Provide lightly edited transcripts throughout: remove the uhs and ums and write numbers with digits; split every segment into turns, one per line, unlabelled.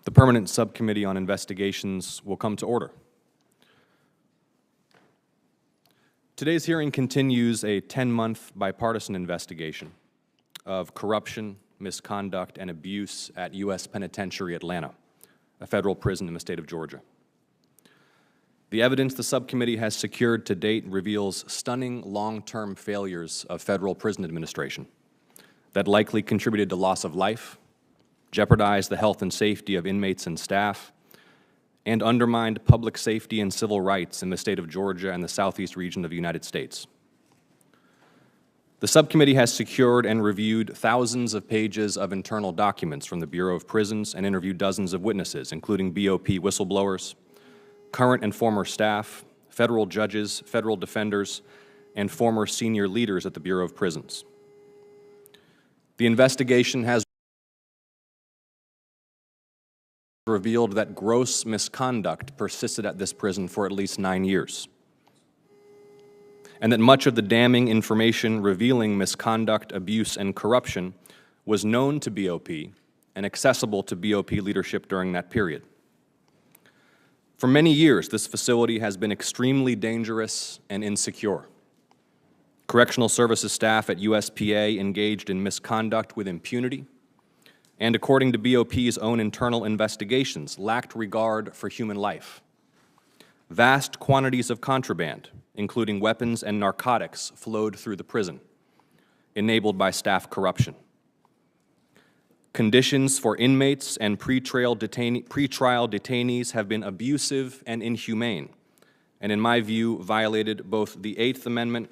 The Permanent Subcommittee on Investigations will come to order. Today's hearing continues a 10-month bipartisan investigation of corruption, misconduct, and abuse at U.S. Penitentiary Atlanta, a federal prison in the state of Georgia. The evidence the subcommittee has secured to date reveals stunning long-term failures of federal prison administration that likely contributed to loss of life, jeopardized the health and safety of inmates and staff, and undermined public safety and civil rights in the state of Georgia and the southeast region of the United States. The subcommittee has secured and reviewed thousands of pages of internal documents from the Bureau of Prisons and interviewed dozens of witnesses, including BOP whistleblowers, current and former staff, federal judges, federal defenders, and former senior leaders at the Bureau of Prisons. The investigation has revealed that gross misconduct persisted at this prison for at least 9 years, and that much of the damning information revealing misconduct, abuse, and corruption was known to BOP and accessible to BOP leadership during that period. For many years, this facility has been extremely dangerous and insecure. Correctional services staff at USPA engaged in misconduct with impunity, and according to BOP's own internal investigations, lacked regard for human life. Vast quantities of contraband, including weapons and narcotics, flowed through the prison, enabled by staff corruption. Conditions for inmates and pretrial detainees have been abusive and inhumane, and in my view, violated both the Eighth Amendment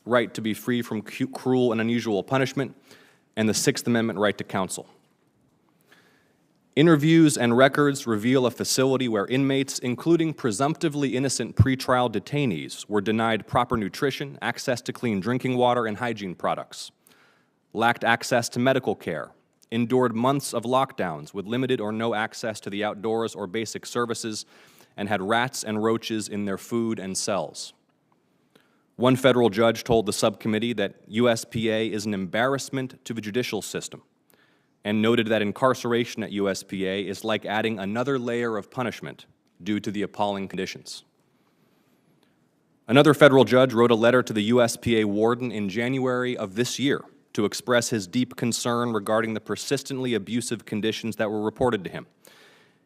right to be free from cruel and unusual punishment and the Sixth Amendment right to counsel. Interviews and records reveal a facility where inmates, including presumptively innocent pretrial detainees, were denied proper nutrition, access to clean drinking water and hygiene products, lacked access to medical care, endured months of lockdowns with limited or no access to the outdoors or basic services, and had rats and roaches in their food and cells. One federal judge told the subcommittee that USPA is an embarrassment to the judicial system and noted that incarceration at USPA is like adding another layer of punishment due to the appalling conditions. Another federal judge wrote a letter to the USPA warden in January of this year to express his deep concern regarding the persistently abusive conditions that were reported to him,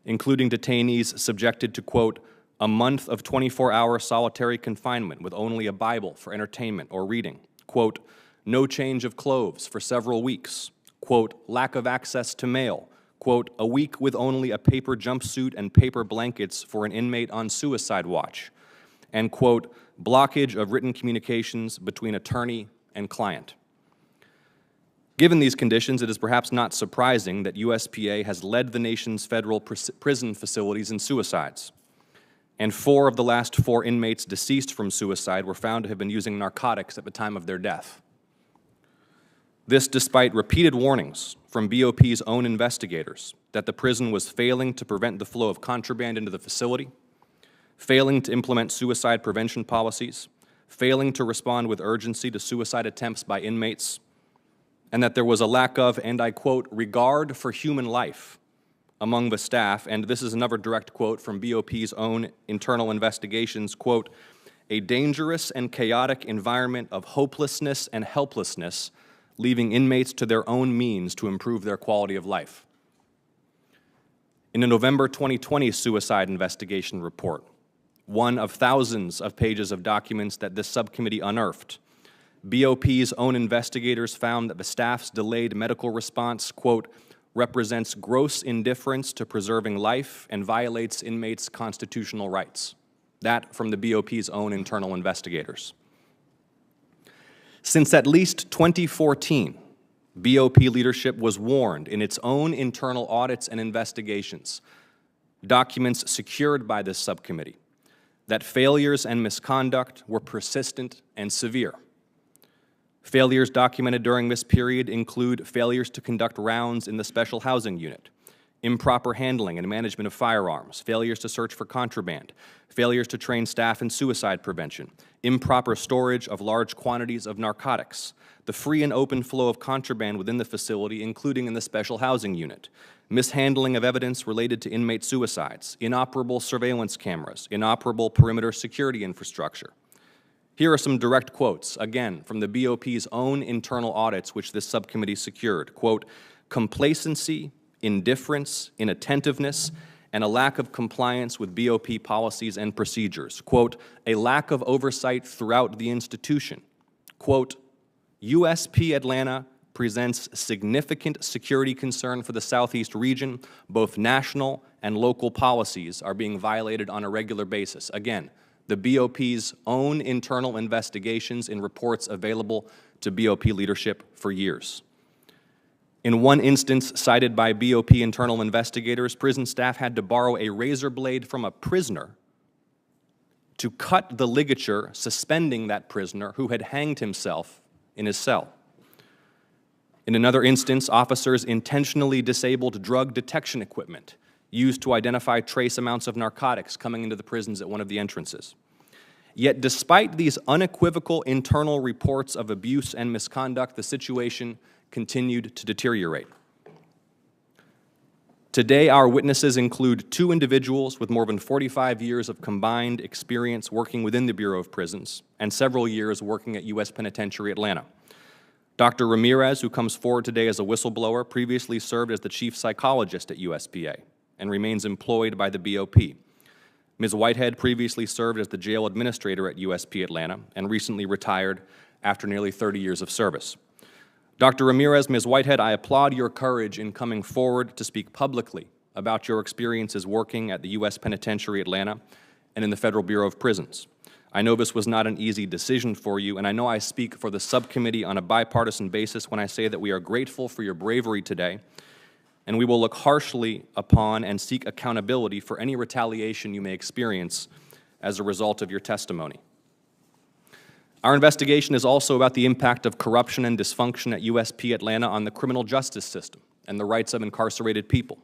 including detainees subjected to, quote, a month of 24-hour solitary confinement with only a Bible for entertainment or reading, quote, no change of clothes for several weeks, quote, lack of access to mail, quote, a week with only a paper jumpsuit and paper blankets for an inmate on suicide watch, and, quote, blockage of written communications between attorney and client. Given these conditions, it is perhaps not surprising that USPA has led the nation's federal prison facilities in suicides, and 4 of the last 4 inmates deceased from suicide were found to have been using narcotics at the time of their death. This despite repeated warnings from BOP's own investigators that the prison was failing to prevent the flow of contraband into the facility, failing to implement suicide prevention policies, failing to respond with urgency to suicide attempts by inmates, and that there was a lack of, and I quote, regard for human life among the staff, and this is another direct quote from BOP's own internal investigations, quote, a dangerous and chaotic environment of hopelessness and helplessness, leaving inmates to their own means to improve their quality of life. In a November 2020 suicide investigation report, one of thousands of pages of documents that this subcommittee unearthed, BOP's own investigators found that the staff's delayed medical response, quote, represents gross indifference to preserving life and violates inmates' constitutional rights. That from the BOP's own internal investigators. Since at least 2014, BOP leadership was warned in its own internal audits and investigations, documents secured by this subcommittee, that failures and misconduct were persistent and severe. Failures documented during this period include failures to conduct rounds in the special housing unit, improper handling and management of firearms, failures to search for contraband, failures to train staff in suicide prevention, improper storage of large quantities of narcotics, the free and open flow of contraband within the facility, including in the special housing unit, mishandling of evidence related to inmate suicides, inoperable surveillance cameras, inoperable perimeter security infrastructure. Here are some direct quotes, again, from the BOP's own internal audits, which this subcommittee secured. Quote, complacency, indifference, inattentiveness, and a lack of compliance with BOP policies and procedures. Quote, a lack of oversight throughout the institution. Quote, USP Atlanta presents significant security concern for the Southeast region. Both national and local policies are being violated on a regular basis. Again, the BOP's own internal investigations in reports available to BOP leadership for years. In one instance cited by BOP internal investigators, prison staff had to borrow a razor blade from a prisoner to cut the ligature suspending that prisoner who had hanged himself in his cell. In another instance, officers intentionally disabled drug detection equipment used to identify trace amounts of narcotics coming into the prisons at one of the entrances. Yet despite these unequivocal internal reports of abuse and misconduct, the situation continued to deteriorate. Today, our witnesses include 2 individuals with more than 45 years of combined experience working within the Bureau of Prisons and several years working at U.S. Penitentiary Atlanta. Dr. Ramirez, who comes forward today as a whistleblower, previously served as the chief psychologist at USPA and remains employed by the BOP. Ms. Whitehead previously served as the jail administrator at USP Atlanta and recently retired after nearly 30 years of service. Dr. Ramirez, Ms. Whitehead, I applaud your courage in coming forward to speak publicly about your experiences working at the U.S. Penitentiary Atlanta and in the Federal Bureau of Prisons. I know this was not an easy decision for you, and I know I speak for the subcommittee on a bipartisan basis when I say that we are grateful for your bravery today, and we will look harshly upon and seek accountability for any retaliation you may experience as a result of your testimony. Our investigation is also about the impact of corruption and dysfunction at USP Atlanta on the criminal justice system and the rights of incarcerated people.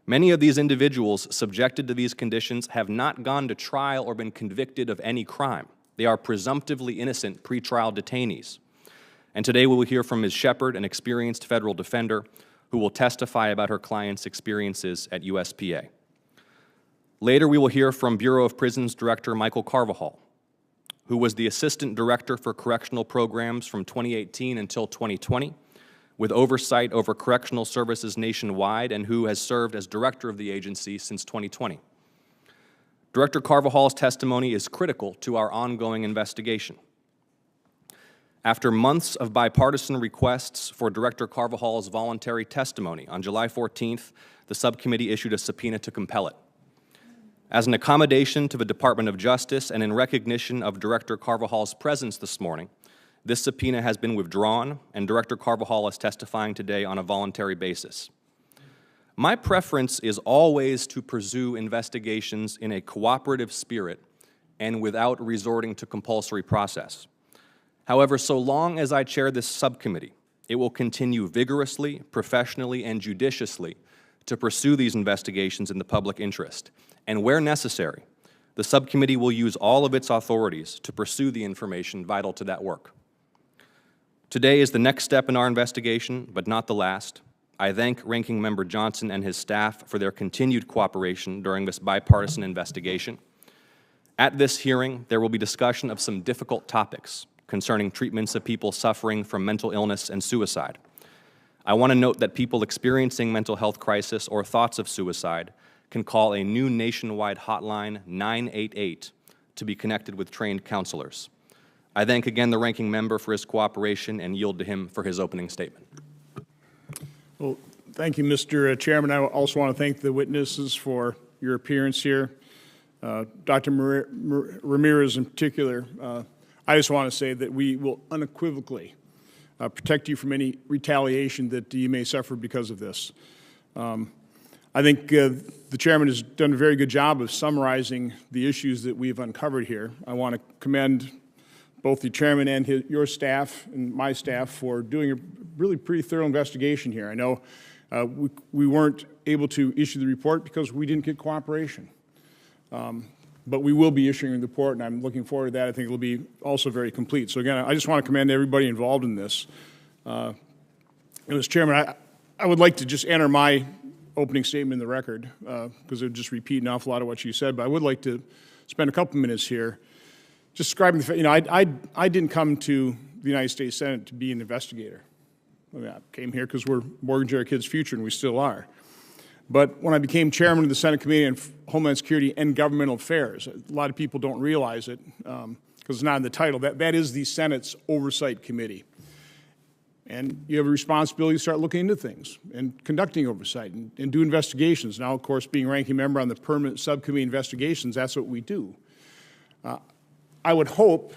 Many of these individuals subjected to these conditions have not gone to trial or been convicted of any crime. They are presumptively innocent pretrial detainees. And today we will hear from Ms. Shepard, an experienced federal defender, who will testify about her client's experiences at USPA. Later we will hear from Bureau of Prisons Director Michael Carvajal, who was the Assistant Director for Correctional Programs from 2018 until 2020, with oversight over correctional services nationwide, and who has served as Director of the agency since 2020. Director Carvajal's testimony is critical to our ongoing investigation. After months of bipartisan requests for Director Carvajal's voluntary testimony, on July 14th, the subcommittee issued a subpoena to compel it. As an accommodation to the Department of Justice and in recognition of Director Carvajal's presence this morning, this subpoena has been withdrawn, and Director Carvajal is testifying today on a voluntary basis. My preference is always to pursue investigations in a cooperative spirit and without resorting to compulsory process. However, so long as I chair this subcommittee, it will continue vigorously, professionally, and judiciously to pursue these investigations in the public interest. And where necessary, the subcommittee will use all of its authorities to pursue the information vital to that work. Today is the next step in our investigation, but not the last. I thank Ranking Member Johnson and his staff for their continued cooperation during this bipartisan investigation. At this hearing, there will be discussion of some difficult topics concerning treatments of people suffering from mental illness and suicide. I want to note that people experiencing mental health crisis or thoughts of suicide can call a new nationwide hotline, 988, to be connected with trained counselors. I thank again the ranking member for his cooperation and yield to him for his opening statement.
Well, thank you, Mr. Chairman. I also want to thank the witnesses for your appearance here. Dr. Ramirez in particular, I just want to say that we will unequivocally protect you from any retaliation that you may suffer because of this. I think the chairman has done a very good job of summarizing the issues that we've uncovered here. I want to commend both the chairman and your staff and my staff for doing a really pretty thorough investigation here. I know We weren't able to issue the report because we didn't get cooperation. But we will be issuing the report, and I'm looking forward to that. I think it will be also very complete. So again, I just want to commend everybody involved in this. And Mr. Chairman, I would like to just enter my opening statement in the record, because it would just repeat an awful lot of what you said, but I would like to spend a couple minutes here just describing the fact, I didn't come to the United States Senate to be an investigator. I came here because we're mortgaging our kids' future, and we still are. But when I became chairman of the Senate Committee on Homeland Security and Governmental Affairs, a lot of people don't realize it because it's not in the title. That is the Senate's Oversight Committee. And you have a responsibility to start looking into things and conducting oversight and do investigations. Now, of course, being ranking member on the permanent subcommittee investigations, that's what we do. I would hope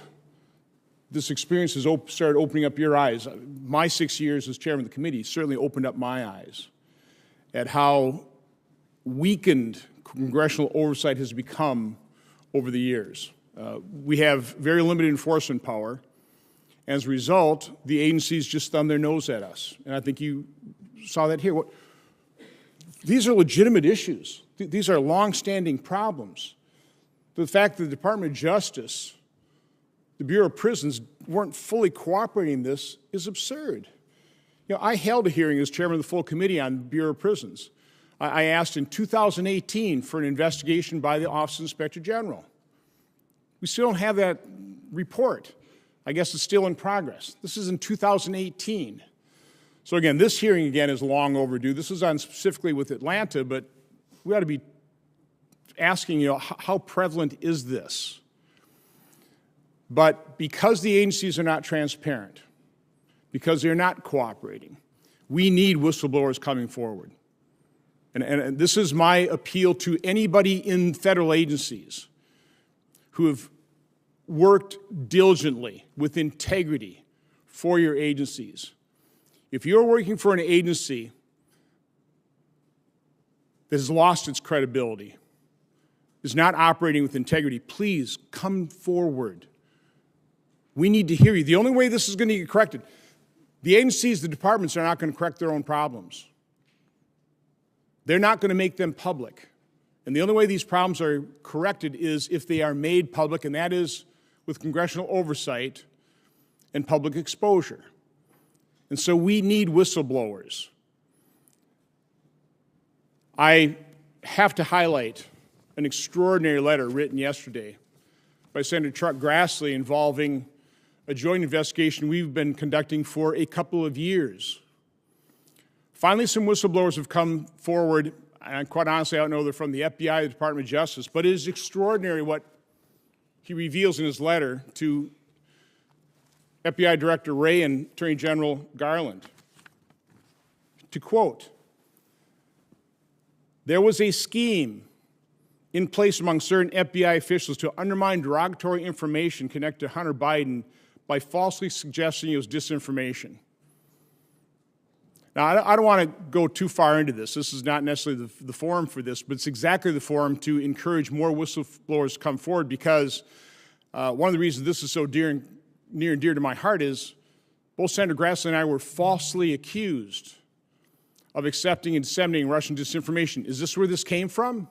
this experience has started opening up your eyes. My 6 years as chairman of the committee certainly opened up my eyes at how weakened congressional oversight has become over the years. We have very limited enforcement power. As a result, the agencies just thumb their nose at us. And I think you saw that here. These are legitimate issues. These are long-standing problems. The fact that the Department of Justice, the Bureau of Prisons, weren't fully cooperating in this is absurd. I held a hearing as chairman of the full committee on Bureau of Prisons. I asked in 2018 for an investigation by the Office of Inspector General. We still don't have that report. I guess it's still in progress. This is in 2018. So again, this hearing again is long overdue. This is on specifically with Atlanta, but we ought to be asking, how prevalent is this? But because the agencies are not transparent, because they're not cooperating, we need whistleblowers coming forward. And this is my appeal to anybody in federal agencies who have worked diligently with integrity for your agencies. If you're working for an agency that has lost its credibility, is not operating with integrity, please come forward. We need to hear you. The only way this is going to get corrected, the agencies, the departments are not going to correct their own problems. They're not going to make them public. And the only way these problems are corrected is if they are made public, and that is with congressional oversight and public exposure. And so we need whistleblowers. I have to highlight an extraordinary letter written yesterday by Senator Chuck Grassley involving a joint investigation we've been conducting for a couple of years. Finally, some whistleblowers have come forward, and quite honestly, I don't know if they're from the FBI, the Department of Justice, but it is extraordinary what he reveals in his letter to FBI Director Wray and Attorney General Garland. To quote, "There was a scheme in place among certain FBI officials to undermine derogatory information connected to Hunter Biden by falsely suggesting it was disinformation." Now, I don't want to go too far into this. This is not necessarily the forum for this, but it's exactly the forum to encourage more whistleblowers to come forward, because one of the reasons this is so near and dear to my heart is both Senator Grassley and I were falsely accused of accepting and disseminating Russian disinformation. Is this where this came from?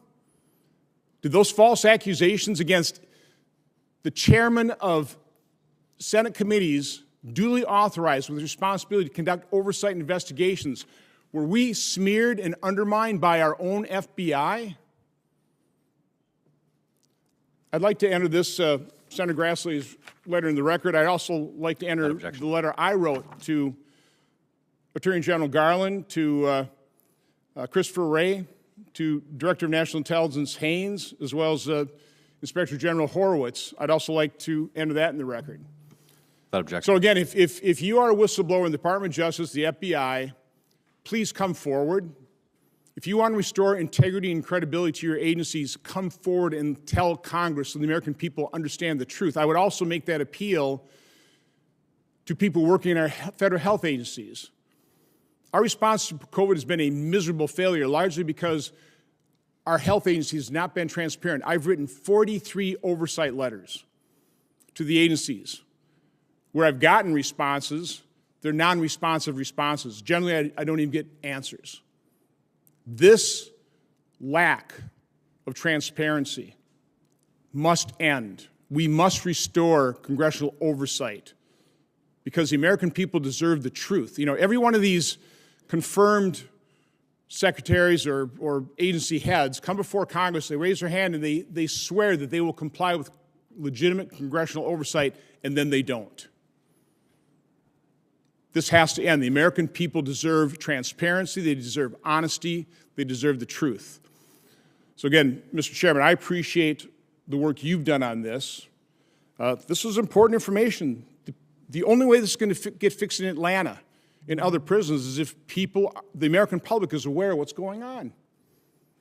Did those false accusations against the chairman of Senate committees duly authorized with responsibility to conduct oversight and investigations, were we smeared and undermined by our own FBI? I'd like to enter this Senator Grassley's letter in the record. I'd also like to enter the letter I wrote to Attorney General Garland, to Christopher Wray, to Director of National Intelligence Haynes, as well as Inspector General Horowitz. I'd also like to enter that in the record.
Without objection.
So again, if you are a whistleblower in the Department of Justice, the FBI, please come forward. If you want to restore integrity and credibility to your agencies, come forward and tell Congress so the American people understand the truth. I would also make that appeal to people working in our federal health agencies. Our response to COVID has been a miserable failure, largely because our health agency has not been transparent. I've written 43 oversight letters to the agencies. Where I've gotten responses, they're non-responsive responses. Generally, I don't even get answers. This lack of transparency must end. We must restore congressional oversight because the American people deserve the truth. You know, every one of these confirmed secretaries or agency heads come before Congress, they raise their hand, and they swear that they will comply with legitimate congressional oversight, and then they don't. This has to end. The American people deserve transparency, they deserve honesty, they deserve the truth. So again, Mr. Chairman, I appreciate the work you've done on this. This is important information. The only way this is going to get fixed in Atlanta, in other prisons, is if the American public is aware of what's going on.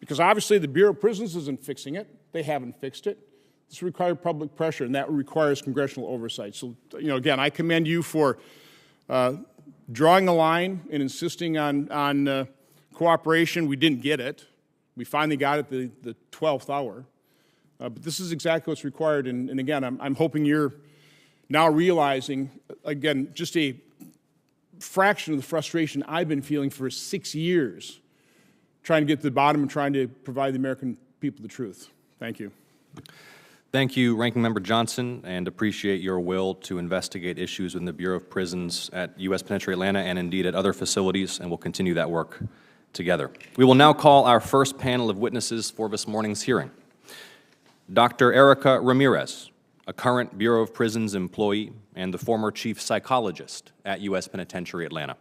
Because obviously the Bureau of Prisons isn't fixing it. They haven't fixed it. This requires public pressure, and that requires congressional oversight. So, you know, again, I commend you for drawing a line and insisting on cooperation. We didn't get it. We finally got it the 12th hour. But this is exactly what's required. And again, I'm hoping you're now realizing, again, just a fraction of the frustration I've been feeling for 6 years, trying to get to the bottom and trying to provide the American people the truth. Thank you.
Thank you, Ranking Member Johnson, and appreciate your will to investigate issues within the Bureau of Prisons at U.S. Penitentiary Atlanta and indeed at other facilities, and we'll continue that work together. We will now call our first panel of witnesses for this morning's hearing. Dr. Erica Ramirez, a current Bureau of Prisons employee and the former chief psychologist at U.S. Penitentiary Atlanta.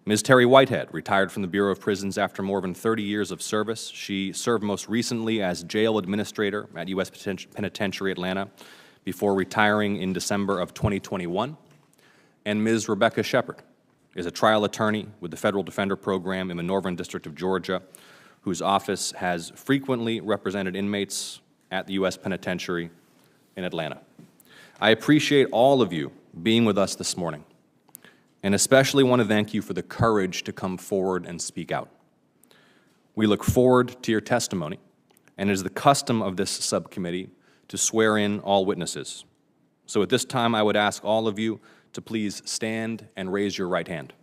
Ms. Terry Whitehead retired from the Bureau of Prisons after more than 30 years of service. She served most recently as jail administrator at U.S. Penitentiary Atlanta before retiring in December of 2021. And Ms. Rebecca Shepard is a trial attorney with the Federal Defender Program in the Northern District of Georgia, whose office has frequently represented inmates at the U.S. Penitentiary in Atlanta. I appreciate all of you being with us this morning, and especially want to thank you for the courage to come forward and speak out. We look forward to your testimony, and it is the custom of this subcommittee to swear in all witnesses. So at this time, I would ask all of you to please stand and raise your right hand.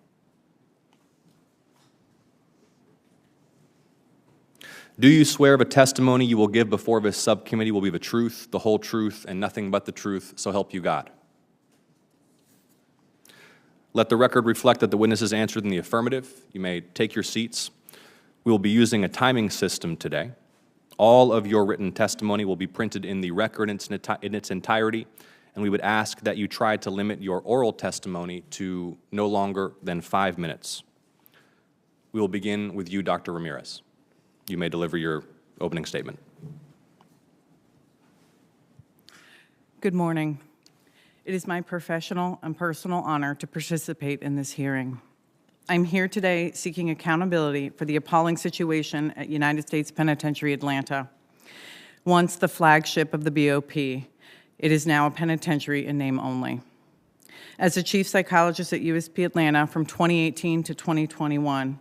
Do you swear the testimony you will give before this subcommittee will be the truth, the whole truth, and nothing but the truth, so help you God? Let the record reflect that the witnesses answered in the affirmative. You may take your seats. We will be using a timing system today. All of your written testimony will be printed in the record in its entirety, and we would ask that you try to limit your oral testimony to no longer than 5 minutes. We will begin with you, Dr. Ramirez. You may deliver your opening statement.
Good morning. It is my professional and personal honor to participate in this hearing. I'm here today seeking accountability for the appalling situation at United States Penitentiary Atlanta. Once the flagship of the BOP, it is now a penitentiary in name only. As a chief psychologist at USP Atlanta from 2018 to 2021,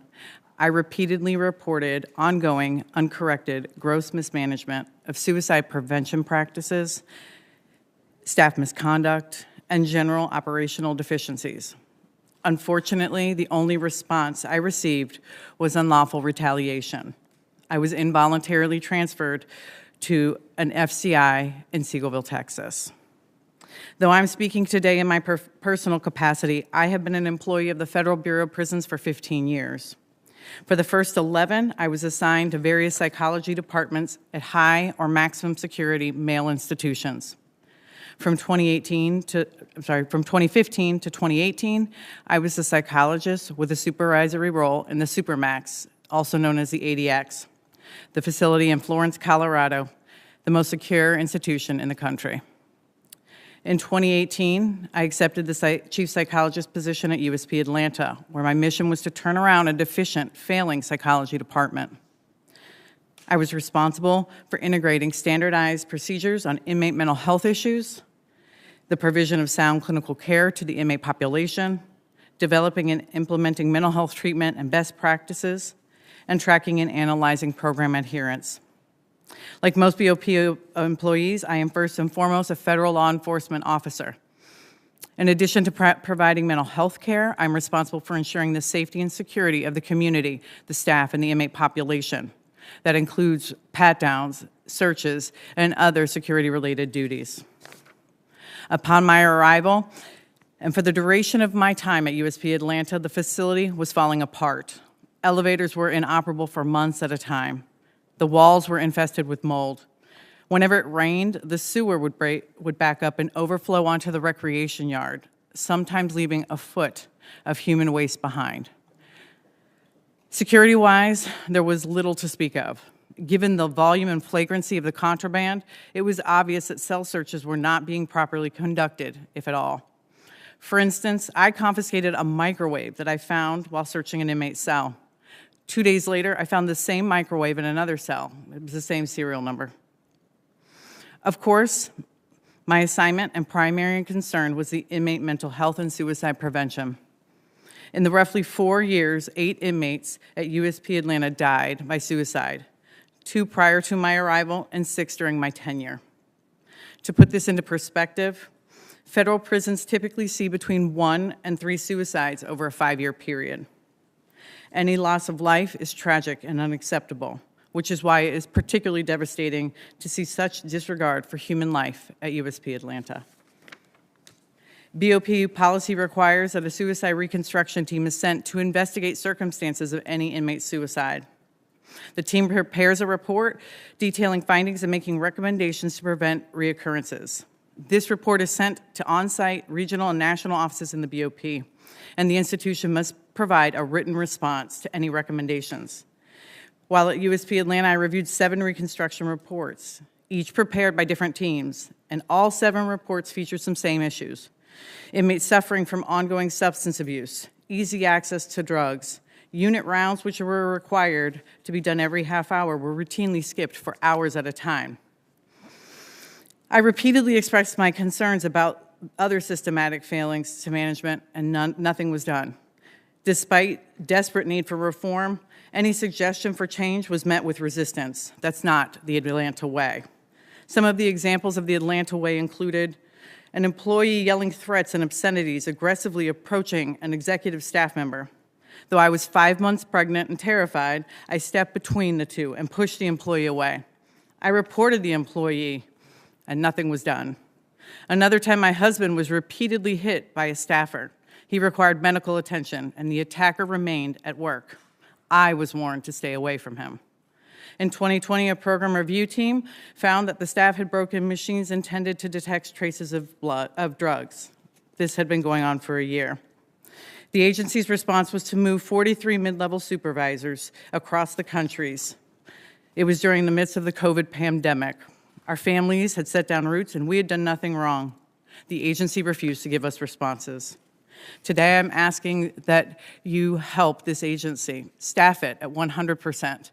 I repeatedly reported ongoing, uncorrected, gross mismanagement of suicide prevention practices, staff misconduct, and general operational deficiencies. Unfortunately, the only response I received was unlawful retaliation. I was involuntarily transferred to an FCI in Seagoville, Texas. Though I'm speaking today in my personal capacity, I have been an employee of the Federal Bureau of Prisons for 15 years. For the first 11, I was assigned to various psychology departments at high or maximum security male institutions. From 2015 to 2018, I was a psychologist with a supervisory role in the Supermax, also known as the ADX, the facility in Florence, Colorado, the most secure institution in the country. In 2018, I accepted the chief psychologist position at USP Atlanta, where my mission was to turn around a deficient, failing psychology department. I was responsible for integrating standardized procedures on inmate mental health issues, the provision of sound clinical care to the inmate population, developing and implementing mental health treatment and best practices, and tracking and analyzing program adherence. Like most BOP employees, I am first and foremost a federal law enforcement officer. In addition to providing mental health care, I'm responsible for ensuring the safety and security of the community, the staff, and the inmate population. That includes pat-downs, searches, and other security-related duties. Upon my arrival, and for the duration of my time at USP Atlanta, the facility was falling apart. Elevators were inoperable for months at a time. The walls were infested with mold. Whenever it rained, the sewer would back up and overflow onto the recreation yard, sometimes leaving a foot of human waste behind. Security-wise, there was little to speak of. Given the volume and flagrancy of the contraband, it was obvious that cell searches were not being properly conducted, if at all. For instance, I confiscated a microwave that I found while searching an inmate's cell. 2 days later, I found the same microwave in another cell. It was the same serial number. Of course, my assignment and primary concern was the inmate mental health and suicide prevention. In the roughly 4 years, 8 inmates at USP Atlanta died by suicide, 2 prior to my arrival and 6 during my tenure. To put this into perspective, federal prisons typically see between 1 and 3 suicides over a 5-year period. Any loss of life is tragic and unacceptable, which is why it is particularly devastating to see such disregard for human life at USP Atlanta. BOP policy requires that a suicide reconstruction team is sent to investigate circumstances of any inmate suicide. The team prepares a report detailing findings and making recommendations to prevent reoccurrences. This report is sent to on-site, regional, and national offices in the BOP, and the institution must provide a written response to any recommendations. While at USP Atlanta, I reviewed 7 reconstruction reports, each prepared by different teams, and all 7 reports featured some same issues. Inmates suffering from ongoing substance abuse, easy access to drugs, unit rounds which were required to be done every half hour were routinely skipped for hours at a time. I repeatedly expressed my concerns about other systematic failings to management, and nothing was done. Despite desperate need for reform, any suggestion for change was met with resistance. That's not the Atlanta way. Some of the examples of the Atlanta way included an employee yelling threats and obscenities, aggressively approaching an executive staff member. Though I was 5 months pregnant and terrified, I stepped between the two and pushed the employee away. I reported the employee, and nothing was done. Another time, my husband was repeatedly hit by a staffer. He required medical attention, and the attacker remained at work. I was warned to stay away from him. In 2020, a program review team found that the staff had broken machines intended to detect traces of drugs. This had been going on for a year. The agency's response was to move 43 mid-level supervisors across the countries. It was during the midst of the COVID pandemic. Our families had set down roots, and we had done nothing wrong. The agency refused to give us responses. Today, I'm asking that you help this agency, staff it at 100%,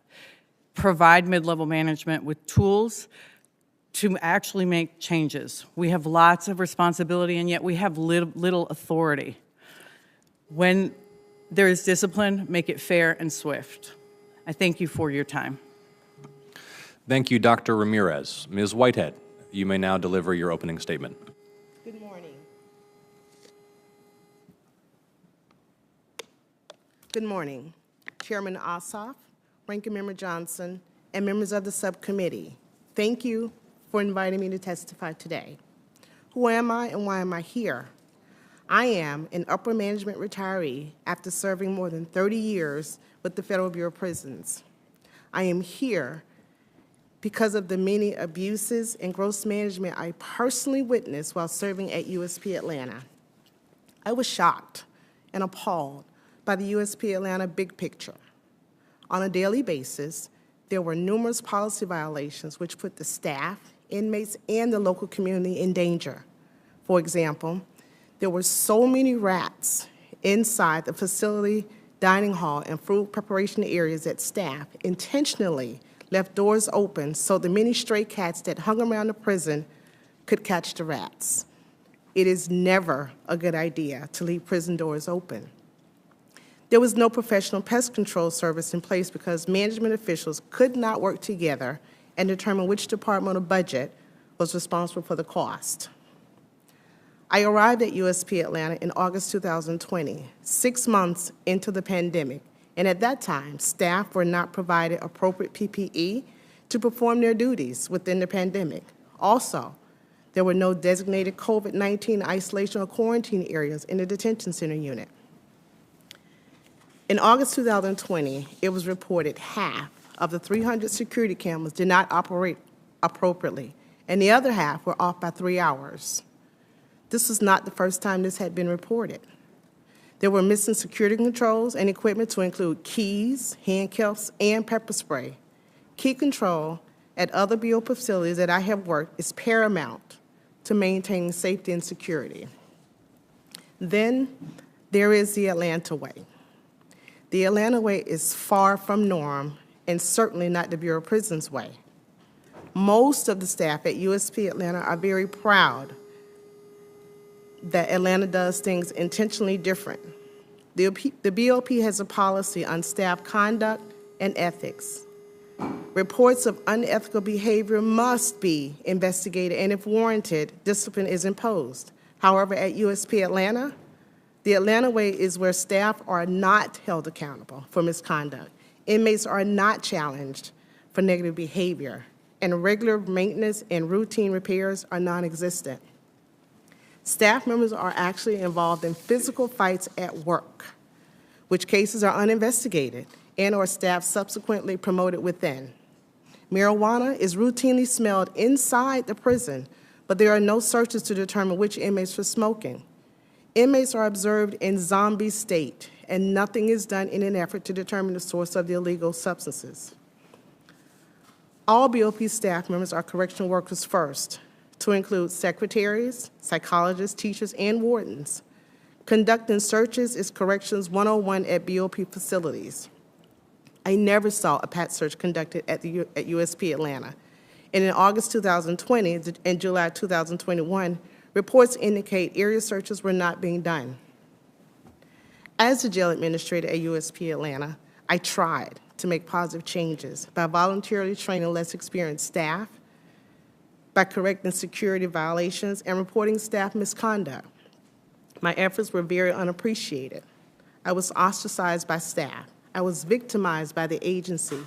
provide mid-level management with tools to actually make changes. We have lots of responsibility, and yet we have little authority. When there is discipline, make it fair and swift. I thank you for your time.
Thank you, Dr. Ramirez. Ms. Whitehead, you may now deliver your opening statement.
Good morning. Good morning, Chairman Ossoff, Ranking Member Johnson, and members of the subcommittee. Thank you for inviting me to testify today. Who am I and why am I here? I am an upper management retiree after serving more than 30 years with the Federal Bureau of Prisons. I am here because of the many abuses and gross management I personally witnessed while serving at USP Atlanta. I was shocked and appalled by the USP Atlanta big picture. On a daily basis, there were numerous policy violations which put the staff, inmates, and the local community in danger. For example, there were so many rats inside the facility dining hall and food preparation areas that staff intentionally left doors open so the many stray cats that hung around the prison could catch the rats. It is never a good idea to leave prison doors open. There was no professional pest control service in place because management officials could not work together and determine which department or budget was responsible for the cost. I arrived at USP Atlanta in August 2020, 6 months into the pandemic, and at that time, staff were not provided appropriate PPE to perform their duties within the pandemic. Also, there were no designated COVID-19 isolation or quarantine areas in the detention center unit. In August 2020, it was reported half of the 300 security cameras did not operate appropriately, and the other half were off by 3 hours. This was not the first time this had been reported. There were missing security controls and equipment to include keys, handcuffs, and pepper spray. Key control at other BOP facilities that I have worked is paramount to maintaining safety and security. Then there is the Atlanta way. The Atlanta way is far from norm and certainly not the Bureau of Prisons way. Most of the staff at USP Atlanta are very proud that Atlanta does things intentionally different. The BOP has a policy on staff conduct and ethics. Reports of unethical behavior must be investigated, and if warranted, discipline is imposed. However, at USP Atlanta, the Atlanta way is where staff are not held accountable for misconduct. Inmates are not challenged for negative behavior, and regular maintenance and routine repairs are non-existent. Staff members are actually involved in physical fights at work, which cases are uninvestigated and or staff subsequently promoted within. Marijuana is routinely smelled inside the prison, but there are no searches to determine which inmates were smoking. Inmates are observed in zombie state, and nothing is done in an effort to determine the source of the illegal substances. All BOP staff members are correctional workers first, to include secretaries, psychologists, teachers, and wardens. Conducting searches is Corrections 101 at BOP facilities. I never saw a pat search conducted at USP Atlanta. And in August 2020 and July 2021, reports indicate area searches were not being done. As the jail administrator at USP Atlanta, I tried to make positive changes by voluntarily training less experienced staff, by correcting security violations and reporting staff misconduct. My efforts were very unappreciated. I was ostracized by staff. I was victimized by the agency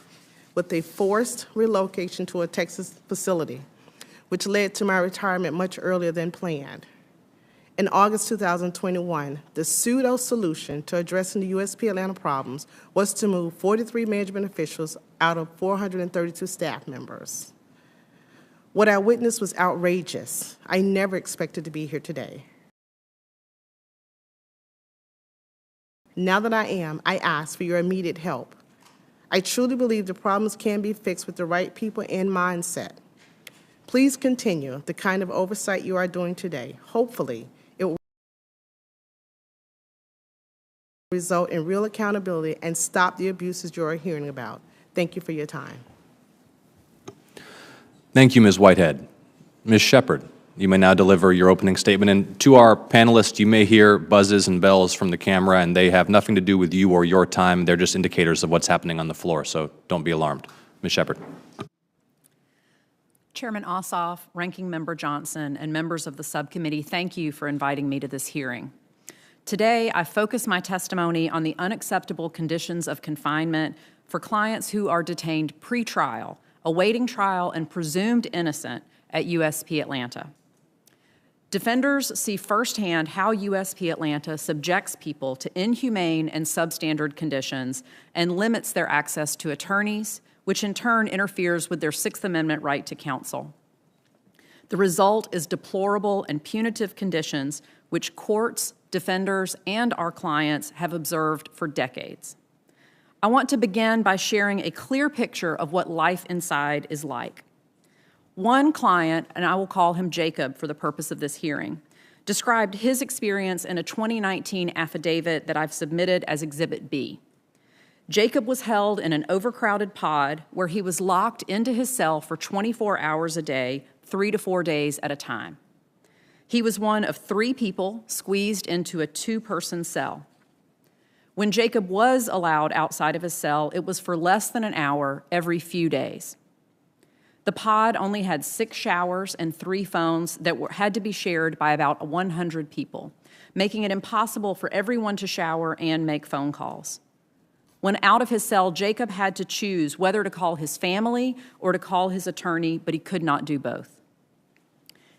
with a forced relocation to a Texas facility, which led to my retirement much earlier than planned. In August 2021, the pseudo-solution to addressing the USP Atlanta problems was to move 43 management officials out of 432 staff members. What I witnessed was outrageous. I never expected to be here today. Now that I am, I ask for your immediate help. I truly believe the problems can be fixed with the right people and mindset. Please continue the kind of oversight you are doing today. Hopefully, it will result in real accountability and stop the abuses you are hearing about. Thank you for your time.
Thank you, Ms. Whitehead. Ms. Shepard, you may now deliver your opening statement. And to our panelists, you may hear buzzes and bells from the camera, and they have nothing to do with you or your time. They're just indicators of what's happening on the floor, so don't be alarmed. Ms. Shepard.
Chairman Ossoff, Ranking Member Johnson, and members of the subcommittee, thank you for inviting me to this hearing. Today, I focus my testimony on the unacceptable conditions of confinement for clients who are detained pre-trial, awaiting trial, and presumed innocent at USP Atlanta. Defenders see firsthand how USP Atlanta subjects people to inhumane and substandard conditions and limits their access to attorneys, which in turn interferes with their Sixth Amendment right to counsel. The result is deplorable and punitive conditions which courts, defenders, and our clients have observed for decades. I want to begin by sharing a clear picture of what life inside is like. One client, and I will call him Jacob for the purpose of this hearing, described his experience in a 2019 affidavit that I've submitted as Exhibit B. Jacob was held in an overcrowded pod where he was locked into his cell for 24 hours a day, 3 to 4 days at a time. He was one of 3 people squeezed into a 2-person cell. When Jacob was allowed outside of his cell, it was for less than an hour every few days. The pod only had 6 showers and 3 phones that had to be shared by about 100 people, making it impossible for everyone to shower and make phone calls. When out of his cell, Jacob had to choose whether to call his family or to call his attorney, but he could not do both.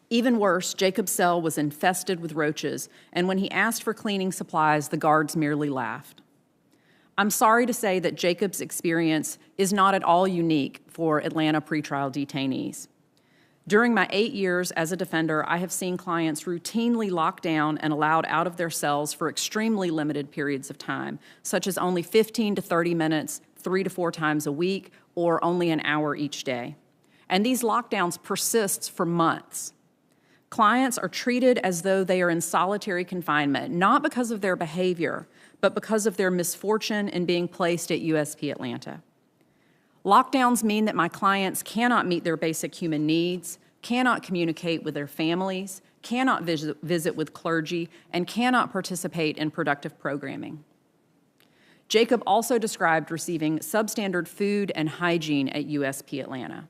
Even worse, Jacob's cell was infested with roaches, and when he asked for cleaning supplies, the guards merely laughed. I'm sorry to say that Jacob's experience is not at all unique for Atlanta pretrial detainees. During my 8 years as a defender, I have seen clients routinely locked down and allowed out of their cells for extremely limited periods of time, such as only 15 to 30 minutes, 3 to 4 times a week, or only an hour each day. And these lockdowns persist for months. Clients are treated as though they are in solitary confinement, not because of their behavior, but because of their misfortune in being placed at USP Atlanta. Lockdowns mean that my clients cannot meet their basic human needs, cannot communicate with their families, cannot visit with clergy, and cannot participate in productive programming. Jacob also described receiving substandard food and hygiene at USP Atlanta.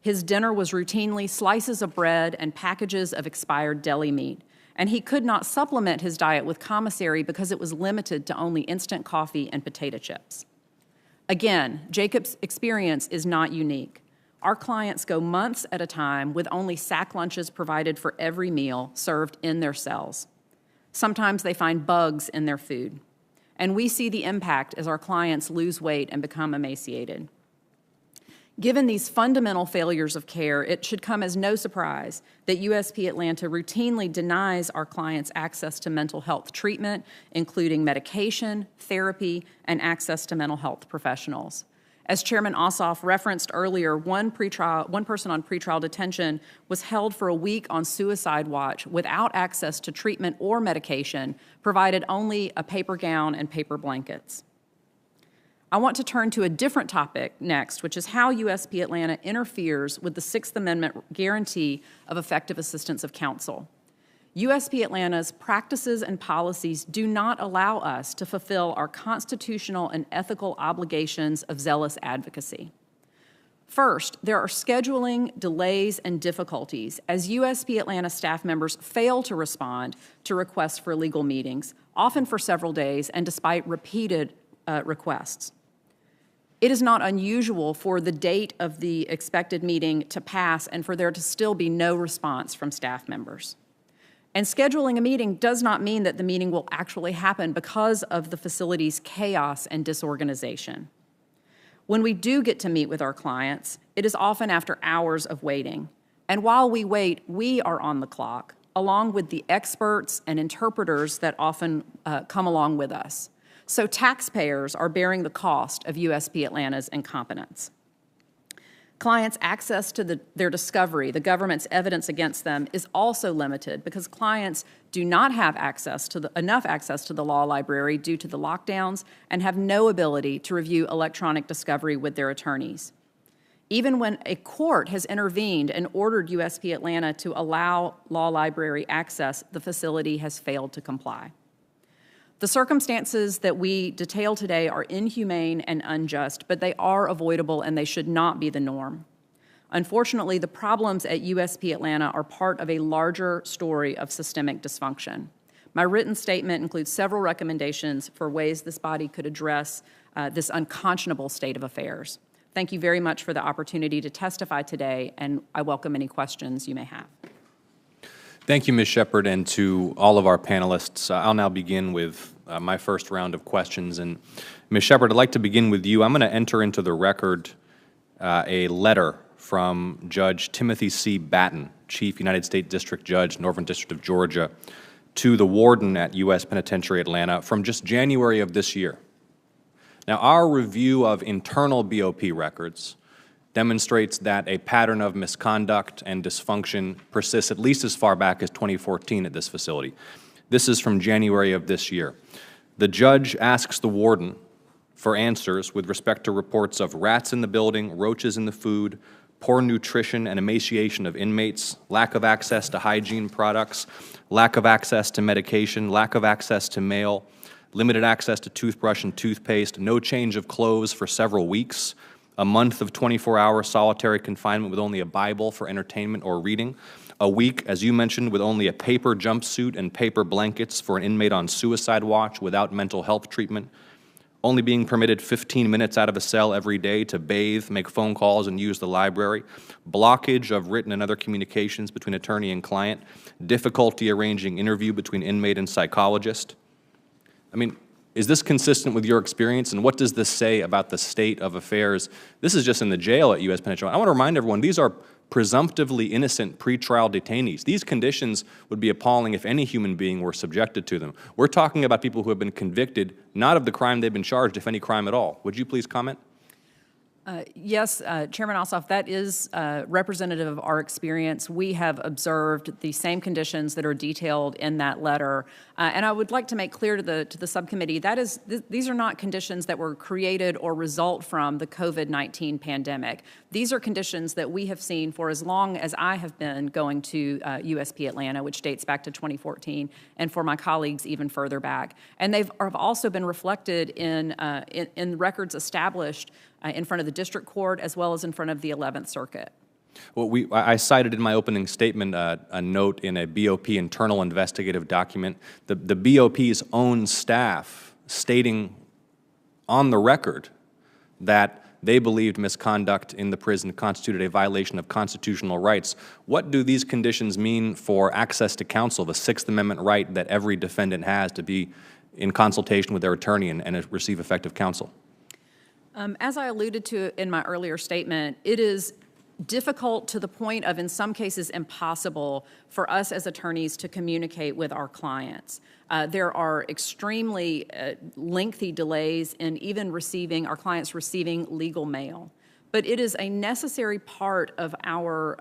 His dinner was routinely slices of bread and packages of expired deli meat, and he could not supplement his diet with commissary because it was limited to only instant coffee and potato chips. Again, Jacob's experience is not unique. Our clients go months at a time with only sack lunches provided for every meal served in their cells. Sometimes they find bugs in their food, and we see the impact as our clients lose weight and become emaciated. Given these fundamental failures of care, it should come as no surprise that USP Atlanta routinely denies our clients access to mental health treatment, including medication, therapy, and access to mental health professionals. As Chairman Ossoff referenced earlier, one person on pretrial detention was held for a week on suicide watch without access to treatment or medication, provided only a paper gown and paper blankets. I want to turn to a different topic next, which is how USP Atlanta interferes with the Sixth Amendment guarantee of effective assistance of counsel. USP Atlanta's practices and policies do not allow us to fulfill our constitutional and ethical obligations of zealous advocacy. First, there are scheduling delays and difficulties as USP Atlanta staff members fail to respond to requests for legal meetings, often for several days and despite repeated requests. It is not unusual for the date of the expected meeting to pass and for there to still be no response from staff members. And scheduling a meeting does not mean that the meeting will actually happen because of the facility's chaos and disorganization. When we do get to meet with our clients, it is often after hours of waiting. And while we wait, we are on the clock, along with the experts and interpreters that often come along with us. So taxpayers are bearing the cost of USP Atlanta's incompetence. Clients' access to their discovery, the government's evidence against them, is also limited because clients do not have enough access to the law library due to the lockdowns and have no ability to review electronic discovery with their attorneys. Even when a court has intervened and ordered USP Atlanta to allow law library access, the facility has failed to comply. The circumstances that we detail today are inhumane and unjust, but they are avoidable and they should not be the norm. Unfortunately, the problems at USP Atlanta are part of a larger story of systemic dysfunction. My written statement includes several recommendations for ways this body could address this unconscionable state of affairs. Thank you very much for the opportunity to testify today, and I welcome any questions you may have.
Thank you, Ms. Shepard, and to all of our panelists. I'll now begin with my first round of questions. And Ms. Shepard, I'd like to begin with you. I'm going to enter into the record a letter from Judge Timothy C. Batten, Chief United States District Judge, Northern District of Georgia, to the warden at U.S. Penitentiary Atlanta from just January of this year. Now, our review of internal BOP records demonstrates that a pattern of misconduct and dysfunction persists at least as far back as 2014 at this facility. This is from January of this year. The judge asks the warden for answers with respect to reports of rats in the building, roaches in the food, poor nutrition and emaciation of inmates, lack of access to hygiene products, lack of access to medication, lack of access to mail, limited access to toothbrush and toothpaste, no change of clothes for several weeks, a month of 24-hour solitary confinement with only a Bible for entertainment or reading, a week, as you mentioned, with only a paper jumpsuit and paper blankets for an inmate on suicide watch without mental health treatment, only being permitted 15 minutes out of a cell every day to bathe, make phone calls, and use the library, blockage of written and other communications between attorney and client, difficulty arranging interview between inmate and psychologist. I mean, is this consistent with your experience, and what does this say about the state of affairs? This is just in the jail at U.S. Penitentiary. I want to remind everyone, these are presumptively innocent pretrial detainees. These conditions would be appalling if any human being were subjected to them. We're talking about people who have been convicted, not of the crime they've been charged, if any crime at all. Would you please comment?
Yes, Chairman Ossoff, that is representative of our experience. We have observed the same conditions that are detailed in that letter. And I would like to make clear to the subcommittee that these are not conditions that were created or result from the COVID-19 pandemic. These are conditions that we have seen for as long as I have been going to USP Atlanta, which dates back to 2014, and for my colleagues even further back. And they've also been reflected in records established in front of the district court as well as in front of the 11th Circuit.
Well, I cited in my opening statement a note in a BOP internal investigative document, the BOP's own staff stating on the record that they believed misconduct in the prison constituted a violation of constitutional rights. What do these conditions mean for access to counsel, the Sixth Amendment right that every defendant has to be in consultation with their attorney and receive effective counsel?
As I alluded to in my earlier statement, it is difficult to the point of, in some cases, impossible for us as attorneys to communicate with our clients. There are extremely lengthy delays in even our clients receiving legal mail. But it is a necessary part of our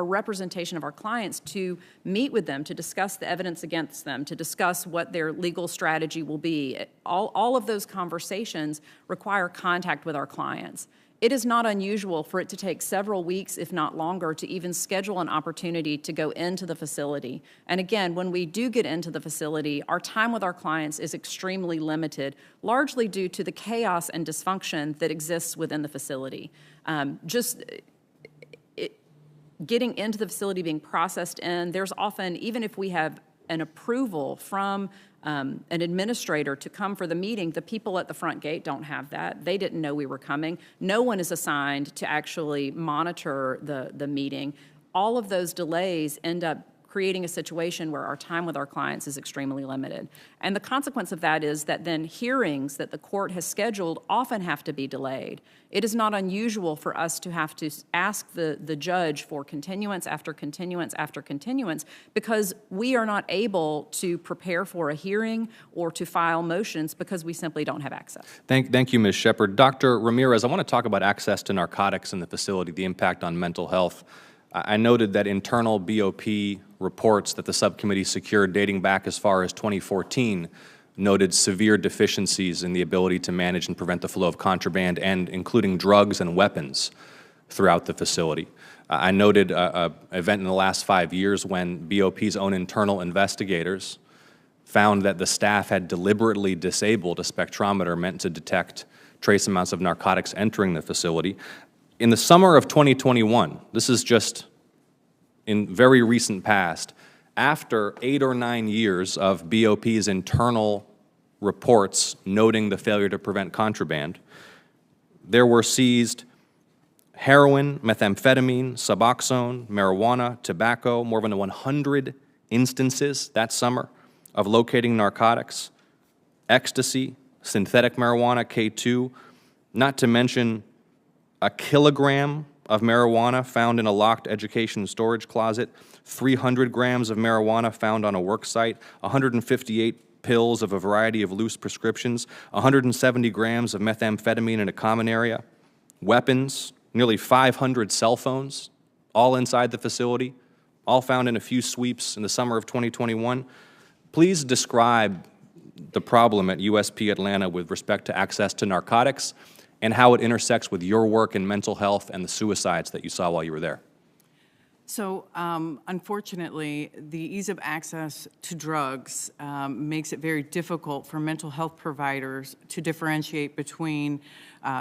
representation of our clients to meet with them, to discuss the evidence against them, to discuss what their legal strategy will be. All of those conversations require contact with our clients. It is not unusual for it to take several weeks, if not longer, to even schedule an opportunity to go into the facility. And again, when we do get into the facility, our time with our clients is extremely limited, largely due to the chaos and dysfunction that exists within the facility. Getting into the facility, being processed in, there's often, even if we have an approval from an administrator to come for the meeting, the people at the front gate don't have that. They didn't know we were coming. No one is assigned to actually monitor the meeting. All of those delays end up creating a situation where our time with our clients is extremely limited. And the consequence of that is that then hearings that the court has scheduled often have to be delayed. It is not unusual for us to have to ask the judge for continuance after continuance after continuance because we are not able to prepare for a hearing or to file motions because we simply don't have access.
Thank you, Ms. Shepard. Dr. Ramirez, I want to talk about access to narcotics in the facility, the impact on mental health. I noted that internal BOP reports that the subcommittee secured dating back as far as 2014 noted severe deficiencies in the ability to manage and prevent the flow of contraband and including drugs and weapons throughout the facility. I noted an event in the last 5 years when BOP's own internal investigators found that the staff had deliberately disabled a spectrometer meant to detect trace amounts of narcotics entering the facility. In the summer of 2021, this is just in very recent past, after 8 or 9 years of BOP's internal reports noting the failure to prevent contraband, there were seized heroin, methamphetamine, Suboxone, marijuana, tobacco, more than 100 instances that summer of locating narcotics, ecstasy, synthetic marijuana, K2, not to mention a kilogram of marijuana found in a locked education storage closet, 300 grams of marijuana found on a work site, 158 pills of a variety of loose prescriptions, 170 grams of methamphetamine in a common area, weapons, nearly 500 cell phones, all inside the facility, all found in a few sweeps in the summer of 2021. Please describe the problem at USP Atlanta with respect to access to narcotics and how it intersects with your work in mental health and the suicides that you saw while you were there.
So unfortunately, the ease of access to drugs makes it very difficult for mental health providers to differentiate between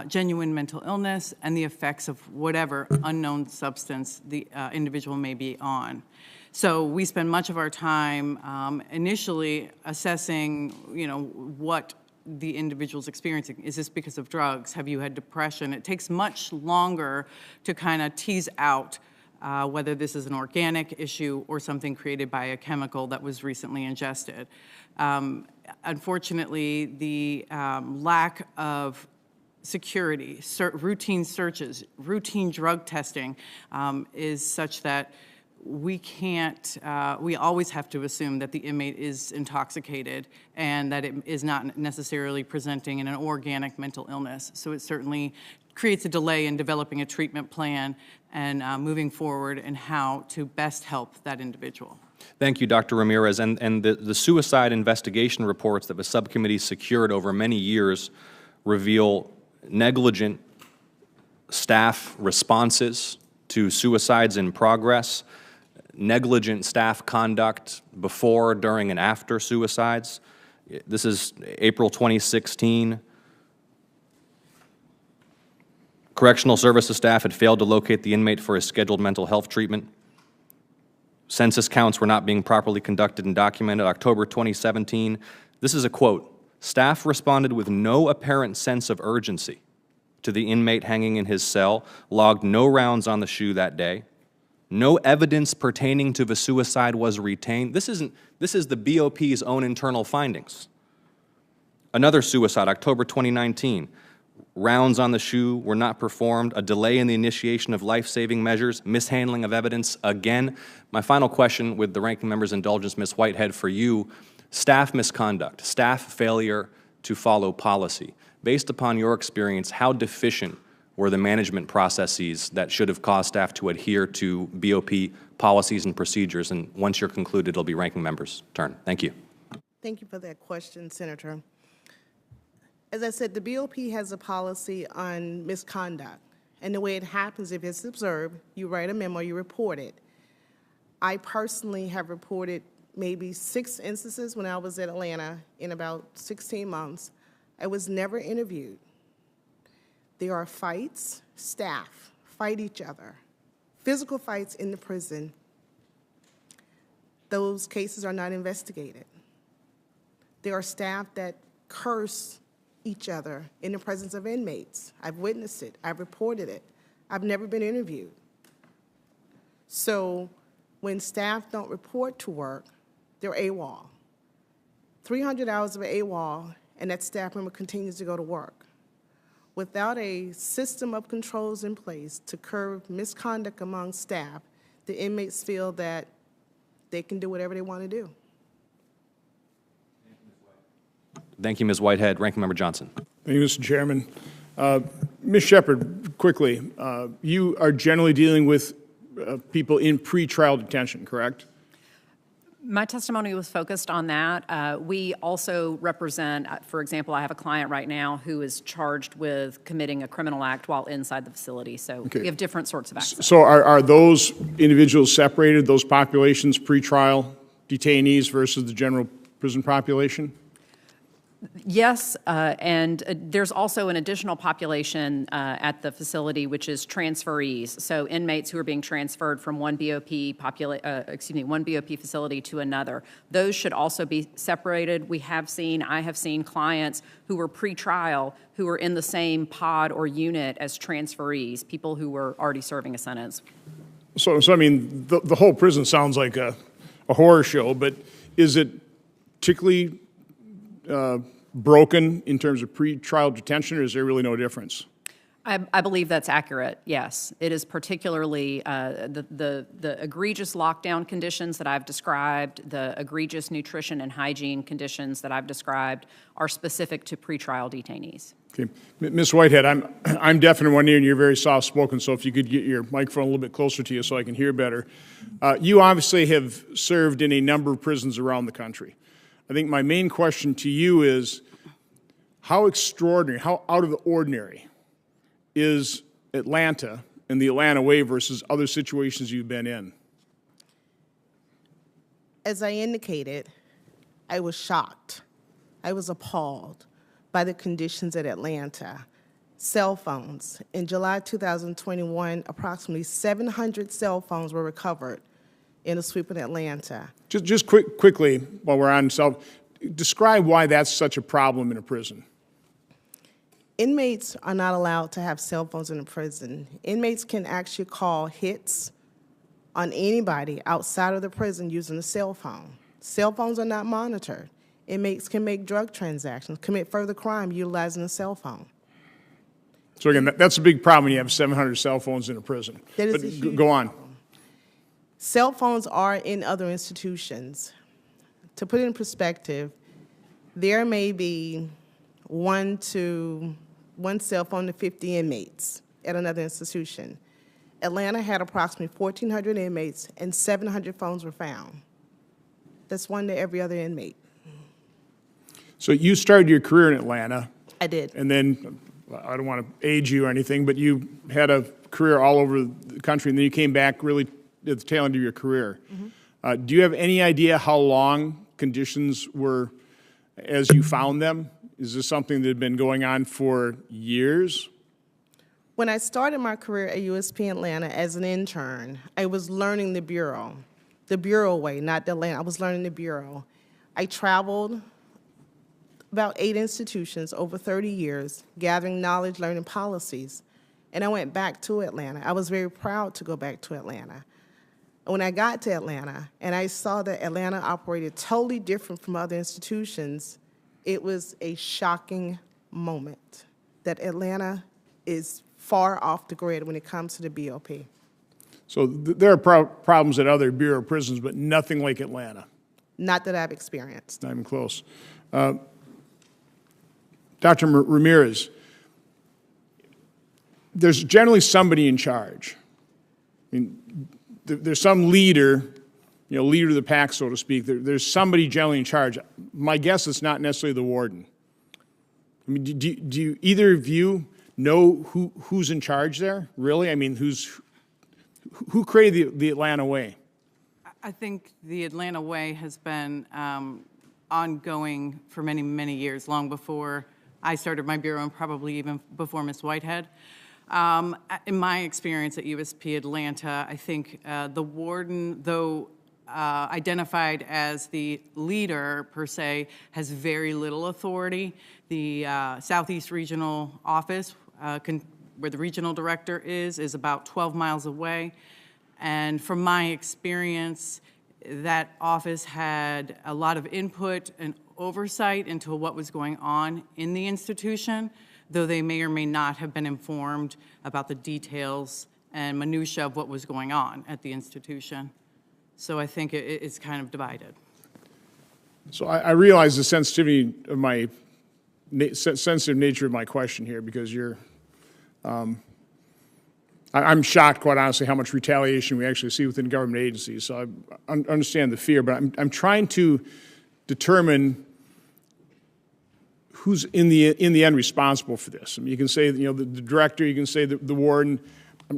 genuine mental illness and the effects of whatever unknown substance the individual may be on. So we spend much of our time initially assessing, what the individual's experiencing. Is this because of drugs? Have you had depression? It takes much longer to kind of tease out whether this is an organic issue or something created by a chemical that was recently ingested. Unfortunately, the lack of security, routine searches, routine drug testing is such that we can't, we always have to assume that the inmate is intoxicated and that it is not necessarily presenting in an organic mental illness. So it certainly creates a delay in developing a treatment plan and moving forward in how to best help that individual.
Thank you, Dr. Ramirez. And the suicide investigation reports that the subcommittee secured over many years reveal negligent staff responses to suicides in progress, negligent staff conduct before, during, and after suicides. This is April 2016. Correctional services staff had failed to locate the inmate for his scheduled mental health treatment. Census counts were not being properly conducted and documented. October 2017, this is a quote, "Staff responded with no apparent sense of urgency to the inmate hanging in his cell, logged no rounds on the shoe that day. No evidence pertaining to the suicide was retained." This is the BOP's own internal findings. Another suicide, October 2019. Rounds on the shoe were not performed, a delay in the initiation of life-saving measures, mishandling of evidence again. My final question, with the ranking member's indulgence, Ms. Whitehead, for you, staff misconduct, staff failure to follow policy. Based upon your experience, how deficient were the management processes that should have caused staff to adhere to BOP policies and procedures? And once you're concluded, it'll be ranking member's turn. Thank you.
Thank you for that question, Senator. As I said, the BOP has a policy on misconduct. And the way it happens, if it's observed, you write a memo, you report it. I personally have reported maybe 6 instances when I was at Atlanta in about 16 months. I was never interviewed. There are fights, staff fight each other, physical fights in the prison. Those cases are not investigated. There are staff that curse each other in the presence of inmates. I've witnessed it. I've reported it. I've never been interviewed. So when staff don't report to work, they're AWOL. 300 hours of AWOL, and that staff member continues to go to work. Without a system of controls in place to curb misconduct among staff, the inmates feel that they can do whatever they want to do.
Thank you, Ms. Whitehead. Ranking Member Johnson.
Thank you, Mr. Chairman. Ms. Shepard, quickly, you are generally dealing with people in pretrial detention, correct?
My testimony was focused on that. We also represent, for example, I have a client right now who is charged with committing a criminal act while inside the facility. So
Okay.
we have different sorts of access.
So are those individuals separated, those populations, pretrial detainees versus the general prison population?
Yes, and there's also an additional population at the facility, which is transferees. So inmates who are being transferred from one BOP facility to another. Those should also be separated. I have seen clients who were pre-trial who were in the same pod or unit as transferees, people who were already serving a sentence.
So I mean, the whole prison sounds like a horror show, but is it particularly broken in terms of pretrial detention, or is there really no difference?
I believe that's accurate, yes. It is particularly the egregious lockdown conditions that I've described, the egregious nutrition and hygiene conditions that I've described are specific to pretrial detainees.
Okay. Ms. Whitehead, I'm deaf in one ear and you're very soft-spoken, so if you could get your microphone a little bit closer to you so I can hear better. You obviously have served in a number of prisons around the country. I think my main question to you is, how extraordinary, how out of the ordinary is Atlanta and the Atlanta way versus other situations you've been in?
As I indicated, I was shocked. I was appalled by the conditions at Atlanta. Cell phones. In July 2021, approximately 700 cell phones were recovered in a sweep in Atlanta.
Just quickly, while we're on describe why that's such a problem in a prison.
Inmates are not allowed to have cell phones in a prison. Inmates can actually call hits on anybody outside of the prison using a cell phone. Cell phones are not monitored. Inmates can make drug transactions, commit further crime utilizing a cell phone.
So again, that's a big problem when you have 700 cell phones in a prison.
That is
But
a huge
go on.
problem. Cell phones are in other institutions. To put it in perspective, there may be one cell phone to 50 inmates at another institution. Atlanta had approximately 1,400 inmates and 700 phones were found. That's one to every other inmate.
So you started your career in Atlanta,
I did.
and then, I don't want to age you or anything, but you had a career all over the country, and then you came back really at the tail end of your career. Do you have any idea how long conditions were as you found them? Is this something that had been going on for years?
When I started my career at USP Atlanta as an intern, I was learning the Bureau way, not the Atlanta. I was learning the Bureau. I traveled about 8 institutions over 30 years, gathering knowledge, learning policies. And I went back to Atlanta. I was very proud to go back to Atlanta. When I got to Atlanta and I saw that Atlanta operated totally different from other institutions, it was a shocking moment that Atlanta is far off the grid when it comes to the BOP.
So there are problems at other Bureau of Prisons, but nothing like Atlanta.
Not that I've experienced.
Not even close. Dr. Ramirez, there's generally somebody in charge. I mean, there's some leader, leader of the pack, so to speak. There's somebody generally in charge. My guess is not necessarily the warden. I mean, do you either of you know who's in charge there, really? I mean, who created the Atlanta way?
I think the Atlanta way has been ongoing for many, many years, long before I started my bureau and probably even before Ms. Whitehead. In my experience at USP Atlanta, I think the warden, though identified as the leader per se, has very little authority. The Southeast Regional Office, where the regional director is about 12 miles away. And from my experience, that office had a lot of input and oversight into what was going on in the institution, though they may or may not have been informed about the details and minutia of what was going on at the institution. So I think it's kind of divided.
So I realize the sensitivity of my sensitive nature of my question here, because I'm shocked, quite honestly, how much retaliation we actually see within government agencies. So I understand the fear, but I'm trying to determine who's in the end responsible for this. I mean, you can say the director, you can say the warden.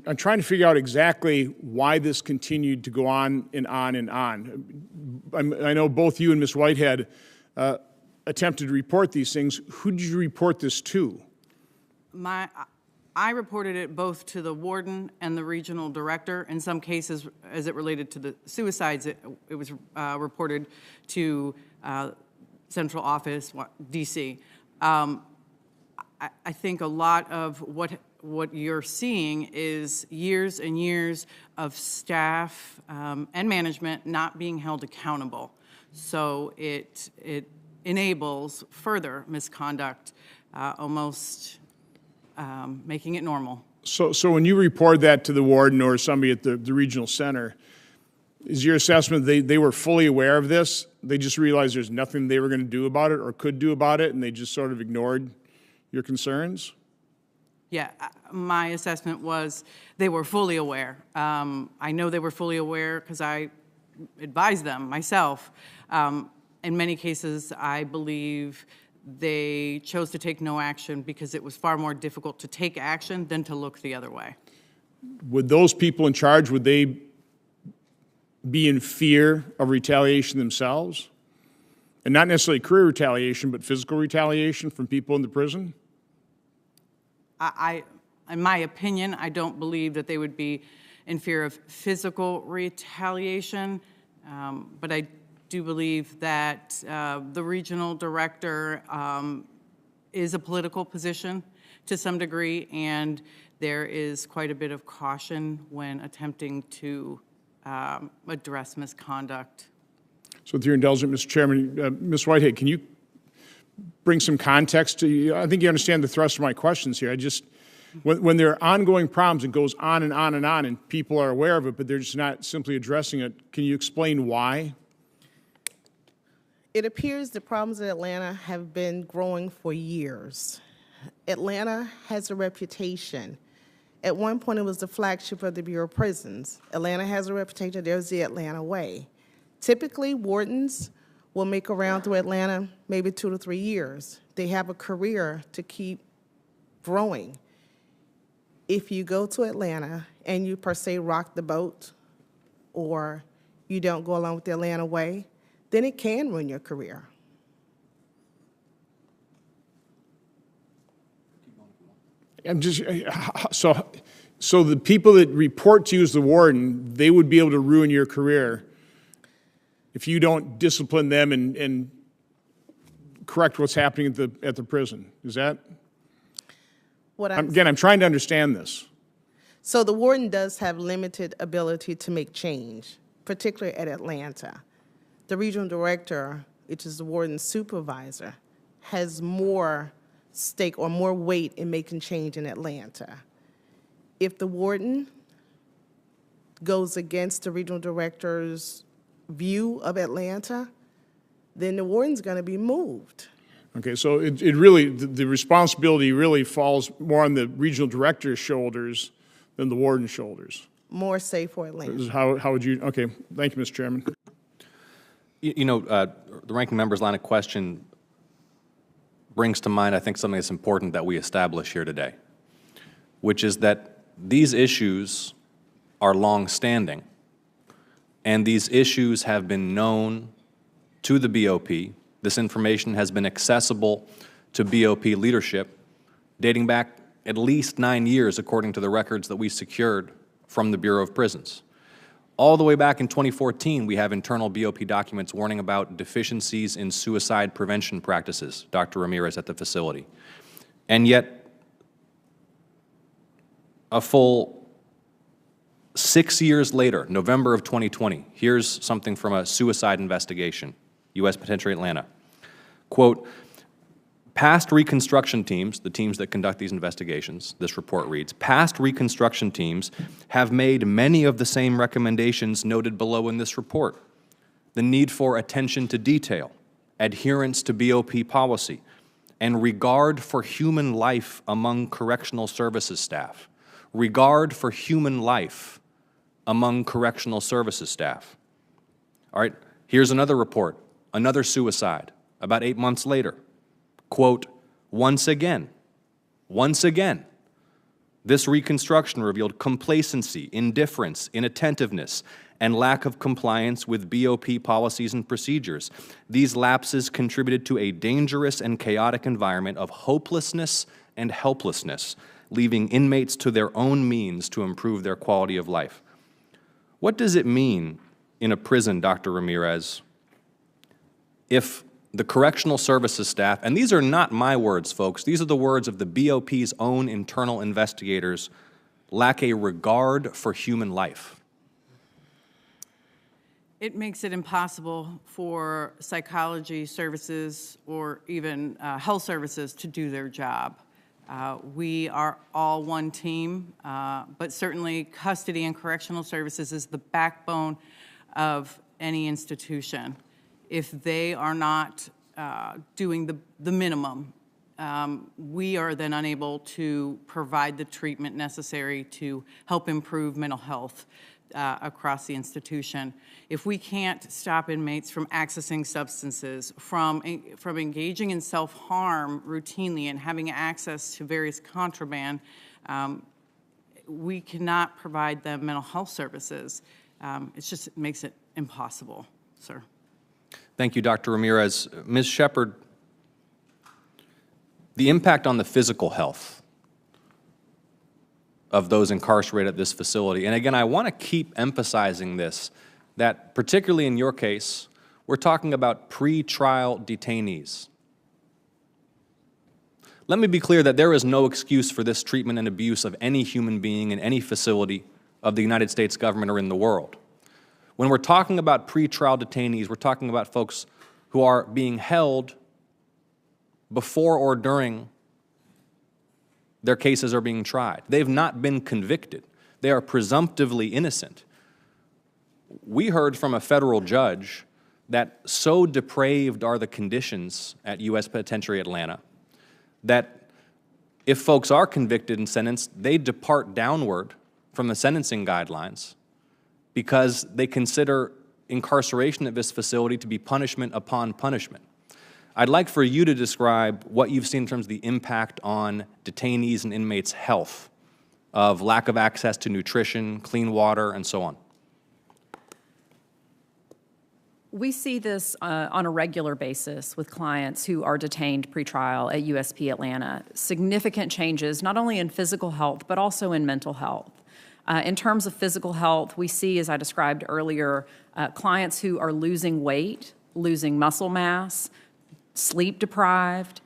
I'm trying to figure out exactly why this continued to go on and on and on. I know both you and Ms. Whitehead attempted to report these things. Who did you report this to?
I reported it both to the warden and the regional director. In some cases, as it related to the suicides, it was reported to central office, DC. I think a lot of what you're seeing is years and years of staff and management not being held accountable. So it enables further misconduct, almost making it normal.
So when you report that to the warden or somebody at the regional center, is your assessment they were fully aware of this? They just realized there's nothing they were going to do about it or could do about it, and they just sort of ignored your concerns?
Yeah, my assessment was they were fully aware. I know they were fully aware because I advised them myself. In many cases, I believe they chose to take no action because it was far more difficult to take action than to look the other way.
would those people in charge, would they be in fear of retaliation themselves? And not necessarily career retaliation, but physical retaliation from people in the prison?
In my opinion, I don't believe that they would be in fear of physical retaliation, but I do believe that the regional director is a political position to some degree, and there is quite a bit of caution when attempting to address misconduct.
So with your indulgence, Mr. Chairman, Ms. Whitehead, can you bring some context to, I think you understand the thrust of my questions here. I just, when there are ongoing problems, it goes on and on and on, and people are aware of it, but they're just not simply addressing it. Can you explain why?
It appears the problems in Atlanta have been growing for years. Atlanta has a reputation. At one point, it was the flagship of the Bureau of Prisons. Atlanta has a reputation. There's the Atlanta way. Typically, wardens will make a round through Atlanta maybe 2 to 3 years. They have a career to keep growing. If you go to Atlanta and you, per se, rock the boat, or you don't go along with the Atlanta way, then it can ruin your career.
I'm just, so the people that report to you as the warden, they would be able to ruin your career if you don't discipline them and correct what's happening at the prison. Is that? Again, I'm trying to understand this.
So the warden does have limited ability to make change, particularly at Atlanta. The regional director, which is the warden's supervisor, has more stake or more weight in making change in Atlanta. If the warden goes against the regional director's view of Atlanta, then the warden's going to be moved.
Okay, so it really, the responsibility really falls more on the regional director's shoulders than the warden's shoulders.
More safe for Atlanta.
How would you, okay, thank you, Mr. Chairman.
You know, the ranking member's line of question brings to mind, I think, something that's important that we establish here today, which is that these issues are long-standing, and these issues have been known to the BOP. This information has been accessible to BOP leadership dating back at least 9 years, according to the records that we secured from the Bureau of Prisons. All the way back in 2014, we have internal BOP documents warning about deficiencies in suicide prevention practices, Dr. Ramirez, at the facility. And yet, a full 6 years later, November of 2020, here's something from a suicide investigation, U.S. Penitentiary Atlanta. Quote, past reconstruction teams, the teams that conduct these investigations, this report reads, past reconstruction teams have made many of the same recommendations noted below in this report. The need for attention to detail, adherence to BOP policy, and regard for human life among correctional services staff. Regard for human life among correctional services staff. All right, here's another report, another suicide, about 8 months later. Quote, once again, this reconstruction revealed complacency, indifference, inattentiveness, and lack of compliance with BOP policies and procedures. These lapses contributed to a dangerous and chaotic environment of hopelessness and helplessness, leaving inmates to their own means to improve their quality of life. What does it mean in a prison, Dr. Ramirez, if the correctional services staff, and these are not my words, folks, these are the words of the BOP's own internal investigators, lack a regard for human life?
It makes it impossible for psychology services or even health services to do their job. We are all one team, but certainly custody and correctional services is the backbone of any institution. If they are not doing the minimum, we are then unable to provide the treatment necessary to help improve mental health across the institution. If we can't stop inmates from accessing substances, from engaging in self-harm routinely and having access to various contraband, we cannot provide them mental health services. It makes it impossible, sir.
Thank you, Dr. Ramirez. Ms. Shepard, the impact on the physical health of those incarcerated at this facility, and again, I want to keep emphasizing this, that particularly in your case, we're talking about pre-trial detainees. Let me be clear that there is no excuse for this treatment and abuse of any human being in any facility of the United States government or in the world. When we're talking about pre-trial detainees, we're talking about folks who are being held before or during their cases are being tried. They've not been convicted. They are presumptively innocent. We heard from a federal judge that so depraved are the conditions at U.S. Penitentiary Atlanta that if folks are convicted and sentenced, they depart downward from the sentencing guidelines because they consider incarceration at this facility to be punishment upon punishment. I'd like for you to describe what you've seen in terms of the impact on detainees and inmates' health of lack of access to nutrition, clean water, and so on.
We see this on a regular basis with clients who are detained pretrial at USP Atlanta. Significant changes, not only in physical health, but also in mental health. In terms of physical health, we see, as I described earlier, clients who are losing weight, losing muscle mass, sleep deprived.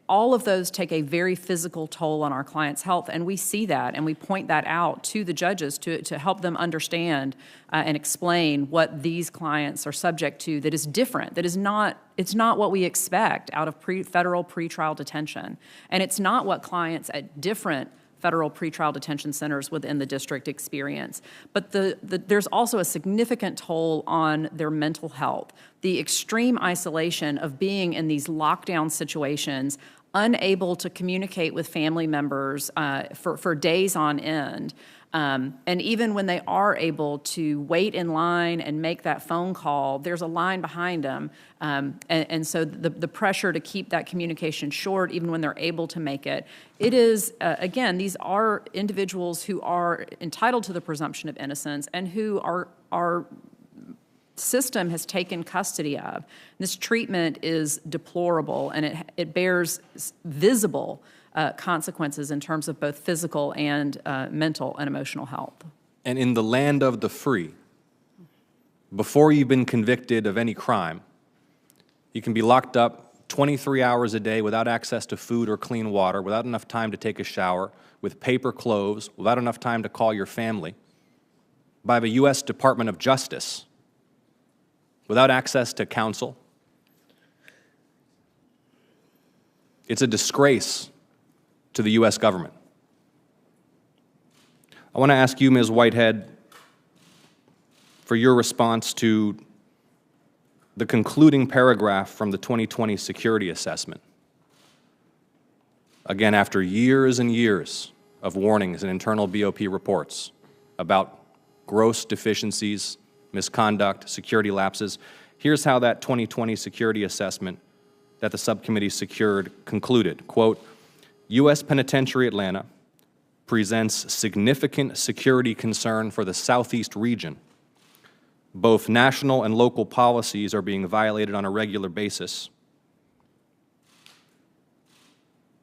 All of those take a very physical toll on our clients' health, and we see that, and we point that out to the judges to help them understand and explain what these clients are subject to that is different, that is not, it's not what we expect out of federal pretrial detention, and it's not what clients at different federal pretrial detention centers within the district experience. But there's also a significant toll on their mental health. The extreme isolation of being in these lockdown situations, unable to communicate with family members for days on end. And even when they are able to wait in line and make that phone call, there's a line behind them. And so the pressure to keep that communication short, even when they're able to make it, it is, again, these are individuals who are entitled to the presumption of innocence and who our system has taken custody of. This treatment is deplorable, and it bears visible consequences in terms of both physical and mental and emotional health.
And in the land of the free, before you've been convicted of any crime, you can be locked up 23 hours a day without access to food or clean water, without enough time to take a shower, with paper clothes, without enough time to call your family, by the U.S. Department of Justice, without access to counsel. It's a disgrace to the U.S. government. I want to ask you, Ms. Whitehead, for your response to the concluding paragraph from the 2020 security assessment. Again, after years and years of warnings and internal BOP reports about gross deficiencies, misconduct, security lapses, here's how that 2020 security assessment that the subcommittee secured concluded, quote, U.S. Penitentiary Atlanta presents significant security concern for the Southeast region. Both national and local policies are being violated on a regular basis.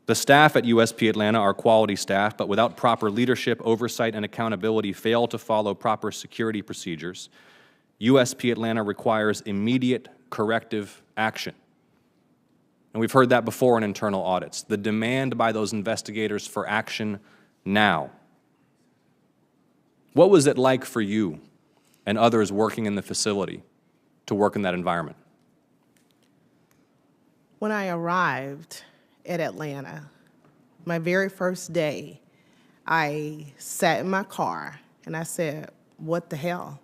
The staff at USP Atlanta are quality staff, but without proper leadership, oversight, and accountability fail to follow proper security procedures. USP Atlanta requires immediate corrective action. And we've heard that before in internal audits. The demand by those investigators for action now. What was it like for you and others working in the facility to work in that environment?
When I arrived at Atlanta, my very first day, I sat in my car and I said, what the hell?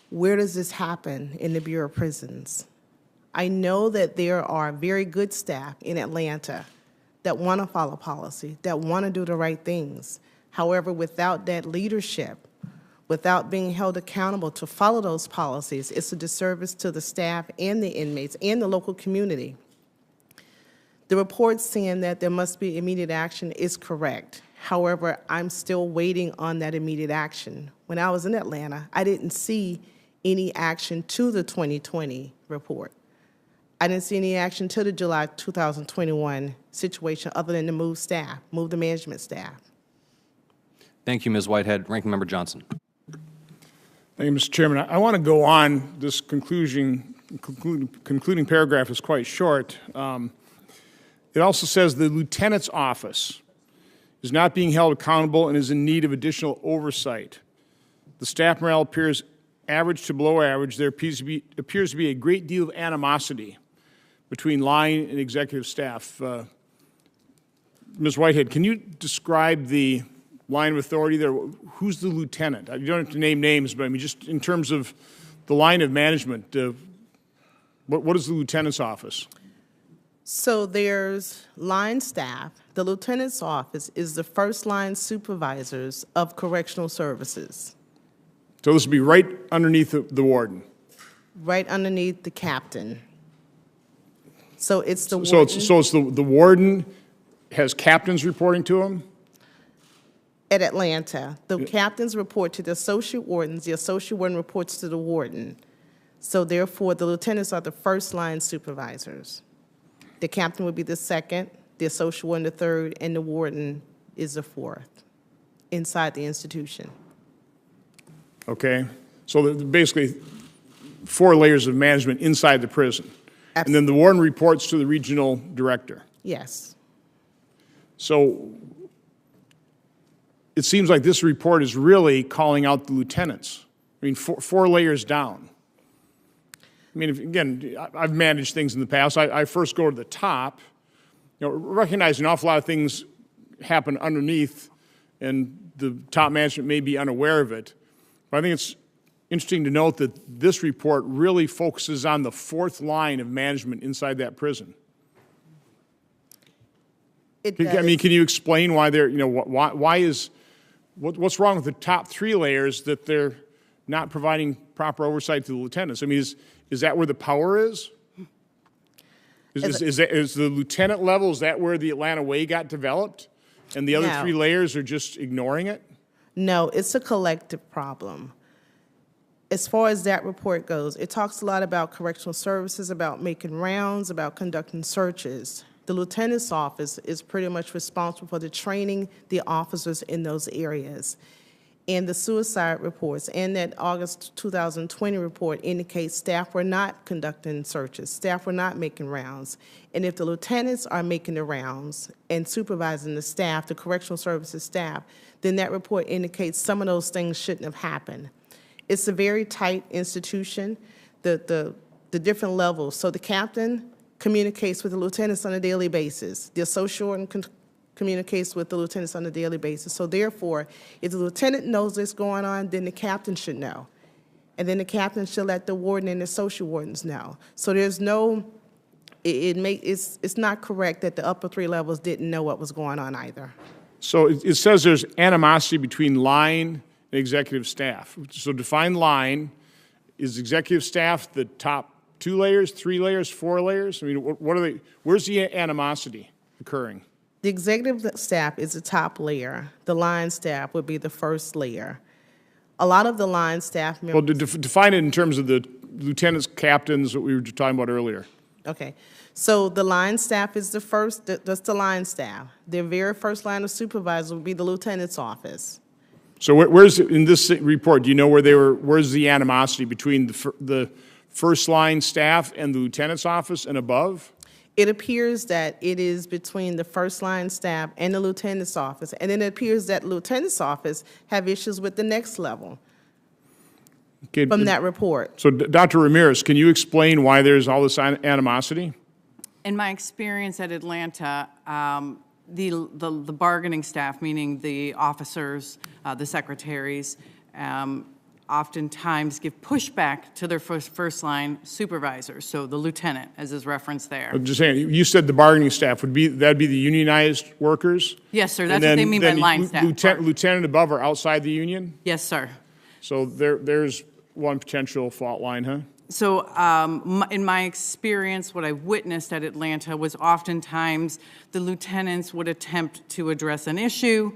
Where does this happen in the Bureau of Prisons? I know that there are very good staff in Atlanta that want to follow policy, that want to do the right things. However, without that leadership, without being held accountable to follow those policies, it's a disservice to the staff and the inmates and the local community. The report saying that there must be immediate action is correct. However, I'm still waiting on that immediate action. When I was in Atlanta, I didn't see any action to the 2020 report. I didn't see any action to the July 2021 situation other than to move staff, move the management staff.
Thank you, Ms. Whitehead. Ranking Member Johnson.
Thank you, Mr. Chairman. I want to go on. This concluding paragraph is quite short. It also says the lieutenant's office is not being held accountable and is in need of additional oversight. The staff morale appears average to below average. There appears to be a great deal of animosity between line and executive staff. Ms. Whitehead, can you describe the line of authority there? Who's the lieutenant? You don't have to name names, but I mean, just in terms of the line of management, what is the lieutenant's office?
So there's line staff. The lieutenant's office is the first line supervisors of correctional services.
So this would be right underneath the warden.
Right underneath the captain. So it's the
So
warden.
it's the warden has captains reporting to him?
At Atlanta, the captains report to the associate wardens. The associate warden reports to the warden. So therefore, the lieutenants are the first line supervisors. The captain would be the second, the associate warden the third, and the warden is the fourth inside the institution.
Okay. So basically 4 layers of management inside the prison.
Absolutely.
And then the warden reports to the regional director.
Yes.
So it seems like this report is really calling out the lieutenants. I mean, 4 layers down. I mean, again, I've managed things in the past. I first go to the top, recognize an awful lot of things happen underneath, and the top management may be unaware of it. But I think it's interesting to note that this report really focuses on the 4th line of management inside that prison. I mean, can you explain why they're, what's wrong with the top 3 layers that they're not providing proper oversight to the lieutenants? I mean, is that where the power is? Is the lieutenant level, is that where the Atlanta way got developed? And the other 3 layers are just ignoring it?
No, it's a collective problem. As far as that report goes, it talks a lot about correctional services, about making rounds, about conducting searches. The lieutenant's office is pretty much responsible for the training the officers in those areas. And the suicide reports and that August 2020 report indicates staff were not conducting searches, staff were not making rounds. And if the lieutenants are making the rounds and supervising the staff, the correctional services staff, then that report indicates some of those things shouldn't have happened. It's a very tight institution, the different levels. So the captain communicates with the lieutenants on a daily basis. The associate warden communicates with the lieutenants on a daily basis. So therefore, if the lieutenant knows what's going on, then the captain should know. And then the captain should let the warden and the associate wardens know. So there's no, it's not correct that the upper 3 levels didn't know what was going on either.
So it says there's animosity between line and executive staff. So define line. Is executive staff the top 2 layers, 3 layers, 4 layers? I mean, what are they? Where's the animosity occurring?
The executive staff is the top layer. The line staff would be the first layer. A lot of the line staff members...
Well, define it in terms of the lieutenants, captains that we were talking about earlier.
Okay. So the line staff is the first, that's the line staff. Their very first line of supervisor would be the lieutenant's office.
So where's, in this report, do you know where's the animosity between the first line staff and the lieutenant's office and above?
It appears that it is between the first line staff and the lieutenant's office, and then it appears that lieutenant's office have issues with the next level from that report.
So Dr. Ramirez, can you explain why there's all this animosity?
In my experience at Atlanta, the bargaining staff, meaning the officers, the secretaries, oftentimes give pushback to their first line supervisors, so the lieutenant, as is referenced there.
I'm just saying, you said the bargaining staff that'd be the unionized workers?
Yes, sir, that's what they mean by line staff.
Lieutenant above are outside the union?
Yes, sir.
So there's one potential fault line, huh?
In my experience, what I witnessed at Atlanta was oftentimes the lieutenants would attempt to address an issue,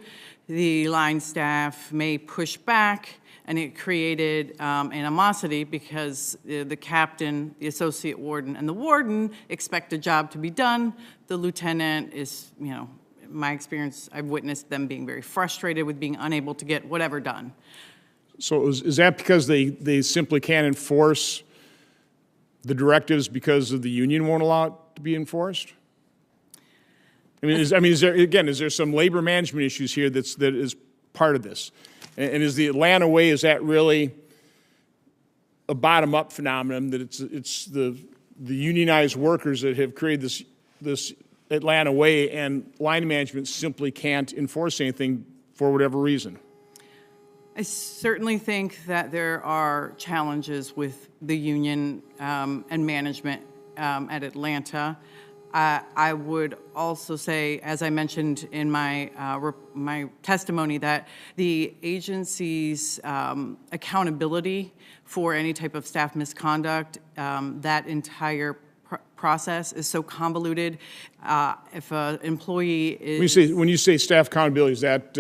the line staff may push back, and it created animosity because the captain, the associate warden, and the warden expect a job to be done. The lieutenant is, in my experience, I've witnessed them being very frustrated with being unable to get whatever done.
So is that because they simply can't enforce the directives because of the union won't allow it to be enforced? Is there some labor management issues here that is part of this? And is the Atlanta way, is that really a bottom-up phenomenon, that it's the unionized workers that have created this Atlanta way, and line management simply can't enforce anything for whatever reason?
I certainly think that there are challenges with the union and management at Atlanta. I would also say, as I mentioned in my testimony, that the agency's accountability for any type of staff misconduct, that entire process is so convoluted. If an employee is...
When you say staff accountability, is that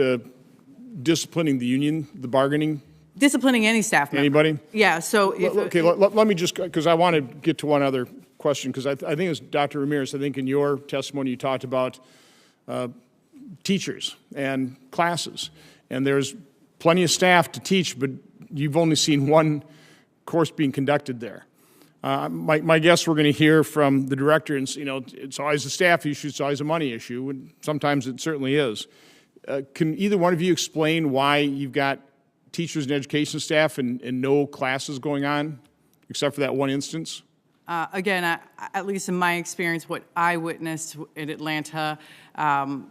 disciplining the union, the bargaining?
Disciplining any staff member.
Anybody?
Yeah, so...
Let me just, because I want to get to one other question, because I think it was Dr. Ramirez, I think in your testimony you talked about teachers and classes, and there's plenty of staff to teach, but you've only seen one course being conducted there. My guess, we're going to hear from the director, and it's always a staff issue, it's always a money issue, and sometimes it certainly is. Can either one of you explain why you've got teachers and education staff and no classes going on, except for that one instance?
Again, at least in my experience, what I witnessed in Atlanta,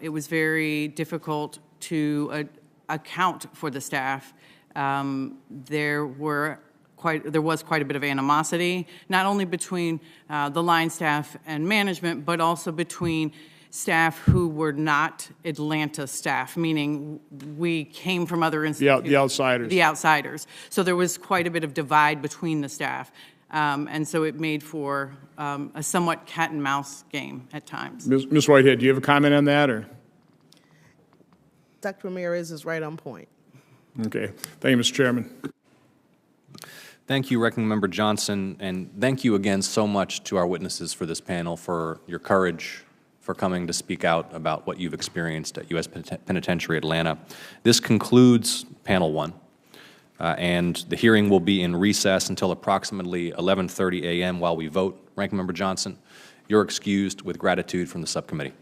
it was very difficult to account for the staff. There was quite a bit of animosity, not only between the line staff and management, but also between staff who were not Atlanta staff, meaning we came from other institutions.
The outsiders. The
outsiders. So there was quite a bit of divide between the staff. And so it made for a somewhat cat and mouse game at times.
Ms. Whitehead, do you have a comment on that, or?
Dr. Ramirez is right on point.
Okay. Thank you, Mr. Chairman.
Thank you, Ranking Member Johnson, and thank you again so much to our witnesses for this panel for your courage, for coming to speak out about what you've experienced at U.S. Penitentiary Atlanta. This concludes Panel 1. And the hearing will be in recess until approximately 11:30 a.m. while we vote. Ranking Member Johnson, you're excused with gratitude from the subcommittee.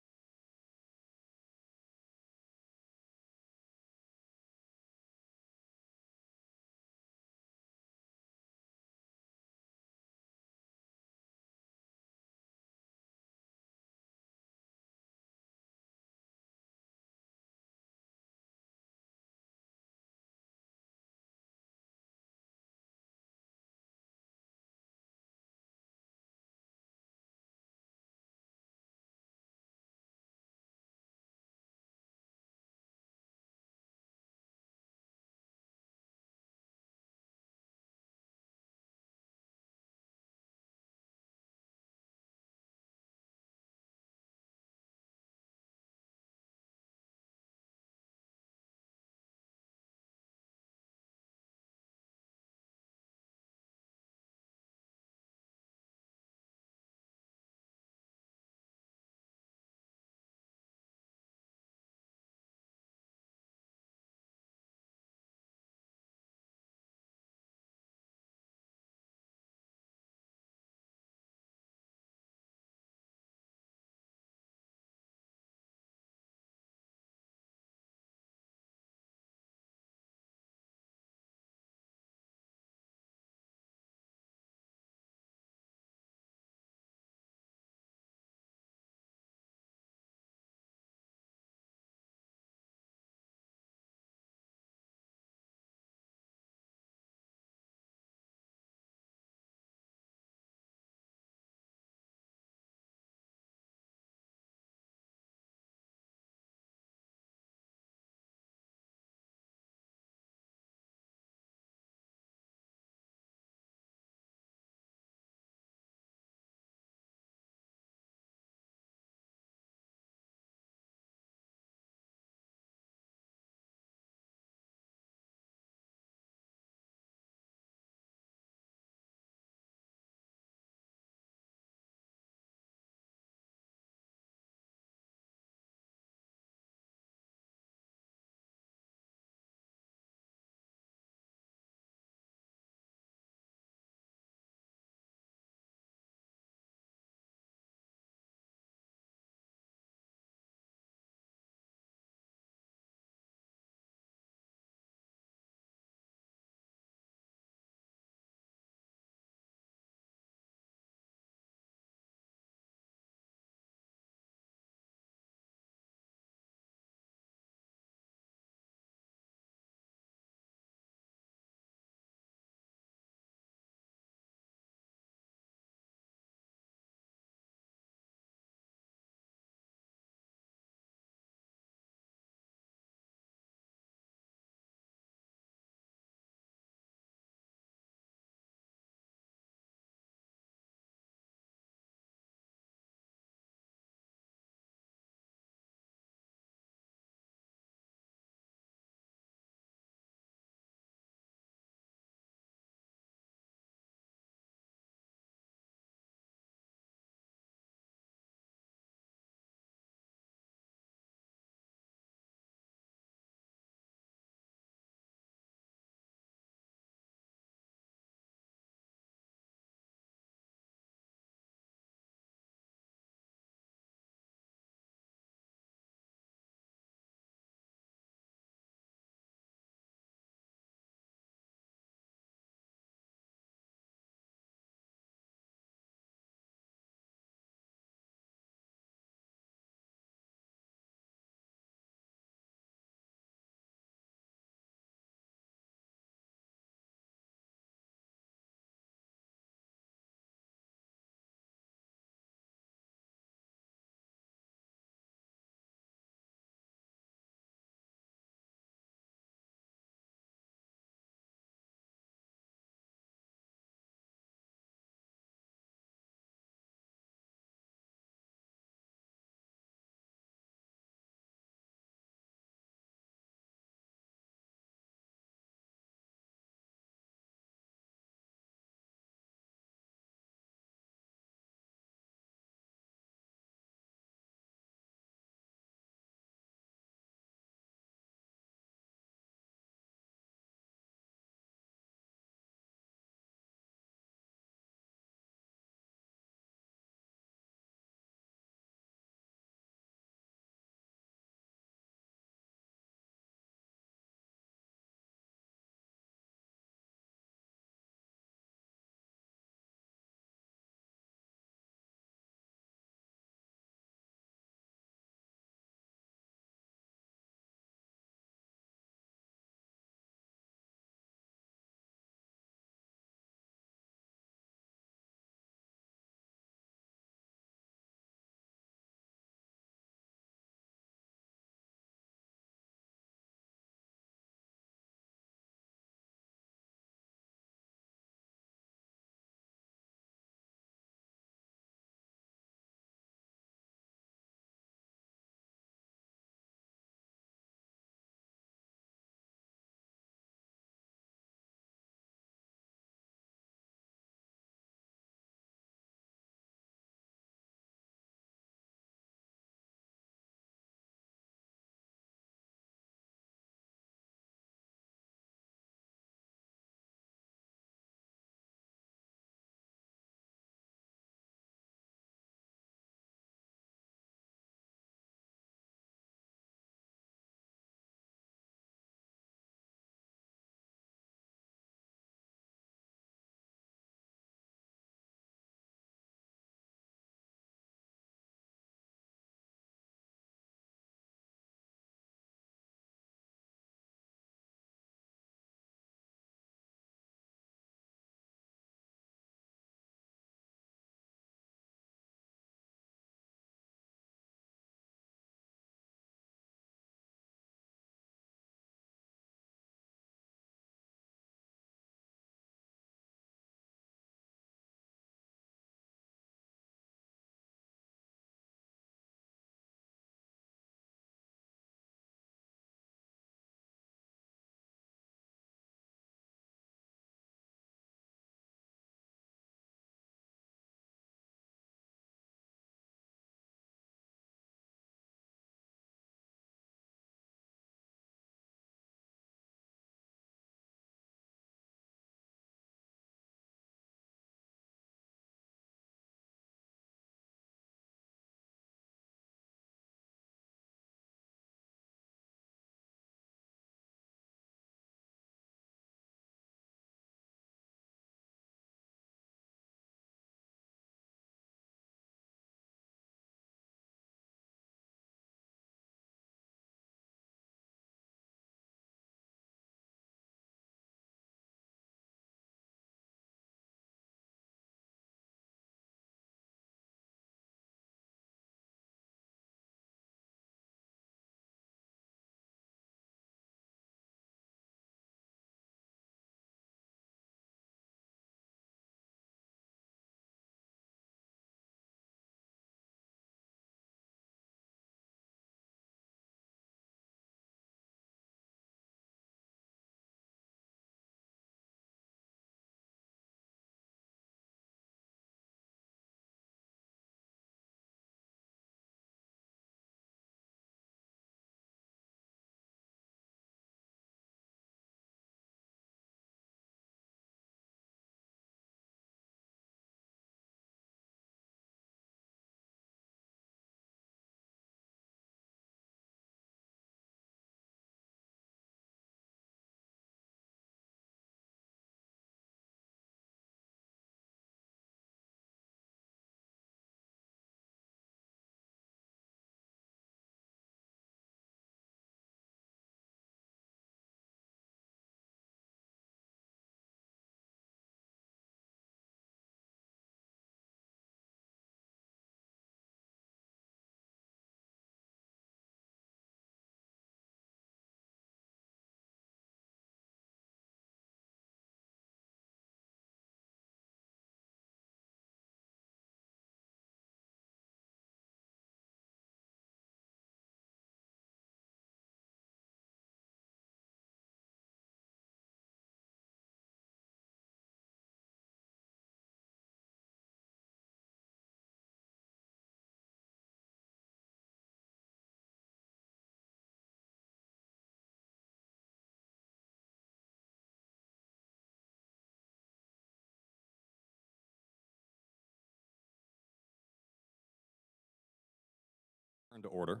To order.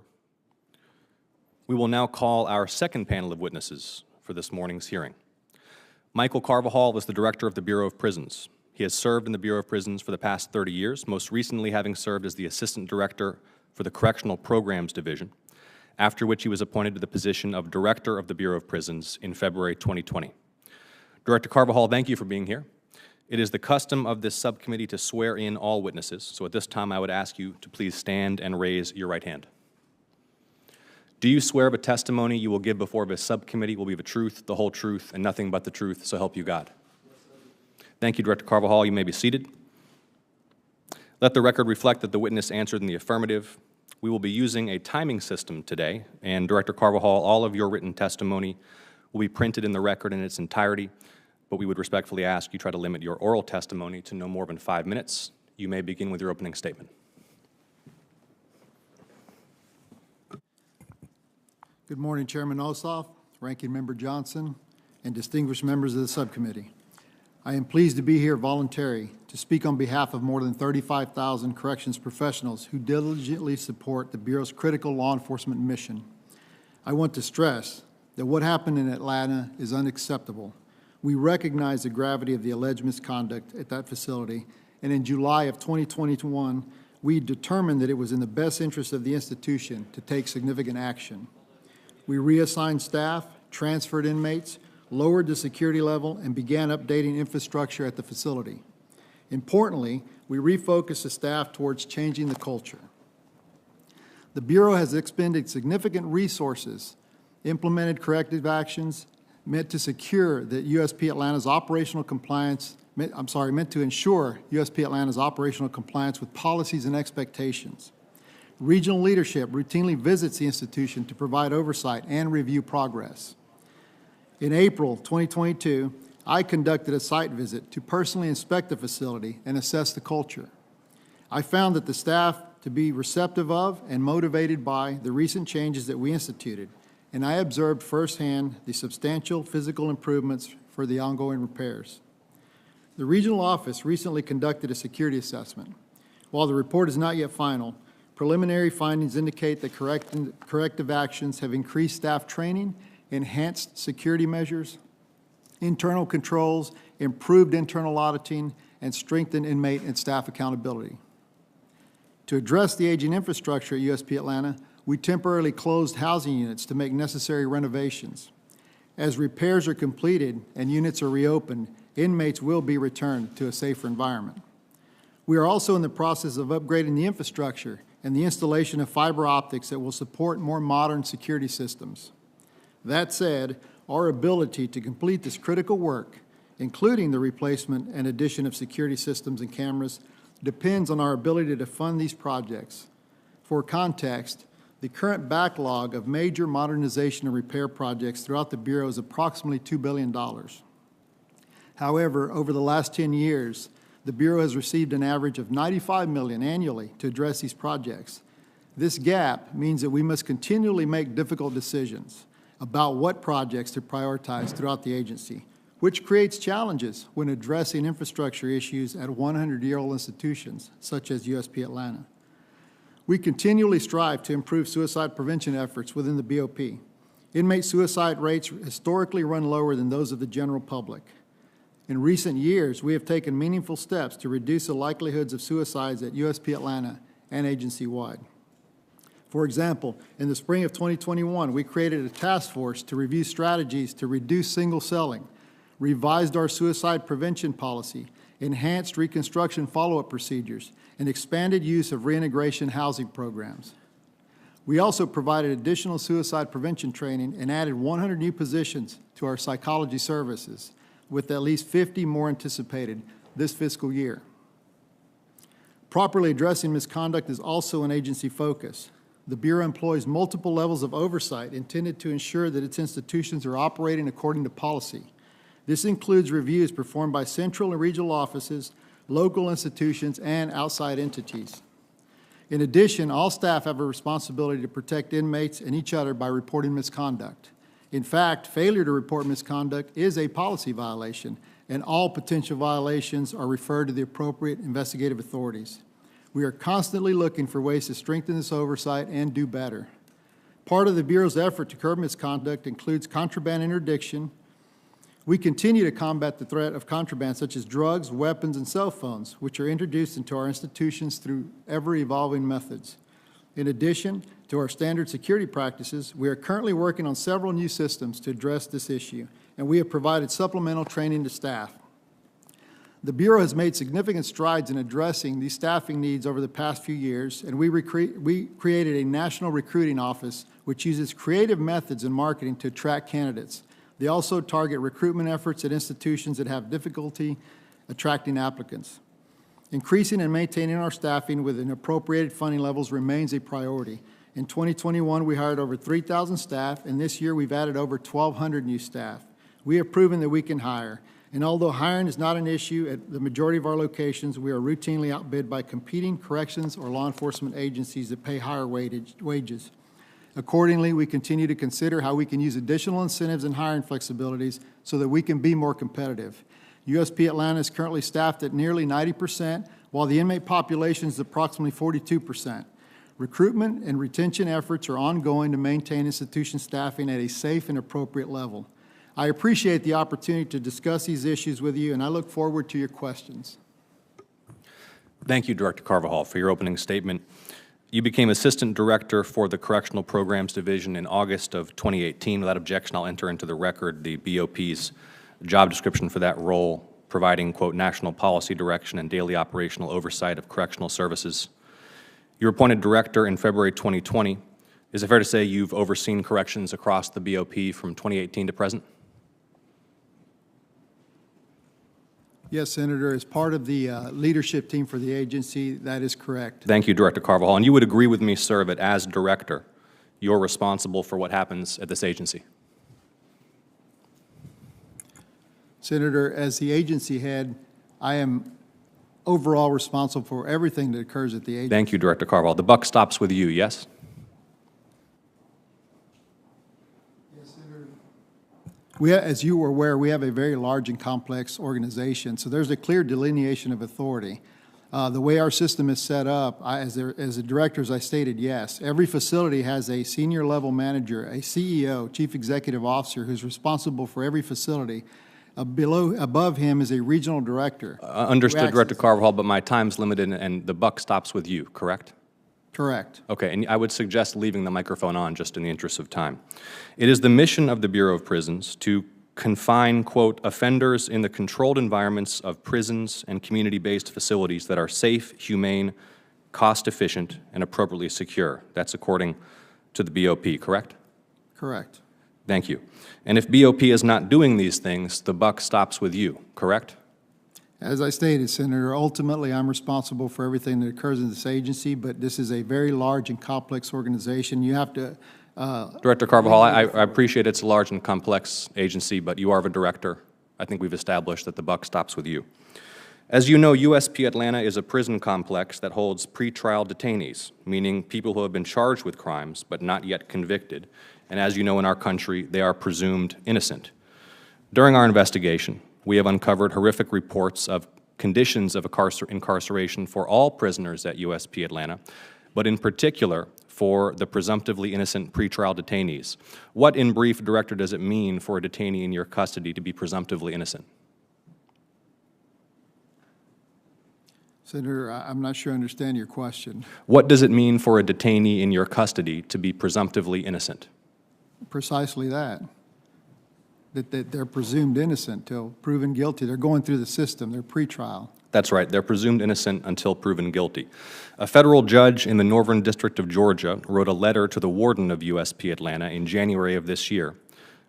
We will now call our second panel of witnesses for this morning's hearing. Michael Carvajal is the director of the Bureau of Prisons. He has served in the Bureau of Prisons for the past 30 years, most recently having served as the assistant director for the Correctional Programs Division, after which he was appointed to the position of director of the Bureau of Prisons in February 2020. Director Carvajal, thank you for being here. It is the custom of this subcommittee to swear in all witnesses, so at this time I would ask you to please stand and raise your right hand. Do you swear the testimony you will give before this subcommittee will be the truth, the whole truth, and nothing but the truth, so help you God? Thank you, Director Carvajal. You may be seated. Let the record reflect that the witness answered in the affirmative. We will be using a timing system today, and Director Carvajal, all of your written testimony will be printed in the record in its entirety, but we would respectfully ask you try to limit your oral testimony to no more than 5 minutes. You may begin with your opening statement.
Good morning, Chairman Ossoff, Ranking Member Johnson, and distinguished members of the subcommittee. I am pleased to be here voluntarily to speak on behalf of more than 35,000 corrections professionals who diligently support the Bureau's critical law enforcement mission. I want to stress that what happened in Atlanta is unacceptable. We recognize the gravity of the alleged misconduct at that facility, and in July of 2021, we determined that it was in the best interest of the institution to take significant action. We reassigned staff, transferred inmates, lowered the security level, and began updating infrastructure at the facility. Importantly, we refocused the staff towards changing the culture. The Bureau has expended significant resources, implemented corrective actions meant to secure that USP Atlanta's operational compliance, meant to ensure USP Atlanta's operational compliance with policies and expectations. Regional leadership routinely visits the institution to provide oversight and review progress. In April 2022, I conducted a site visit to personally inspect the facility and assess the culture. I found that the staff to be receptive of and motivated by the recent changes that we instituted, and I observed firsthand the substantial physical improvements for the ongoing repairs. The regional office recently conducted a security assessment. While the report is not yet final, preliminary findings indicate that corrective actions have increased staff training, enhanced security measures, internal controls, improved internal auditing, and strengthened inmate and staff accountability. To address the aging infrastructure at USP Atlanta, we temporarily closed housing units to make necessary renovations. As repairs are completed and units are reopened, inmates will be returned to a safer environment. We are also in the process of upgrading the infrastructure and the installation of fiber optics that will support more modern security systems. That said, our ability to complete this critical work, including the replacement and addition of security systems and cameras, depends on our ability to fund these projects. For context, the current backlog of major modernization and repair projects throughout the Bureau is approximately $2 billion. However, over the last 10 years, the Bureau has received an average of $95 million annually to address these projects. This gap means that we must continually make difficult decisions about what projects to prioritize throughout the agency, which creates challenges when addressing infrastructure issues at 100-year-old institutions, such as USP Atlanta. We continually strive to improve suicide prevention efforts within the BOP. Inmate suicide rates historically run lower than those of the general public. In recent years, we have taken meaningful steps to reduce the likelihoods of suicides at USP Atlanta and agency-wide. For example, in the spring of 2021, we created a task force to review strategies to reduce single celling, revised our suicide prevention policy, enhanced reconstruction follow-up procedures, and expanded use of reintegration housing programs. We also provided additional suicide prevention training and added 100 new positions to our psychology services, with at least 50 more anticipated this fiscal year. Properly addressing misconduct is also an agency focus. The Bureau employs multiple levels of oversight intended to ensure that its institutions are operating according to policy. This includes reviews performed by central and regional offices, local institutions, and outside entities. In addition, all staff have a responsibility to protect inmates and each other by reporting misconduct. In fact, failure to report misconduct is a policy violation, and all potential violations are referred to the appropriate investigative authorities. We are constantly looking for ways to strengthen this oversight and do better. Part of the Bureau's effort to curb misconduct includes contraband interdiction. We continue to combat the threat of contraband such as drugs, weapons, and cell phones, which are introduced into our institutions through ever-evolving methods. In addition to our standard security practices, we are currently working on several new systems to address this issue, and we have provided supplemental training to staff. The Bureau has made significant strides in addressing these staffing needs over the past few years, and we created a national recruiting office which uses creative methods in marketing to attract candidates. They also target recruitment efforts at institutions that have difficulty attracting applicants. Increasing and maintaining our staffing within appropriated funding levels remains a priority. In 2021, we hired over 3,000 staff, and this year we've added over 1,200 new staff. We have proven that we can hire. And although hiring is not an issue at the majority of our locations, we are routinely outbid by competing corrections or law enforcement agencies that pay higher wages. Accordingly, we continue to consider how we can use additional incentives and hiring flexibilities so that we can be more competitive. USP Atlanta is currently staffed at nearly 90%, while the inmate population is approximately 42%. Recruitment and retention efforts are ongoing to maintain institution staffing at a safe and appropriate level. I appreciate the opportunity to discuss these issues with you, and I look forward to your questions.
Thank you, Director Carvajal, for your opening statement. You became Assistant Director for the Correctional Programs Division in August of 2018. Without objection, I'll enter into the record the BOP's job description for that role, providing, quote, national policy direction and daily operational oversight of correctional services. You were appointed Director in February 2020. Is it fair to say you've overseen corrections across the BOP from 2018 to present?
Yes, Senator. As part of the leadership team for the agency, that is correct.
Thank you, Director Carvajal. And you would agree with me, sir, that as Director, you're responsible for what happens at this agency?
Senator, as the agency head, I am overall responsible for everything that occurs at the agency.
Thank you, Director Carvajal. The buck stops with you, yes?
As you were aware, we have a very large and complex organization, so there's a clear delineation of authority. The way our system is set up, as a director, as I stated, yes. Every facility has a senior level manager, a CEO, chief executive officer, who's responsible for every facility. Above him is a regional director.
Understood, Director Carvajal, but my time's limited and the buck stops with you, correct?
Correct.
Okay, and I would suggest leaving the microphone on just in the interest of time. It is the mission of the Bureau of Prisons to confine, quote, offenders in the controlled environments of prisons and community-based facilities that are safe, humane, cost-efficient, and appropriately secure. That's according to the BOP, correct?
Correct.
Thank you. And if BOP is not doing these things, the buck stops with you, correct?
As I stated, Senator, ultimately I'm responsible for everything that occurs in this agency, but this is a very large and complex organization. You have to...
Director Carvajal, I appreciate it's a large and complex agency, but you are the director. I think we've established that the buck stops with you. As you know, USP Atlanta is a prison complex that holds pretrial detainees, meaning people who have been charged with crimes but not yet convicted. And as you know, in our country, they are presumed innocent. During our investigation, we have uncovered horrific reports of conditions of incarceration for all prisoners at USP Atlanta, but in particular for the presumptively innocent pretrial detainees. What, in brief, Director, does it mean for a detainee in your custody to be presumptively innocent?
Senator, I'm not sure I understand your question.
What does it mean for a detainee in your custody to be presumptively innocent?
Precisely that they're presumed innocent till proven guilty. They're going through the system. They're pretrial.
That's right. They're presumed innocent until proven guilty. A federal judge in the Northern District of Georgia wrote a letter to the warden of USP Atlanta in January of this year,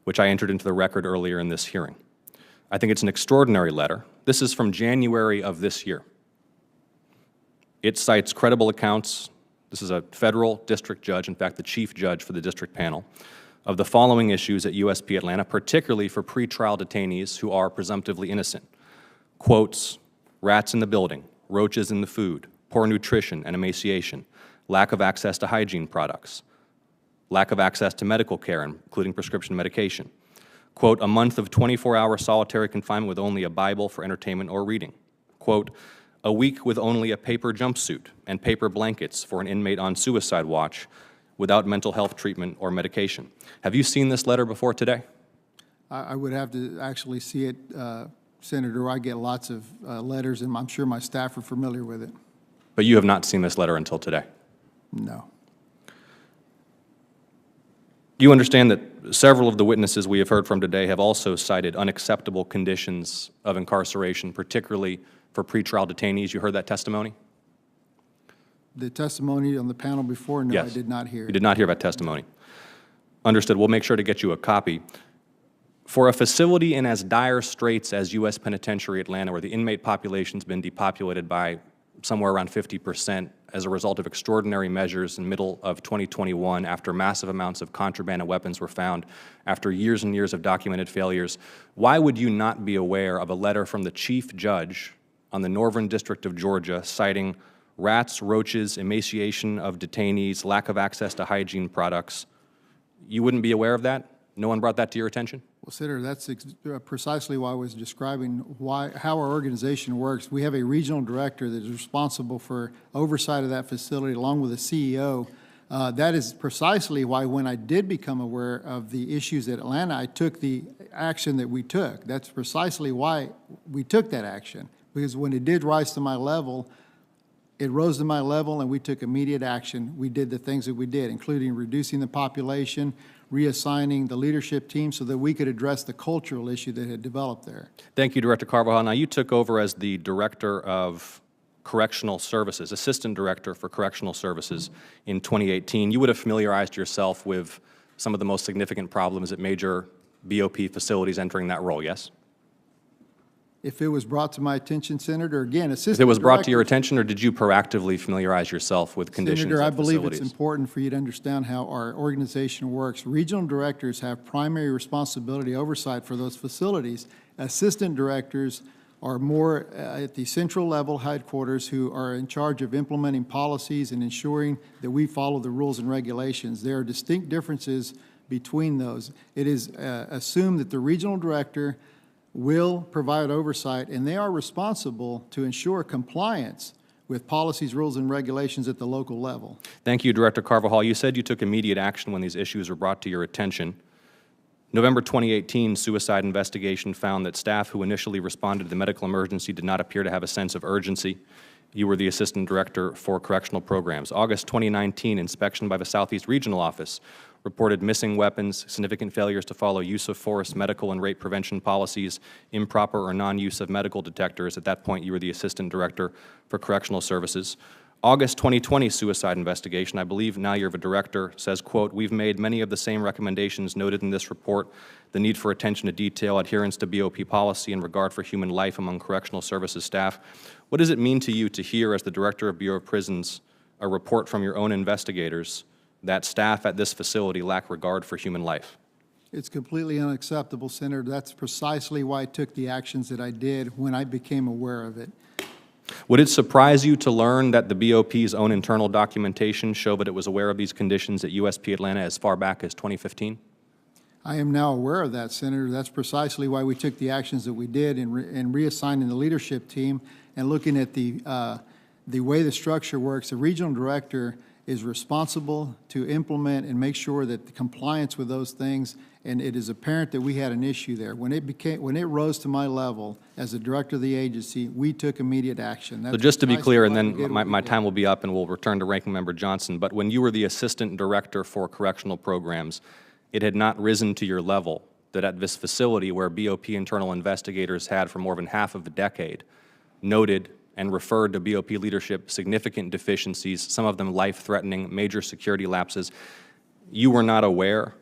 which I entered into the record earlier in this hearing. I think it's an extraordinary letter. This is from January of this year. It cites credible accounts. This is a federal district judge, in fact, the chief judge for the district panel, of the following issues at USP Atlanta, particularly for pretrial detainees who are presumptively innocent. Quotes, rats in the building, roaches in the food, poor nutrition and emaciation, lack of access to hygiene products, lack of access to medical care, including prescription medication. Quote, a month of 24-hour solitary confinement with only a Bible for entertainment or reading. Quote, a week with only a paper jumpsuit and paper blankets for an inmate on suicide watch without mental health treatment or medication. Have you seen this letter before today?
I would have to actually see it, Senator. I get lots of letters, and I'm sure my staff are familiar with it.
But you have not seen this letter until today?
No.
You understand that several of the witnesses we have heard from today have also cited unacceptable conditions of incarceration, particularly for pretrial detainees. You heard that testimony?
The testimony on the panel before, no,
Yes.
I did not hear.
You did not hear that testimony. Understood. We'll make sure to get you a copy. For a facility in as dire straits as U.S. Penitentiary Atlanta, where the inmate population's been depopulated by somewhere around 50% as a result of extraordinary measures in middle of 2021 after massive amounts of contraband and weapons were found, after years and years of documented failures, why would you not be aware of a letter from the chief judge on the Northern District of Georgia citing rats, roaches, emaciation of detainees, lack of access to hygiene products? You wouldn't be aware of that? No one brought that to your attention?
Well, Senator, that's precisely why I was describing how our organization works. We have a regional director that is responsible for oversight of that facility along with the CEO. That is precisely why when I did become aware of the issues at Atlanta, I took the action that we took. That's precisely why we took that action, because when it did rise to my level, it rose to my level and we took immediate action. We did the things that we did, including reducing the population, reassigning the leadership team so that we could address the cultural issue that had developed there.
Thank you, Director Carvajal. Now, you took over as the Director of Correctional Services, Assistant Director for Correctional Services in 2018. You would have familiarized yourself with some of the most significant problems at major BOP facilities entering that role, yes?
If it was brought to my attention, Senator, again, Assistant
If it was brought to
Director-
your attention, or did you proactively familiarize yourself with conditions
Senator, I
at
believe
facilities?
it's important for you to understand how our organization works. Regional directors have primary responsibility oversight for those facilities. Assistant directors are more at the central level headquarters who are in charge of implementing policies and ensuring that we follow the rules and regulations. There are distinct differences between those. It is assumed that the regional director will provide oversight, and they are responsible to ensure compliance with policies, rules, and regulations at the local level.
Thank you, Director Carvajal. You said you took immediate action when these issues were brought to your attention. November 2018 suicide investigation found that staff who initially responded to the medical emergency did not appear to have a sense of urgency. You were the Assistant Director for Correctional Programs. August 2019 inspection by the Southeast Regional Office reported missing weapons, significant failures to follow use of force, medical and rape prevention policies, improper or non-use of medical detectors. At that point, you were the Assistant Director for Correctional Services. August 2020 suicide investigation, I believe now you're the director, says, quote, "We've made many of the same recommendations noted in this report, the need for attention to detail, adherence to BOP policy, and regard for human life among correctional services staff." What does it mean to you to hear, as the Director of Bureau of Prisons, a report from your own investigators that staff at this facility lack regard for human life?
It's completely unacceptable, Senator. That's precisely why I took the actions that I did when I became aware of it.
Would it surprise you to learn that the BOP's own internal documentation show that it was aware of these conditions at USP Atlanta as far back as 2015?
I am now aware of that, Senator. That's precisely why we took the actions that we did in reassigning the leadership team and looking at the way the structure works. The regional director is responsible to implement and make sure that the compliance with those things, and it is apparent that we had an issue there. When it rose to my level as the director of the agency, we took immediate action.
So just to be clear, and then my time will be up and we'll return to Ranking Member Johnson, but when you were the Assistant Director for Correctional Programs, it had not risen to your level that at this facility where BOP internal investigators had for more than half of the decade noted and referred to BOP leadership significant deficiencies, some of them life-threatening, major security lapses. You were not aware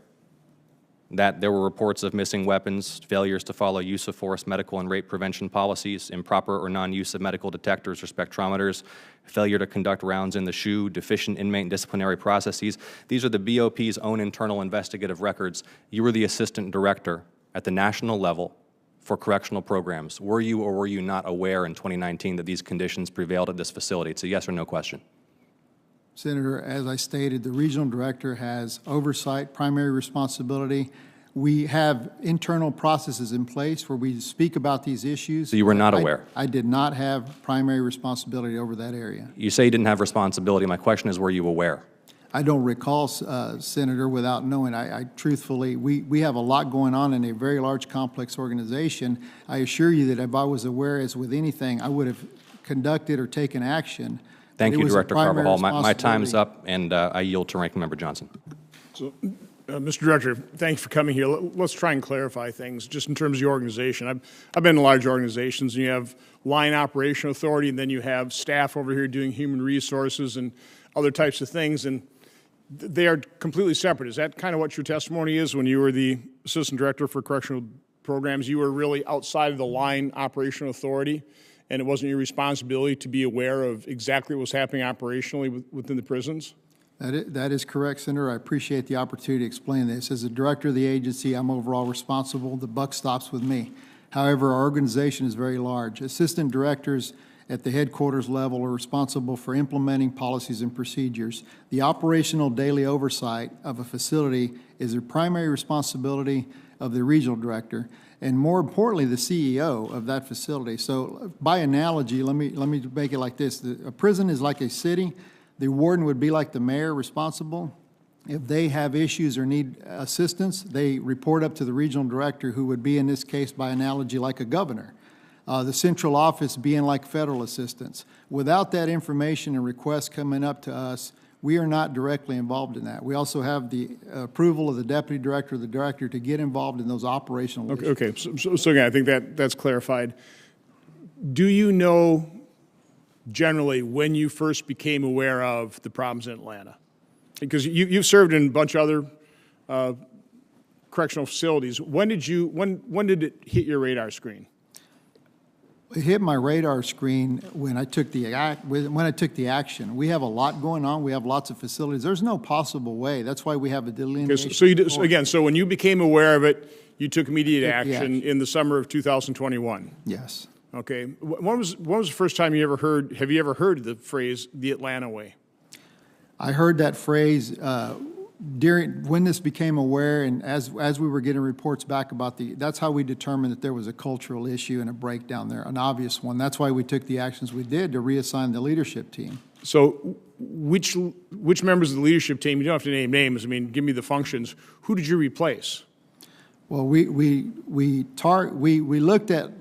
that there were reports of missing weapons, failures to follow use of force, medical and rape prevention policies, improper or non-use of medical detectors or spectrometers, failure to conduct rounds in the SHU, deficient inmate disciplinary processes. These are the BOP's own internal investigative records. You were the Assistant Director at the national level for correctional programs. Were you or were you not aware in 2019 that these conditions prevailed at this facility? It's a yes or no question.
Senator, as I stated, the regional director has oversight, primary responsibility. We have internal processes in place where we speak about these issues.
So you were not
I-
aware?
I did not have primary responsibility over that area.
You say you didn't have responsibility. My question is, were you aware?
I don't recall, Senator, without knowing. I truthfully, we have a lot going on in a very large, complex organization. I assure you that if I was aware, as with anything, I would have conducted or taken action.
Thank
It
you,
was a
Director
primary
Carvajal. My time's
responsibility.
up, and I yield to Ranking Member Johnson.
So, Mr. Director, thanks for coming here. Let's try and clarify things just in terms of your organization. I've been in large organizations, and you have line operational authority, and then you have staff over here doing human resources and other types of things, and they are completely separate. Is that kind of what your testimony is when you were the Assistant Director for Correctional Programs? You were really outside of the line operational authority, and it wasn't your responsibility to be aware of exactly what was happening operationally within the prisons?
That is correct, Senator. I appreciate the opportunity to explain this. As the director of the agency, I'm overall responsible. The buck stops with me. However, our organization is very large. Assistant directors at the headquarters level are responsible for implementing policies and procedures. The operational daily oversight of a facility is the primary responsibility of the regional director, and more importantly, the CEO of that facility. So by analogy, let me make it like this. A prison is like a city. The warden would be like the mayor, responsible. If they have issues or need assistance, they report up to the regional director, who would be, in this case, by analogy, like a governor. The central office being like federal assistance. Without that information and requests coming up to us, we are not directly involved in that. We also have the approval of the deputy director or the director to get involved in those operational issues.
Okay, so again, I think that's clarified. Do you know generally when you first became aware of the problems in Atlanta? Because you've served in a bunch of other correctional facilities. When did it hit your radar screen?
It hit my radar screen when I took the action. We have a lot going on. We have lots of facilities. There's no possible way. That's why we have a delineation.
So you did, again, so when you became aware of it, you took immediate
Took the
action
action.
in the summer of 2021.
Yes.
Okay. When was the first time you ever heard? Have you ever heard the phrase "the Atlanta way"?
I heard that phrase when this became aware, and as we were getting reports back about that's how we determined that there was a cultural issue and a breakdown there, an obvious one. That's why we took the actions we did to reassign the leadership team.
So which members of the leadership team, you don't have to name names, I mean, give me the functions, who did you replace?
Well, we looked at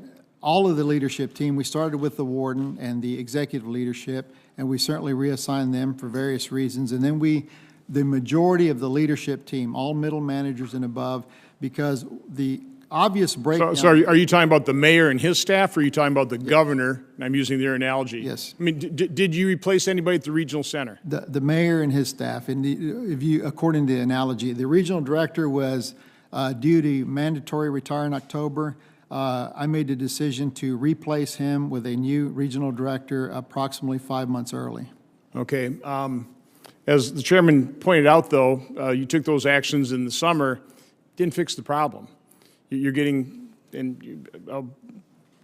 all of the leadership team. We started with the warden and the executive leadership, and we certainly reassigned them for various reasons. And then the majority of the leadership team, all middle managers and above, because the obvious breakdown.
So are you talking about the mayor and his staff, or are you talking about the governor? And I'm using their analogy.
Yes.
I mean, did you replace anybody at the regional center?
The mayor and his staff, and according to the analogy, the regional director was due to mandatory retire in October. I made the decision to replace him with a new regional director approximately 5 months early.
Okay. As the chairman pointed out, though, you took those actions in the summer, didn't fix the problem. You're getting, and I'll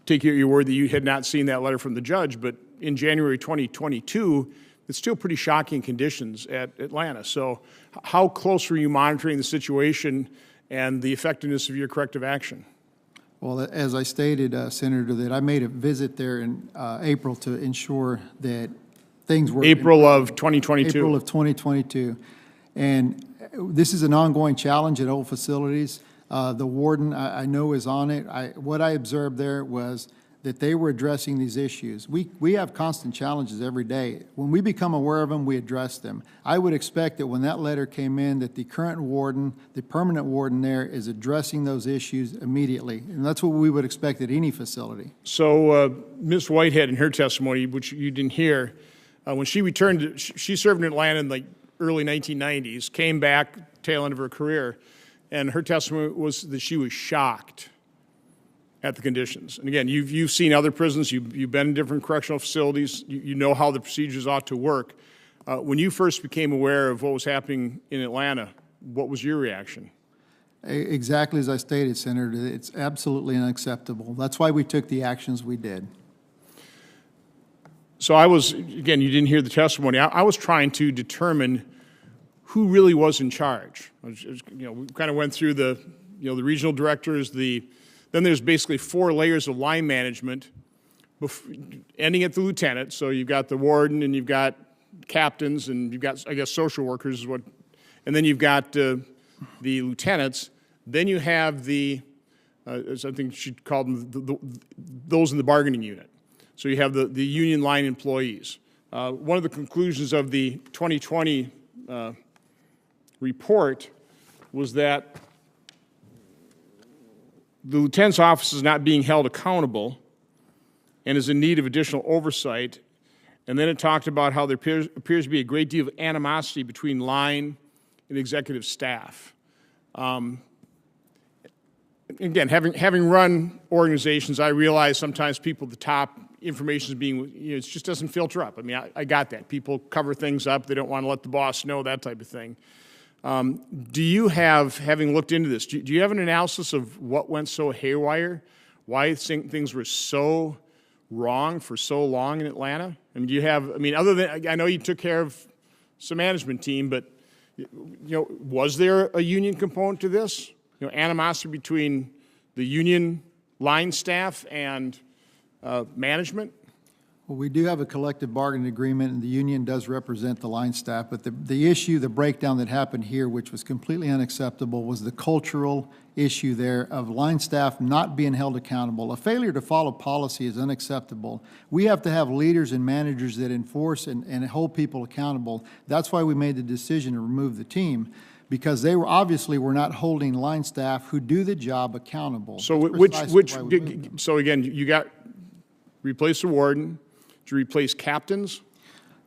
take your word that you had not seen that letter from the judge, but in January 2022, it's still pretty shocking conditions at Atlanta. So how close were you monitoring the situation and the effectiveness of your corrective action?
Well, as I stated, Senator, that I made a visit there in April to ensure that things were
April of 2022.
April of 2022. And this is an ongoing challenge at old facilities. The warden, I know, is on it. What I observed there was that they were addressing these issues. We have constant challenges every day. When we become aware of them, we address them. I would expect that when that letter came in, that the current warden, the permanent warden there, is addressing those issues immediately. And that's what we would expect at any facility.
So Ms. Whitehead, in her testimony, which you didn't hear, when she returned, she served in Atlanta in the early 1990s, came back, tail end of her career, and her testimony was that she was shocked at the conditions. And again, you've seen other prisons, you've been in different correctional facilities, you know how the procedures ought to work. When you first became aware of what was happening in Atlanta, what was your reaction?
Exactly as I stated, Senator, it's absolutely unacceptable. That's why we took the actions we did.
So I was, again, you didn't hear the testimony, I was trying to determine who really was in charge. We kind of went through the the regional director is then there's basically 4 layers of line management, ending at the lieutenant. So you've got the warden, and you've got captains, and you've got, I guess, social workers, and then you've got the lieutenants. Then you have as I think she'd call them, those in the bargaining unit. So you have the union line employees. One of the conclusions of the 2020 report was that the lieutenant's office is not being held accountable and is in need of additional oversight. And then it talked about how there appears to be a great deal of animosity between line and executive staff. Again, having run organizations, I realize sometimes people at the top, information is being, it just doesn't filter up. I mean, I got that. People cover things up. They don't want to let the boss know, that type of thing. Do you have, having looked into this, do you have an analysis of what went so haywire? Why things were so wrong for so long in Atlanta? I mean, do you have, other than, I know you took care of some management team, but, was there a union component to this? Animosity between the union line staff and management?
Well, we do have a collective bargaining agreement, and the union does represent the line staff, but the issue, the breakdown that happened here, which was completely unacceptable, was the cultural issue there of line staff not being held accountable. A failure to follow policy is unacceptable. We have to have leaders and managers that enforce and hold people accountable. That's why we made the decision to remove the team, because they were not holding line staff who do the job accountable.
So so again, you got replace the warden, to replace captains?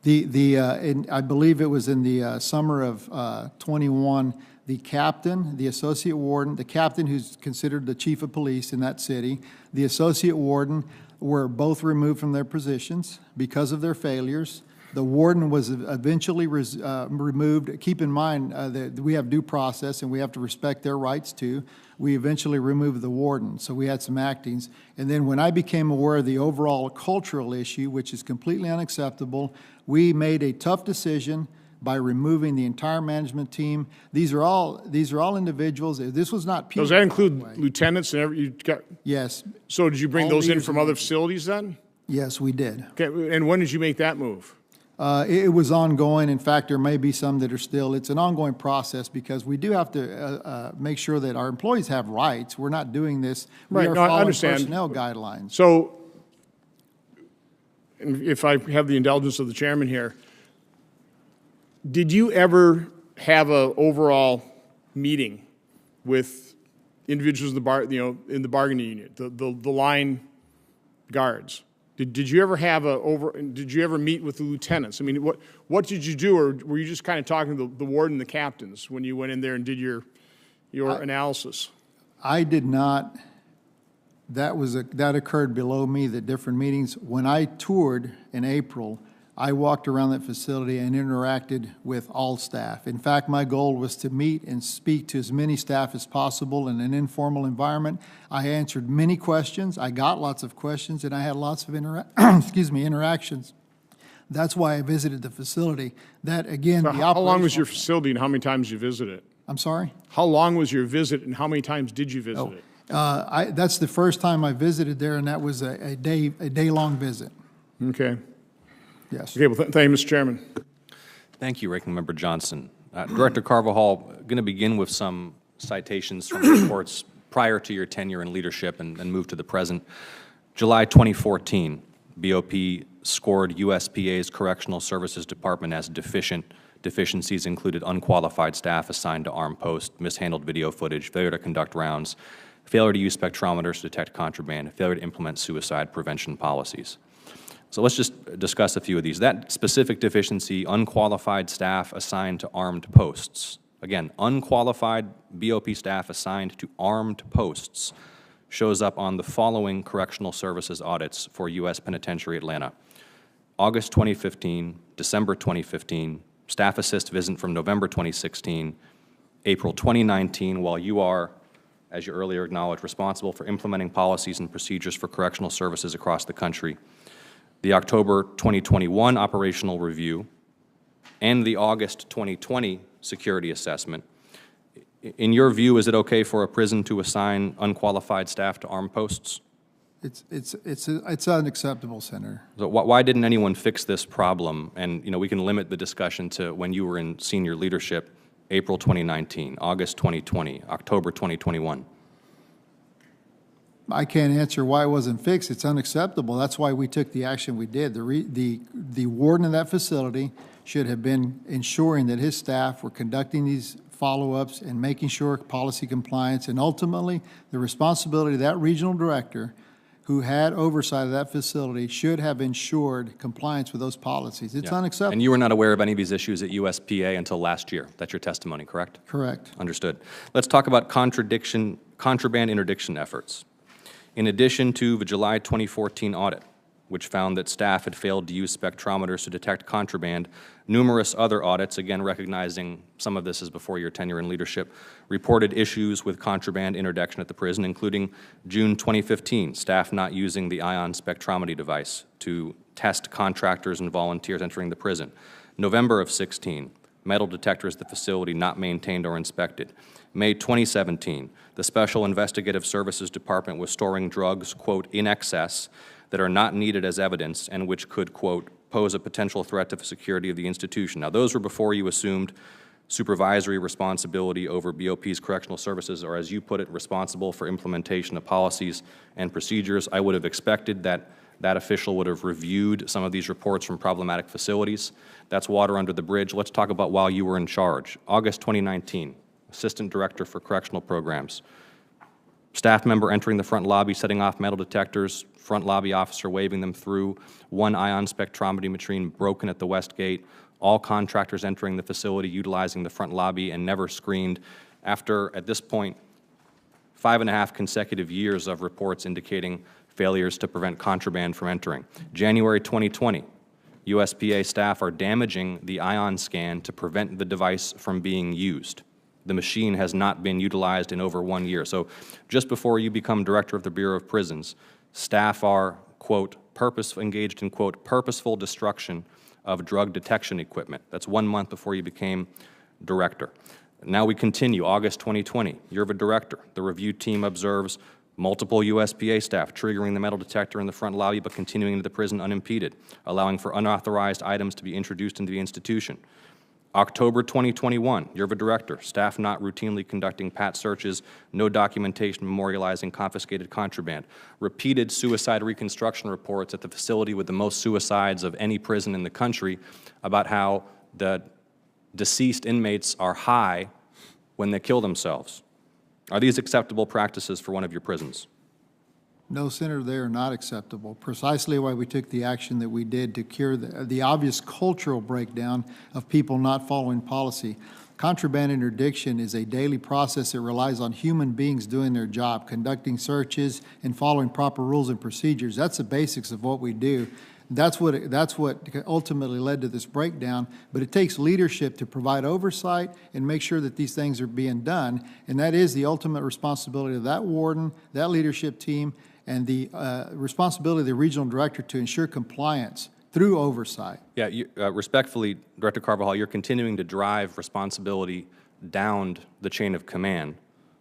I believe it was in the summer of 21, the captain, the associate warden, the captain who's considered the chief of police in that city, the associate warden were both removed from their positions because of their failures. The warden was eventually removed. Keep in mind that we have due process and we have to respect their rights too. We eventually removed the warden, so we had some actings. And then when I became aware of the overall cultural issue, which is completely unacceptable, we made a tough decision by removing the entire management team. These are all individuals. This was not people.
Does that include lieutenants and you got?
Yes.
So did you bring those in from other facilities then?
Yes, we did.
Okay, and when did you make that move?
It was ongoing. In fact, there may be some that are still. It's an ongoing process because we do have to make sure that our employees have rights. We're not doing this.
Right,
We are following personnel guidelines.
So, if I have the indulgence of the chairman here, did you ever have an overall meeting with individuals in the bargaining unit, the line guards? Did you ever have did you ever meet with the lieutenants? I mean, what did you do, or were you just kind of talking to the warden and the captains when you went in there and did your analysis?
I did not. That occurred below me, the different meetings. When I toured in April, I walked around that facility and interacted with all staff. In fact, my goal was to meet and speak to as many staff as possible in an informal environment. I answered many questions. I got lots of questions, and I had lots of interactions. That's why I visited the facility. That, again,
how long was your facility and how many times you visited it?
I'm sorry?
How long was your visit and how many times did you visit it?
That's the first time I visited there, and that was a day-long visit.
Okay.
Yes.
Okay, well, thank you, Mr. Chairman.
Thank you, Ranking Member Johnson. Director Carvajal, going to begin with some citations from reports prior to your tenure in leadership and move to the present. July 2014, BOP scored USPA's Correctional Services Department as deficient. Deficiencies included unqualified staff assigned to armed posts, mishandled video footage, failure to conduct rounds, failure to use spectrometers to detect contraband, failure to implement suicide prevention policies. So let's just discuss a few of these. That specific deficiency, unqualified staff assigned to armed posts. Again, unqualified BOP staff assigned to armed posts shows up on the following correctional services audits for U.S. Penitentiary Atlanta. August 2015, December 2015, staff assist visit from November 2016, April 2019, while you are, as you earlier acknowledged, responsible for implementing policies and procedures for correctional services across the country. The October 2021 operational review and the August 2020 security assessment. In your view, is it okay for a prison to assign unqualified staff to armed posts?
It's unacceptable, Senator.
So why didn't anyone fix this problem? And, we can limit the discussion to when you were in senior leadership, April 2019, August 2020, October 2021.
I can't answer why it wasn't fixed. It's unacceptable. That's why we took the action we did. The warden of that facility should have been ensuring that his staff were conducting these follow-ups and making sure policy compliance, and ultimately the responsibility of that regional director who had oversight of that facility should have ensured compliance with those policies. It's unacceptable.
And you were not aware of any of these issues at USPA until last year. That's your testimony, correct?
Correct.
Understood. Let's talk about contraband interdiction efforts. In addition to the July 2014 audit, which found that staff had failed to use spectrometers to detect contraband, numerous other audits, again recognizing some of this is before your tenure in leadership, reported issues with contraband interdiction at the prison, including June 2015, staff not using the ion spectrometry device to test contractors and volunteers entering the prison. November of 16, metal detectors at the facility not maintained or inspected. May 2017, the Special Investigative Services Department was storing drugs, quote, in excess that are not needed as evidence and which could, quote, pose a potential threat to the security of the institution. Now, those were before you assumed supervisory responsibility over BOP's correctional services, or as you put it, responsible for implementation of policies and procedures. I would have expected that that official would have reviewed some of these reports from problematic facilities. That's water under the bridge. Let's talk about while you were in charge. August 2019, Assistant Director for Correctional Programs. Staff member entering the front lobby, setting off metal detectors, front lobby officer waving them through, one ion spectrometry machine broken at the west gate, all contractors entering the facility utilizing the front lobby and never screened. After, at this point, 5.5 consecutive years of reports indicating failures to prevent contraband from entering. January 2020, USPA staff are damaging the ion scan to prevent the device from being used. The machine has not been utilized in over 1 year. So just before you become director of the Bureau of Prisons, staff are, quote, engaged in, quote, purposeful destruction of drug detection equipment. That's 1 month before you became director. Now we continue, August 2020, you're the director. The review team observes multiple USPA staff triggering the metal detector in the front lobby but continuing into the prison unimpeded, allowing for unauthorized items to be introduced into the institution. October 2021, you're the director. Staff not routinely conducting pat searches, no documentation memorializing confiscated contraband. Repeated suicide reconstruction reports at the facility with the most suicides of any prison in the country about how the deceased inmates are high when they kill themselves. Are these acceptable practices for one of your prisons?
No, Senator, they are not acceptable. Precisely why we took the action that we did to cure the obvious cultural breakdown of people not following policy. Contraband interdiction is a daily process that relies on human beings doing their job, conducting searches and following proper rules and procedures. That's the basics of what we do. That's what ultimately led to this breakdown, but it takes leadership to provide oversight and make sure that these things are being done, and that is the ultimate responsibility of that warden, that leadership team, and the responsibility of the regional director to ensure compliance through oversight.
Yeah, respectfully, Director Carvajal, you're continuing to drive responsibility down the chain of command,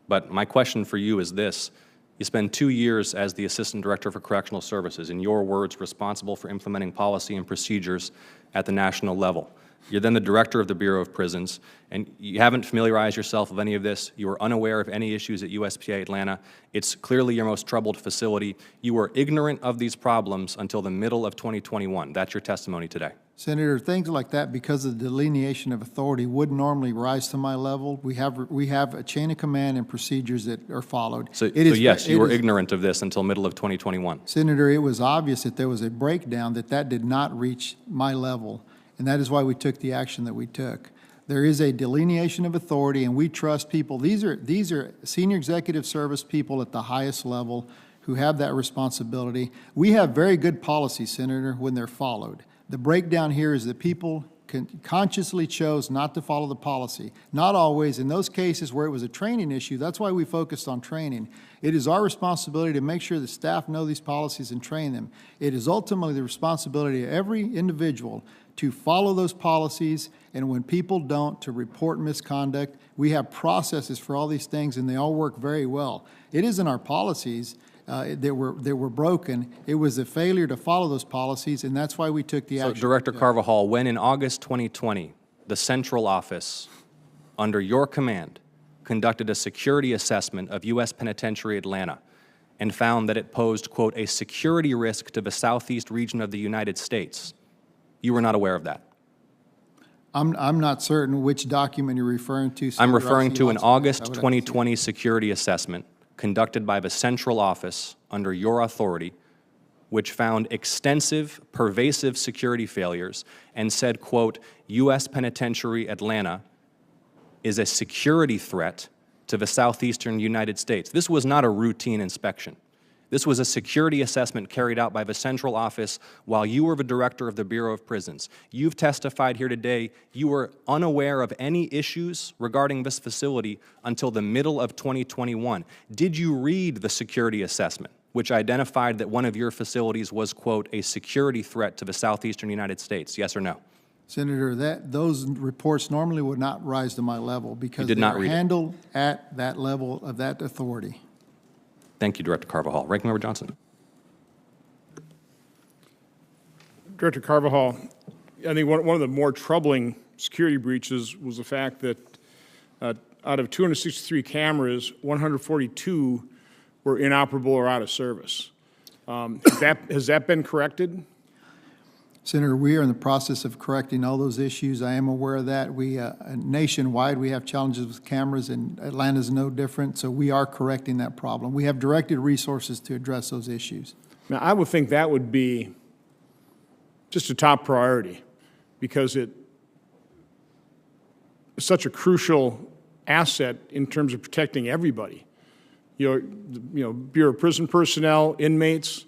but my question for you is this. You spend 2 years as the Assistant Director for Correctional Services, in your words, responsible for implementing policy and procedures at the national level. You're then the Director of the Bureau of Prisons, and you haven't familiarized yourself with any of this. You were unaware of any issues at USPA Atlanta. It's clearly your most troubled facility. You were ignorant of these problems until the middle of 2021. That's your testimony today.
Senator, things like that, because of the delineation of authority, would normally rise to my level. We have a chain of command and procedures that are followed.
So yes, you were ignorant of this until middle of 2021.
Senator, it was obvious that there was a breakdown, that did not reach my level, and that is why we took the action that we took. There is a delineation of authority, and we trust people. These are senior executive service people at the highest level who have that responsibility. We have very good policies, Senator, when they're followed. The breakdown here is that people consciously chose not to follow the policy. Not always. In those cases where it was a training issue, that's why we focused on training. It is our responsibility to make sure the staff know these policies and train them. It is ultimately the responsibility of every individual to follow those policies, and when people don't, to report misconduct. We have processes for all these things, and they all work very well. It isn't our policies that were broken. It was a failure to follow those policies, and that's why we took the action.
So, Director Carvajal, when in August 2020, the central office, under your command, conducted a security assessment of U.S. Penitentiary Atlanta and found that it posed, quote, a security risk to the southeast region of the United States, you were not aware of that?
I'm not certain which document you're referring to.
I'm referring to an
Senator. I
August
would have to see.
2020 security assessment conducted by the central office under your authority, which found extensive, pervasive security failures and said, quote, U.S. Penitentiary Atlanta is a security threat to the southeastern United States. This was not a routine inspection. This was a security assessment carried out by the central office while you were the director of the Bureau of Prisons. You've testified here today you were unaware of any issues regarding this facility until the middle of 2021. Did you read the security assessment, which identified that one of your facilities was, quote, a security threat to the southeastern United States? Yes or no?
Senator, those reports normally would not rise to my level because
did
they
not
are
read it.
handled at that level of that authority.
Thank you, Director Carvajal. Ranking Member Johnson.
Director Carvajal, I think one of the more troubling security breaches was the fact that out of 263 cameras, 142 were inoperable or out of service. Has that been corrected?
Senator, we are in the process of correcting all those issues. I am aware of that. We nationwide, we have challenges with cameras, and Atlanta's no different, so we are correcting that problem. We have directed resources to address those issues.
Now, I would think that would be just a top priority because it's such a crucial asset in terms of protecting everybody. Bureau of Prison personnel, inmates.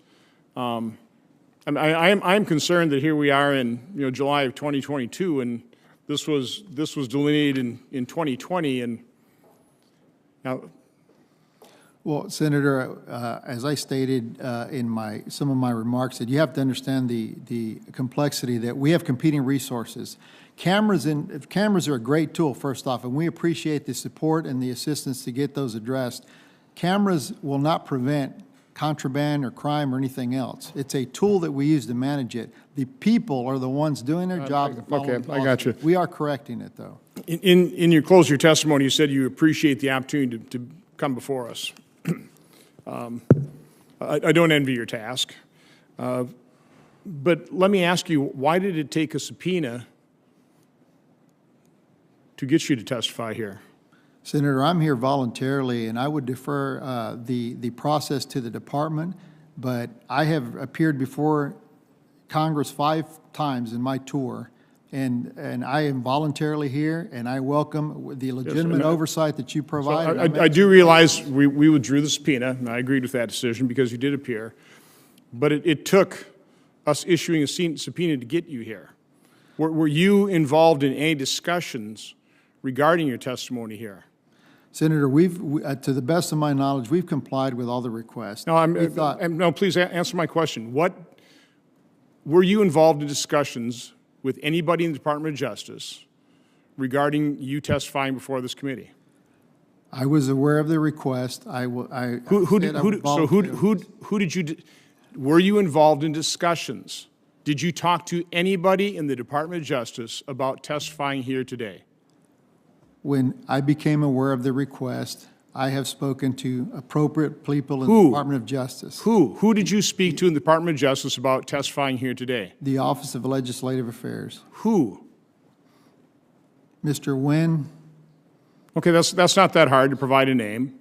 I'm concerned that here we are in July of 2022, and this was delineated in 2020, and now.
Well, Senator, as I stated in some of my remarks, that you have to understand the complexity that we have competing resources. Cameras are a great tool, first off, and we appreciate the support and the assistance to get those addressed. Cameras will not prevent contraband or crime or anything else. It's a tool that we use to manage it. The people are the ones doing their job.
Okay, I got you.
We are correcting it, though.
In your close of your testimony, you said you appreciate the opportunity to come before us. I don't envy your task. But let me ask you, why did it take a subpoena to get you to testify here?
Senator, I'm here voluntarily, and I would defer the process to the department, but I have appeared before Congress 5 times in my tour, and I am voluntarily here, and I welcome the legitimate oversight that you provide.
I do realize we withdrew the subpoena, and I agreed with that decision because you did appear, but it took us issuing a subpoena to get you here. Were you involved in any discussions regarding your testimony here?
Senator, to the best of my knowledge, we've complied with all the requests.
No, please answer my question. Were you involved in discussions with anybody in the Department of Justice regarding you testifying before this committee?
I was aware of the request. Who
did you? Were you involved in discussions? Did you talk to anybody in the Department of Justice about testifying here today?
When I became aware of the request, I have spoken to appropriate people in the Department of Justice.
Who did you speak to in the Department of Justice about testifying here today?
The Office of Legislative Affairs.
Who?
Mr. Nguyen.
Okay, that's not that hard to provide a name.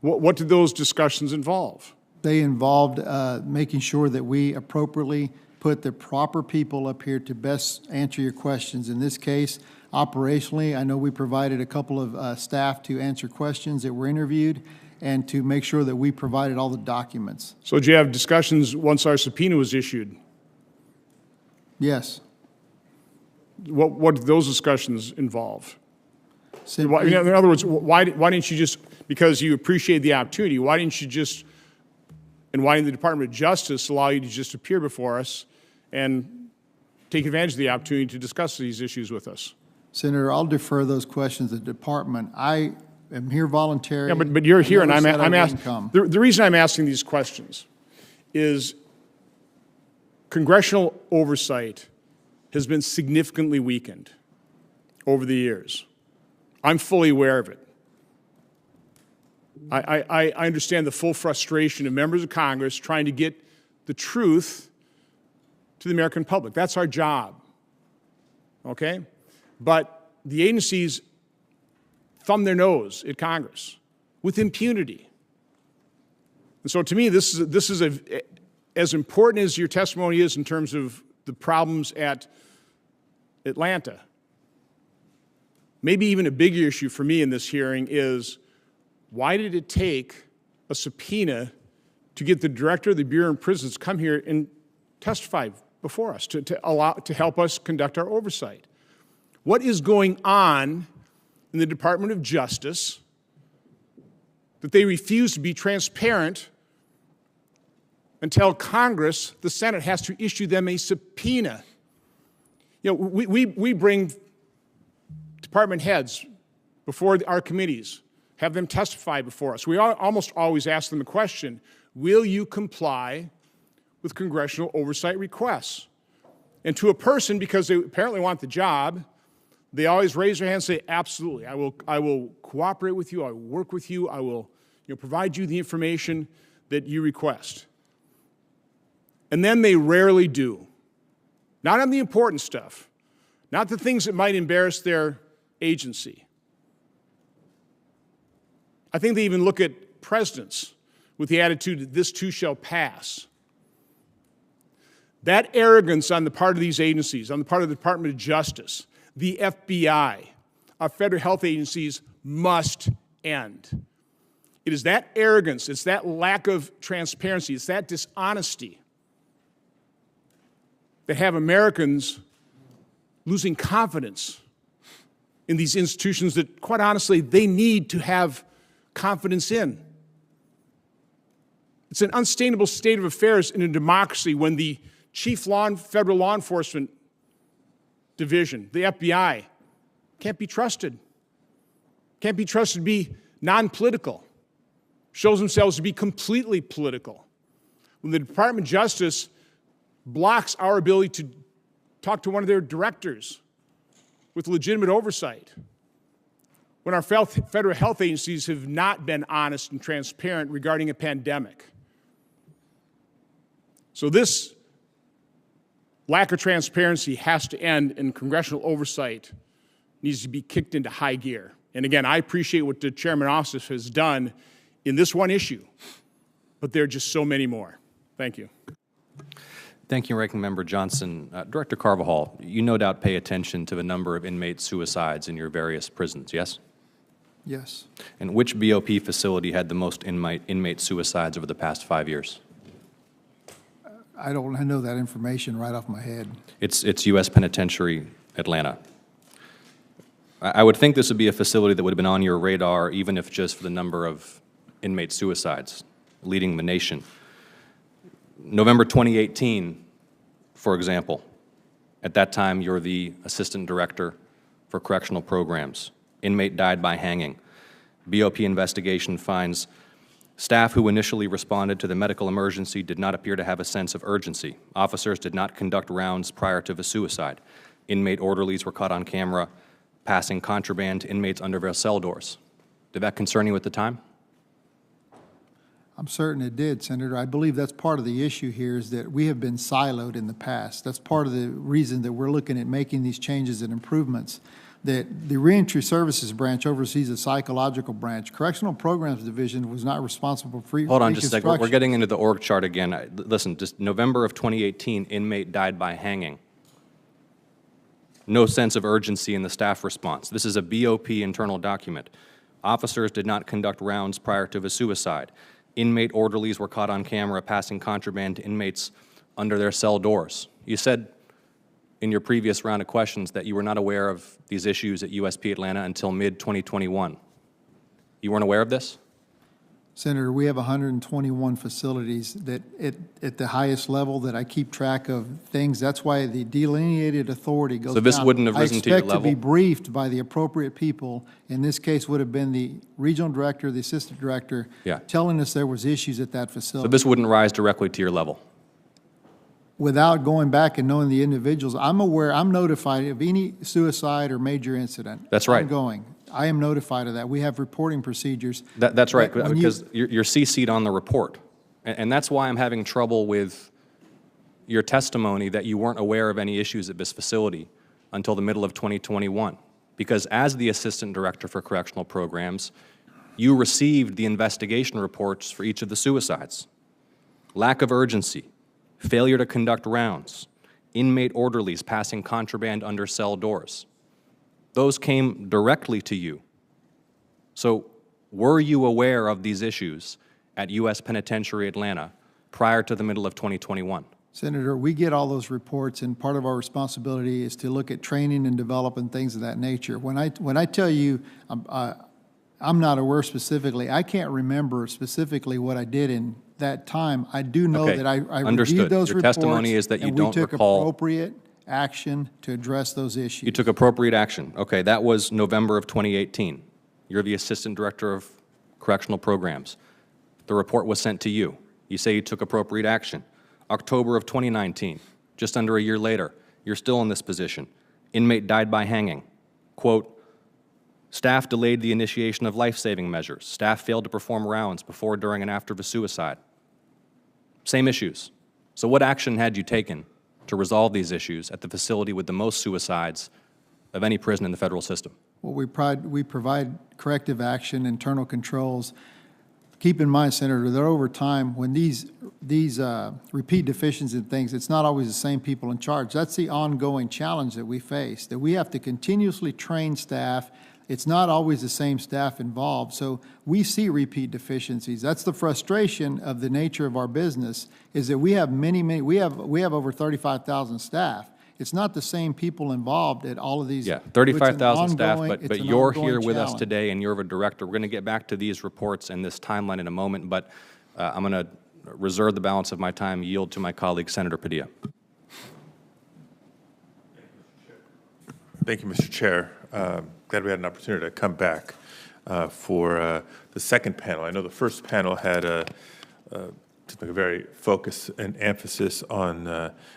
What did those discussions involve?
They involved making sure that we appropriately put the proper people up here to best answer your questions. In this case, operationally, I know we provided a couple of staff to answer questions that were interviewed and to make sure that we provided all the documents.
So did you have discussions once our subpoena was issued?
Yes.
What do those discussions involve?
Simply-
In other words, why didn't you just, because you appreciate the opportunity, why didn't you just, and why didn't the Department of Justice allow you to just appear before us and take advantage of the opportunity to discuss these issues with us?
Senator, I'll defer those questions to the department. I am here voluntarily.
Yeah, but you're here, and
I never said I
I'm
wouldn't
asking.
come.
The reason I'm asking these questions is congressional oversight has been significantly weakened over the years. I'm fully aware of it. I understand the full frustration of members of Congress trying to get the truth to the American public. That's our job, okay? But the agencies thumb their nose at Congress with impunity. And so to me, this is as important as your testimony is in terms of the problems at Atlanta. Maybe even a bigger issue for me in this hearing is, why did it take a subpoena to get the director of the Bureau of Prisons to come here and testify before us, to help us conduct our oversight? What is going on in the Department of Justice that they refuse to be transparent until Congress, the Senate, has to issue them a subpoena? You know, we bring department heads before our committees, have them testify before us. We almost always ask them a question: will you comply with congressional oversight requests? And to a person, because they apparently want the job, they always raise their hand and say, absolutely, I will cooperate with you, I will work with you, I will provide you the information that you request. And then they rarely do. Not on the important stuff, not the things that might embarrass their agency. I think they even look at presidents with the attitude that this too shall pass. That arrogance on the part of these agencies, on the part of the Department of Justice, the FBI, our federal health agencies, must end. It is that arrogance, it's that lack of transparency, it's that dishonesty that have Americans losing confidence in these institutions that, quite honestly, they need to have confidence in. It's an unsustainable state of affairs in a democracy when the chief federal law enforcement division, the FBI, can't be trusted. Can't be trusted to be non-political. Shows themselves to be completely political. When the Department of Justice blocks our ability to talk to one of their directors with legitimate oversight. When our federal health agencies have not been honest and transparent regarding a pandemic. So this lack of transparency has to end, and congressional oversight needs to be kicked into high gear. And again, I appreciate what the Chairman's office has done in this one issue, but there are just so many more. Thank you.
Thank you, Ranking Member Johnson. Director Carvajal, you no doubt pay attention to the number of inmate suicides in your various prisons, yes?
Yes.
And which BOP facility had the most inmate suicides over the past 5 years?
I don't know that information right off my head.
It's U.S. Penitentiary, Atlanta. I would think this would be a facility that would have been on your radar, even if just for the number of inmate suicides, leading the nation. November 2018, for example, at that time you're the Assistant Director for Correctional Programs. Inmate died by hanging. BOP investigation finds staff who initially responded to the medical emergency did not appear to have a sense of urgency. Officers did not conduct rounds prior to the suicide. Inmate orderlies were caught on camera passing contraband to inmates under their cell doors. Did that concern you at the time?
I'm certain it did, Senator. I believe that's part of the issue here, is that we have been siloed in the past. That's part of the reason that we're looking at making these changes and improvements. That the Reentry Services Branch oversees a psychological branch. Correctional Programs Division was not responsible for
Hold on just a second. We're getting into the org chart again. Listen, just November of 2018, inmate died by hanging. No sense of urgency in the staff response. This is a BOP internal document. Officers did not conduct rounds prior to the suicide. Inmate orderlies were caught on camera passing contraband to inmates under their cell doors. You said in your previous round of questions that you were not aware of these issues at USP Atlanta until mid-2021. You weren't aware of this?
Senator, we have 121 facilities that at the highest level that I keep track of things. That's why the delineated authority goes down.
So this wouldn't have risen to your
I expect to be
level?
briefed by the appropriate people. In this case, would have been the regional director, the assistant director,
Yeah.
telling us there was issues at that
So
facility.
this wouldn't rise directly to your level?
Without going back and knowing the individuals, I'm aware, I'm notified of any suicide or major incident.
That's right.
Ongoing. I am notified of that. We have reporting procedures.
That's right,
When you-
because you're CC'd on the report. And that's why I'm having trouble with your testimony that you weren't aware of any issues at this facility until the middle of 2021. Because as the Assistant Director for Correctional Programs, you received the investigation reports for each of the suicides. Lack of urgency, failure to conduct rounds, inmate orderlies passing contraband under cell doors. Those came directly to you. So were you aware of these issues at U.S. Penitentiary Atlanta prior to the middle of 2021?
Senator, we get all those reports, and part of our responsibility is to look at training and developing things of that nature. When I tell you I'm not aware specifically, I can't remember specifically what I did in that time. I do know
Okay,
that I
understood.
reviewed those
Your
reports.
testimony is that you don't
And we took
recall-
appropriate action to address those issues.
You took appropriate action. Okay, that was November of 2018. You're the Assistant Director of Correctional Programs. The report was sent to you. You say you took appropriate action. October of 2019, just under a year later, you're still in this position. Inmate died by hanging. Quote, staff delayed the initiation of life-saving measures. Staff failed to perform rounds before, during, and after the suicide. Same issues. So what action had you taken to resolve these issues at the facility with the most suicides of any prison in the federal system?
Well, we provide corrective action, internal controls. Keep in mind, Senator, that over time, when these repeat deficiencies and things, it's not always the same people in charge. That's the ongoing challenge that we face, that we have to continuously train staff. It's not always the same staff involved. So we see repeat deficiencies. That's the frustration of the nature of our business, is that we have we have over 35,000 staff. It's not the same people involved at all of these.
Yeah,
It's an
35,000 staff,
ongoing-
but
it's an
you're
ongoing
here with us
challenge.
today, and you're a director. We're going to get back to these reports and this timeline in a moment, but I'm going to reserve the balance of my time, yield to my colleague, Senator Padilla.
Thank you, Mr. Chair. Glad we had an opportunity to come back for the second panel. I know the first panel had a very focus and emphasis on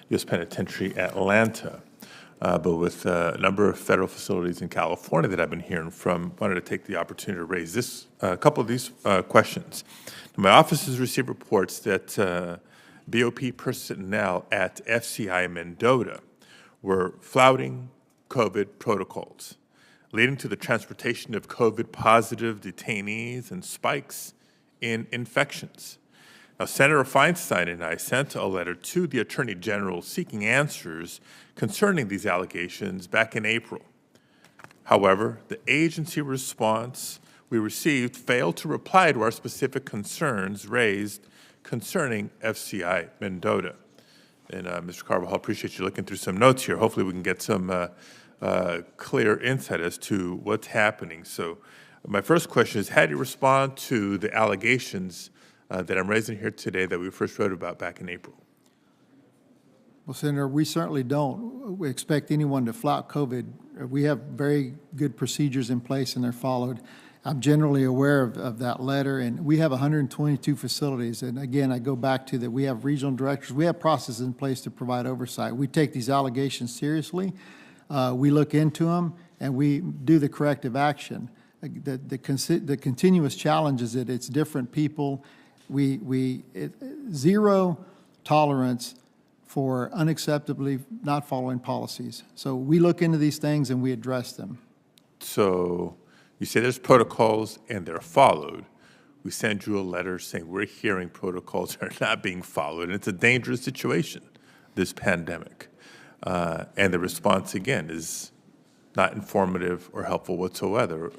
U.S. Penitentiary Atlanta, but with a number of federal facilities in California that I've been hearing from, wanted to take the opportunity to raise a couple of these questions. My office has received reports that BOP personnel at FCI Mendota were flouting COVID protocols, leading to the transportation of COVID-positive detainees and spikes in infections. Now, Senator Feinstein and I sent a letter to the Attorney General seeking answers concerning these allegations back in April. However, the agency response we received failed to reply to our specific concerns raised concerning FCI Mendota. And Mr. Carvajal, I appreciate you looking through some notes here. Hopefully we can get some clear insight as to what's happening. So my first question is, how do you respond to the allegations that I'm raising here today that we first wrote about back in April?
Well, Senator, we certainly don't expect anyone to flout COVID. We have very good procedures in place, and they're followed. I'm generally aware of that letter, and we have 122 facilities. And again, I go back to that we have regional directors. We have processes in place to provide oversight. We take these allegations seriously. We look into them, and we do the corrective action. The continuous challenge is that it's different people. Zero tolerance for unacceptably not following policies. So we look into these things and we address them.
So you say there's protocols and they're followed. We send you a letter saying we're hearing protocols are not being followed, and it's a dangerous situation, this pandemic. And the response, again, is not informative or helpful whatsoever,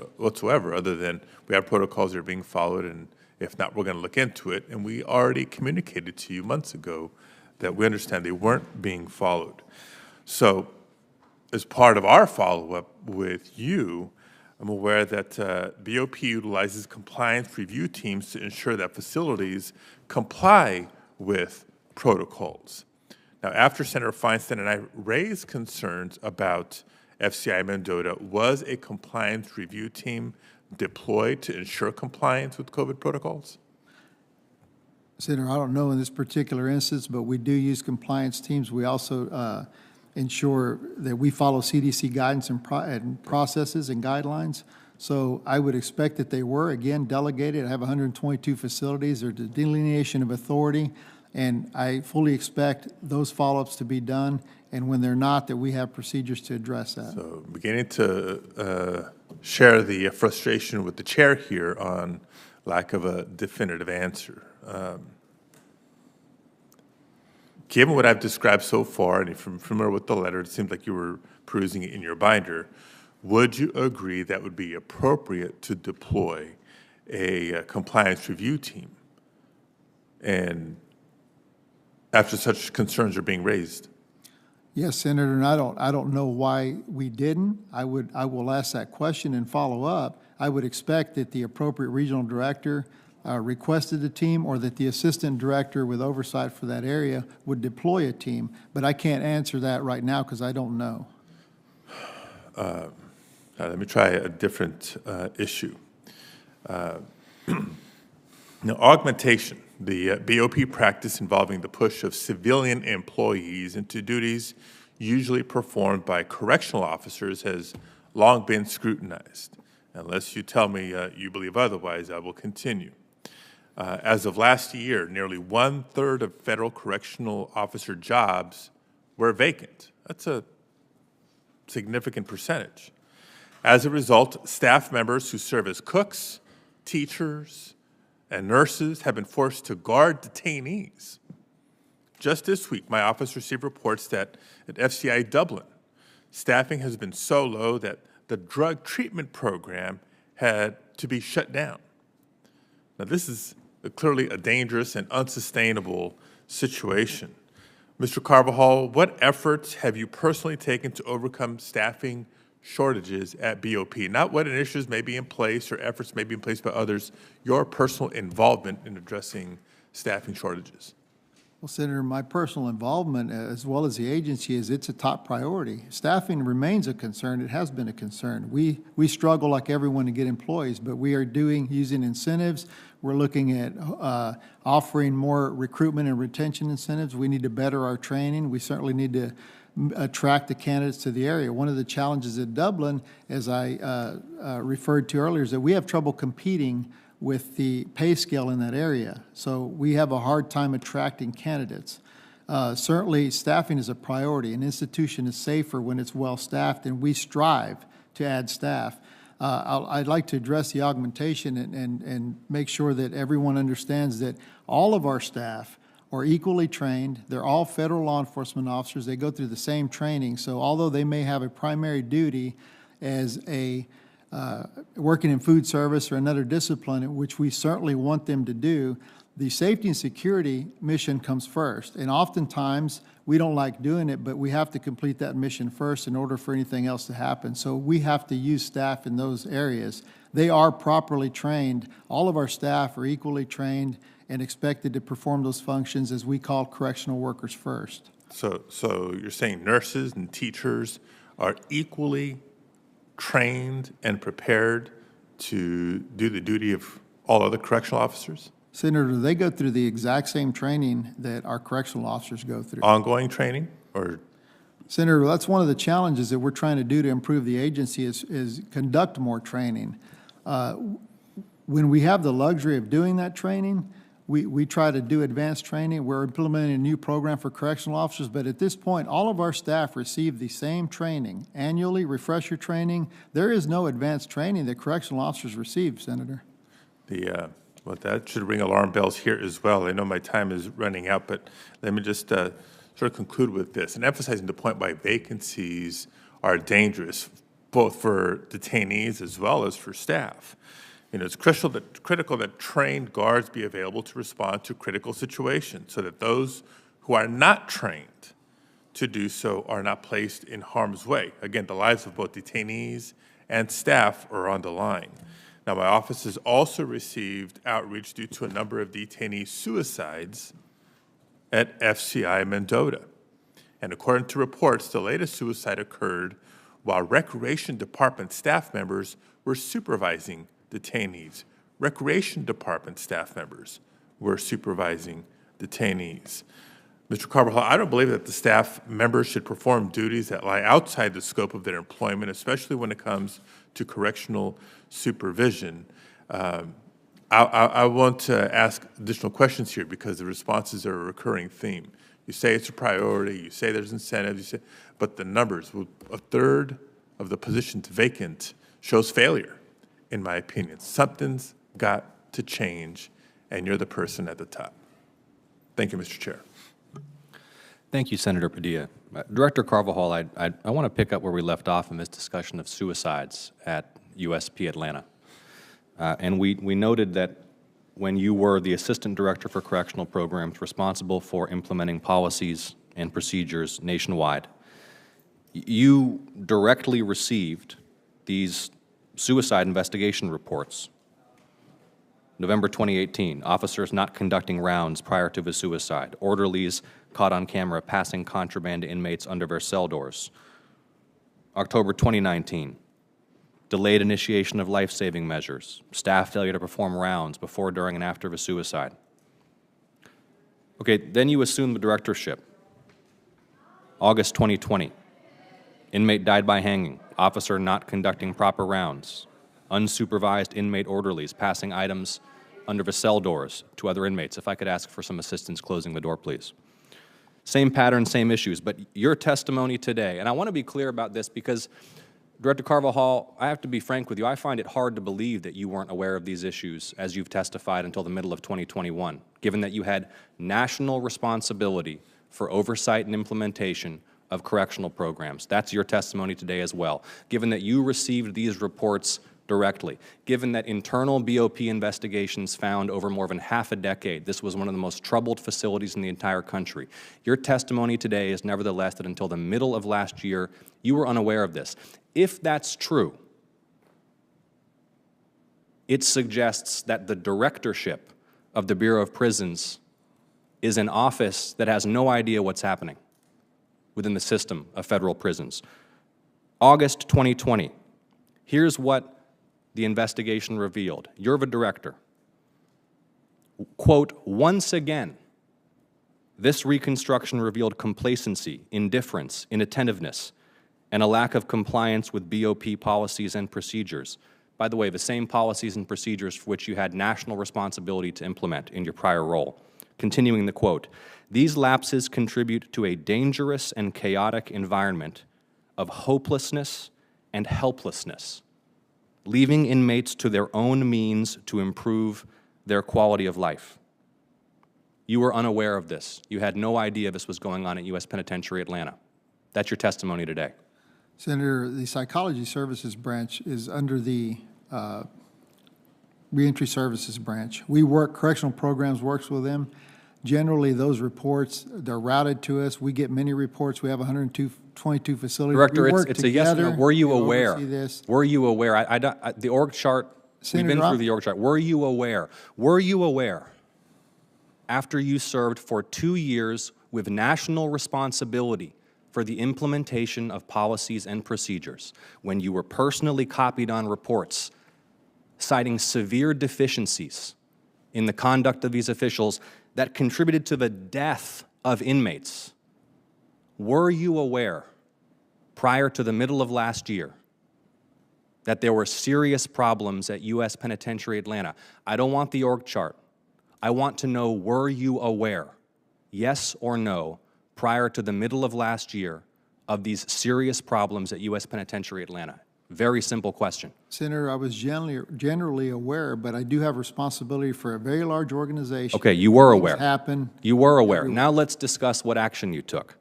other than we have protocols that are being followed, and if not, we're going to look into it. And we already communicated to you months ago that we understand they weren't being followed. So as part of our follow-up with you, I'm aware that BOP utilizes compliance review teams to ensure that facilities comply with protocols. Now, after Senator Feinstein and I raised concerns about FCI Mendota, was a compliance review team deployed to ensure compliance with COVID protocols?
Senator, I don't know in this particular instance, but we do use compliance teams. We also ensure that we follow CDC guidance and processes and guidelines. So I would expect that they were, again, delegated. I have 122 facilities. There's a delineation of authority, and I fully expect those follow-ups to be done, and when they're not, that we have procedures to address that.
So beginning to share the frustration with the chair here on lack of a definitive answer. Given what I've described so far, and if you're familiar with the letter, it seems like you were perusing it in your binder, would you agree that would be appropriate to deploy a compliance review team? And after such concerns are being raised?
Yes, Senator, and I don't know why we didn't. I will ask that question and follow up. I would expect that the appropriate regional director requested a team, or that the assistant director with oversight for that area would deploy a team. But I can't answer that right now because I don't know.
Let me try a different issue. Now, augmentation, the BOP practice involving the push of civilian employees into duties usually performed by correctional officers, has long been scrutinized. Unless you tell me you believe otherwise, I will continue. As of last year, nearly 1/3 of federal correctional officer jobs were vacant. That's a significant percentage. As a result, staff members who serve as cooks, teachers, and nurses have been forced to guard detainees. Just this week, my office received reports that at FCI Dublin, staffing has been so low that the drug treatment program had to be shut down. Now, this is clearly a dangerous and unsustainable situation. Mr. Carvajal, what efforts have you personally taken to overcome staffing shortages at BOP? Not what initiatives may be in place or efforts may be in place by others, your personal involvement in addressing staffing shortages.
Well, Senator, my personal involvement, as well as the agency, is it's a top priority. Staffing remains a concern. It has been a concern. We struggle like everyone to get employees, but we are using incentives. We're looking at offering more recruitment and retention incentives. We need to better our training. We certainly need to attract the candidates to the area. One of the challenges at Dublin, as I referred to earlier, is that we have trouble competing with the pay scale in that area. So we have a hard time attracting candidates. Certainly, staffing is a priority. An institution is safer when it's well-staffed, and we strive to add staff. I'd like to address the augmentation and make sure that everyone understands that all of our staff are equally trained. They're all federal law enforcement officers. They go through the same training. So although they may have a primary duty as working in food service or another discipline, which we certainly want them to do, the safety and security mission comes first. And oftentimes, we don't like doing it, but we have to complete that mission first in order for anything else to happen. So we have to use staff in those areas. They are properly trained. All of our staff are equally trained and expected to perform those functions as we call correctional workers first.
So you're saying nurses and teachers are equally trained and prepared to do the duty of all other correctional officers?
Senator, they go through the exact same training that our correctional officers go through.
Ongoing training, or?
Senator, that's one of the challenges that we're trying to do to improve the agency is conduct more training. When we have the luxury of doing that training, we try to do advanced training. We're implementing a new program for correctional officers, but at this point, all of our staff receive the same training. Annually, refresher training. There is no advanced training that correctional officers receive, Senator.
Well, that should ring alarm bells here as well. I know my time is running out, but let me just sort of conclude with this and emphasizing the point why vacancies are dangerous, both for detainees as well as for staff. You know, it's critical that trained guards be available to respond to critical situations so that those who are not trained to do so are not placed in harm's way. Again, the lives of both detainees and staff are on the line. Now, my office has also received outreach due to a number of detainee suicides at FCI Mendota. And according to reports, the latest suicide occurred while Recreation Department staff members were supervising detainees. Recreation Department staff members were supervising detainees. Mr. Carvajal, I don't believe that the staff members should perform duties that lie outside the scope of their employment, especially when it comes to correctional supervision. I want to ask additional questions here because the responses are a recurring theme. You say it's a priority, you say there's incentives, but the numbers, a third of the positions vacant shows failure, in my opinion. Something's got to change, and you're the person at the top. Thank you, Mr. Chair.
Thank you, Senator Padilla. Director Carvajal, I want to pick up where we left off in this discussion of suicides at USP Atlanta. And we noted that when you were the Assistant Director for Correctional Programs responsible for implementing policies and procedures nationwide, you directly received these suicide investigation reports. November 2018, officers not conducting rounds prior to the suicide, orderlies caught on camera passing contraband to inmates under their cell doors. October 2019, delayed initiation of life-saving measures, staff failure to perform rounds before, during, and after the suicide. Okay, then you assume the directorship. August 2020, inmate died by hanging, officer not conducting proper rounds, unsupervised inmate orderlies passing items under the cell doors to other inmates. If I could ask for some assistance closing the door, please. Same pattern, same issues, but your testimony today, and I want to be clear about this because, Director Carvajal, I have to be frank with you, I find it hard to believe that you weren't aware of these issues as you've testified until the middle of 2021, given that you had national responsibility for oversight and implementation of correctional programs. That's your testimony today as well. Given that you received these reports directly, given that internal BOP investigations found over more than half a decade this was one of the most troubled facilities in the entire country, your testimony today is nevertheless that until the middle of last year, you were unaware of this. If that's true, it suggests that the directorship of the Bureau of Prisons is an office that has no idea what's happening within the system of federal prisons. August 2020, here's what the investigation revealed. You're the director. Quote, once again, this reconstruction revealed complacency, indifference, inattentiveness, and a lack of compliance with BOP policies and procedures. By the way, the same policies and procedures for which you had national responsibility to implement in your prior role. Continuing the quote, these lapses contribute to a dangerous and chaotic environment of hopelessness and helplessness, leaving inmates to their own means to improve their quality of life. You were unaware of this. You had no idea this was going on at U.S. Penitentiary Atlanta. That's your testimony today.
Senator, the Psychology Services Branch is under the Reentry Services Branch. We work, correctional programs works with them. Generally, those reports, they're routed to us. We get many reports. We have 122 facilities.
Director, it's a yes or no. Were you aware? Were you aware? The org chart,
Senator,
we've been through the org chart. Were you aware? Were you aware after you served for 2 years with national responsibility for the implementation of policies and procedures, when you were personally copied on reports citing severe deficiencies in the conduct of these officials that contributed to the death of inmates, were you aware prior to the middle of last year that there were serious problems at U.S. Penitentiary Atlanta? I don't want the org chart. I want to know, were you aware, yes or no, prior to the middle of last year of these serious problems at U.S. Penitentiary Atlanta? Very simple question.
Senator, I was generally aware, but I do have responsibility for a very large organization.
Okay, you were aware.
Things happen.
You were aware. Now let's discuss what action you took.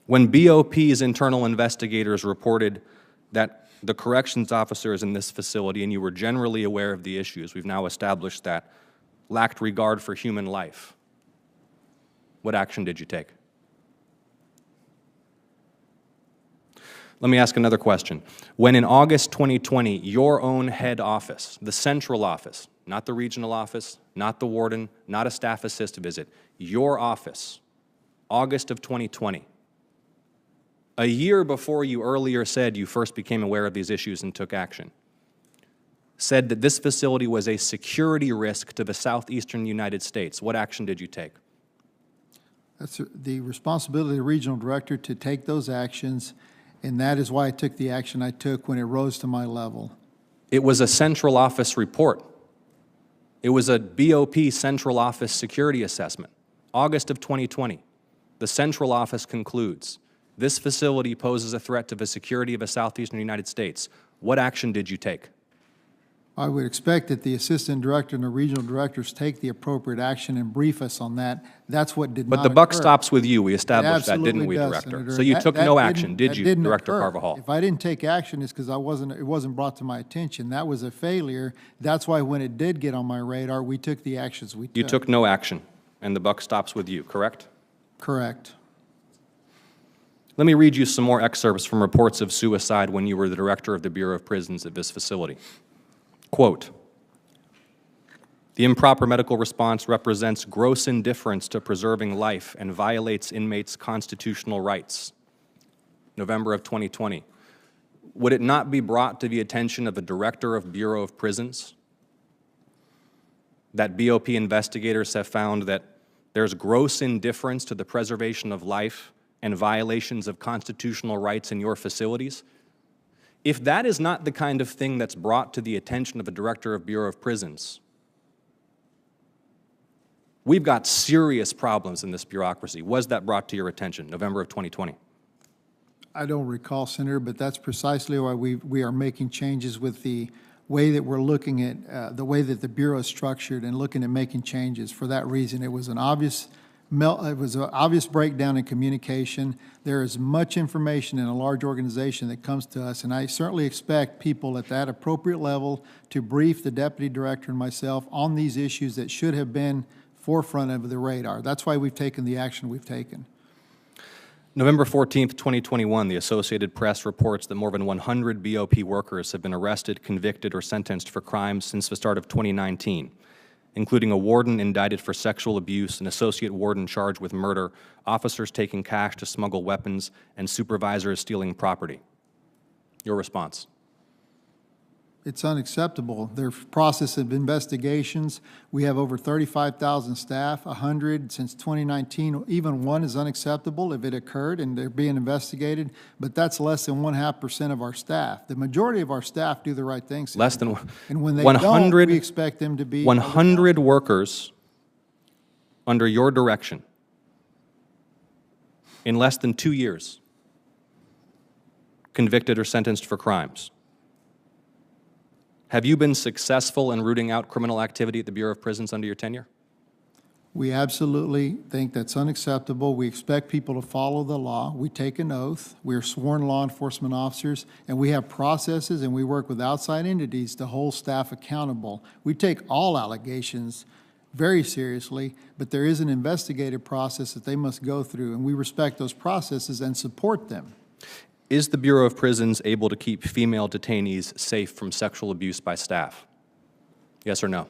When BOP's internal investigators reported that the corrections officers in this facility, and you were generally aware of the issues, we've now established that, lacked regard for human life, What action did you take? Let me ask another question. When in August 2020, your own head office, the central office, not the regional office, not the warden, not a staff assist visit, your office, August of 2020, a year before you earlier said you first became aware of these issues and took action, said that this facility was a security risk to the southeastern United States. What action did you take?
That's the responsibility of the regional director to take those actions, and that is why I took the action I took when it rose to my level.
It was a central office report. It was a BOP central office security assessment, August of 2020. The central office concludes, this facility poses a threat to the security of the southeastern United States. What action did you take?
I would expect that the assistant director and the regional directors take the appropriate action and brief us on that. That's what did not
But the buck
occur.
stops with you. We established that, didn't we,
Absolutely does,
Director?
Senator.
So you
That-
took
that
no
didn't-
action, did
that
you,
didn't
Director
occur.
Carvajal?
If I didn't take action, it's because it wasn't brought to my attention. That was a failure. That's why when it did get on my radar, we took the actions we took.
You took no action, and the buck stops with you, correct?
Correct.
Let me read you some more excerpts from reports of suicide when you were the director of the Bureau of Prisons at this facility. Quote, the improper medical response represents gross indifference to preserving life and violates inmates' constitutional rights. November of 2020. Would it not be brought to the attention of the director of Bureau of Prisons that BOP investigators have found that there's gross indifference to the preservation of life and violations of constitutional rights in your facilities? If that is not the kind of thing that's brought to the attention of the director of Bureau of Prisons, we've got serious problems in this bureaucracy. Was that brought to your attention, November of 2020?
I don't recall, Senator, but that's precisely why we are making changes with the way that we're looking at the way that the Bureau is structured and looking at making changes. For that reason, it was an obvious breakdown in communication. There is much information in a large organization that comes to us, and I certainly expect people at that appropriate level to brief the deputy director and myself on these issues that should have been forefront of the radar. That's why we've taken the action we've taken.
November 14th, 2021, the Associated Press reports that more than 100 BOP workers have been arrested, convicted, or sentenced for crimes since the start of 2019, including a warden indicted for sexual abuse, an associate warden charged with murder, officers taking cash to smuggle weapons, and supervisors stealing property. Your response?
It's unacceptable. Their process of investigations, we have over 35,000 staff, 100 since 2019. Even one is unacceptable if it occurred and they're being investigated, but that's less than 0.5% of our staff. The majority of our staff do the right things.
Less than
And when they
100,
don't, we expect them to be
100 workers under your direction in less than 2 years convicted or sentenced for crimes. Have you been successful in rooting out criminal activity at the Bureau of Prisons under your tenure?
We absolutely think that's unacceptable. We expect people to follow the law. We take an oath. We're sworn law enforcement officers, and we have processes, and we work with outside entities to hold staff accountable. We take all allegations very seriously, but there is an investigative process that they must go through, and we respect those processes and support them.
Is the Bureau of Prisons able to keep female detainees safe from sexual abuse by staff? Yes or no?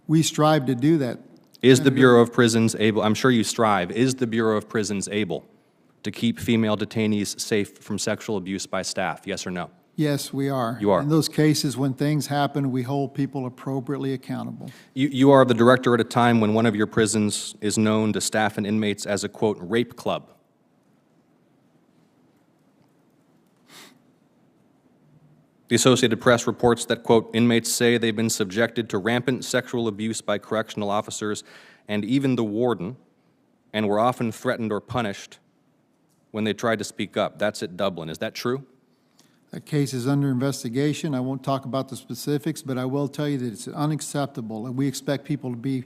We strive to do that.
Is the Bureau of Prisons able, I'm sure you strive, is the Bureau of Prisons able to keep female detainees safe from sexual abuse by staff? Yes or no?
Yes, we are.
You are.
In those cases, when things happen, we hold people appropriately accountable.
You are the director at a time when one of your prisons is known to staff and inmates as a, quote, rape club. The Associated Press reports that, quote, inmates say they've been subjected to rampant sexual abuse by correctional officers and even the warden, and were often threatened or punished when they tried to speak up. That's at Dublin. Is that true?
That case is under investigation. I won't talk about the specifics, but I will tell you that it's unacceptable, and we expect people to be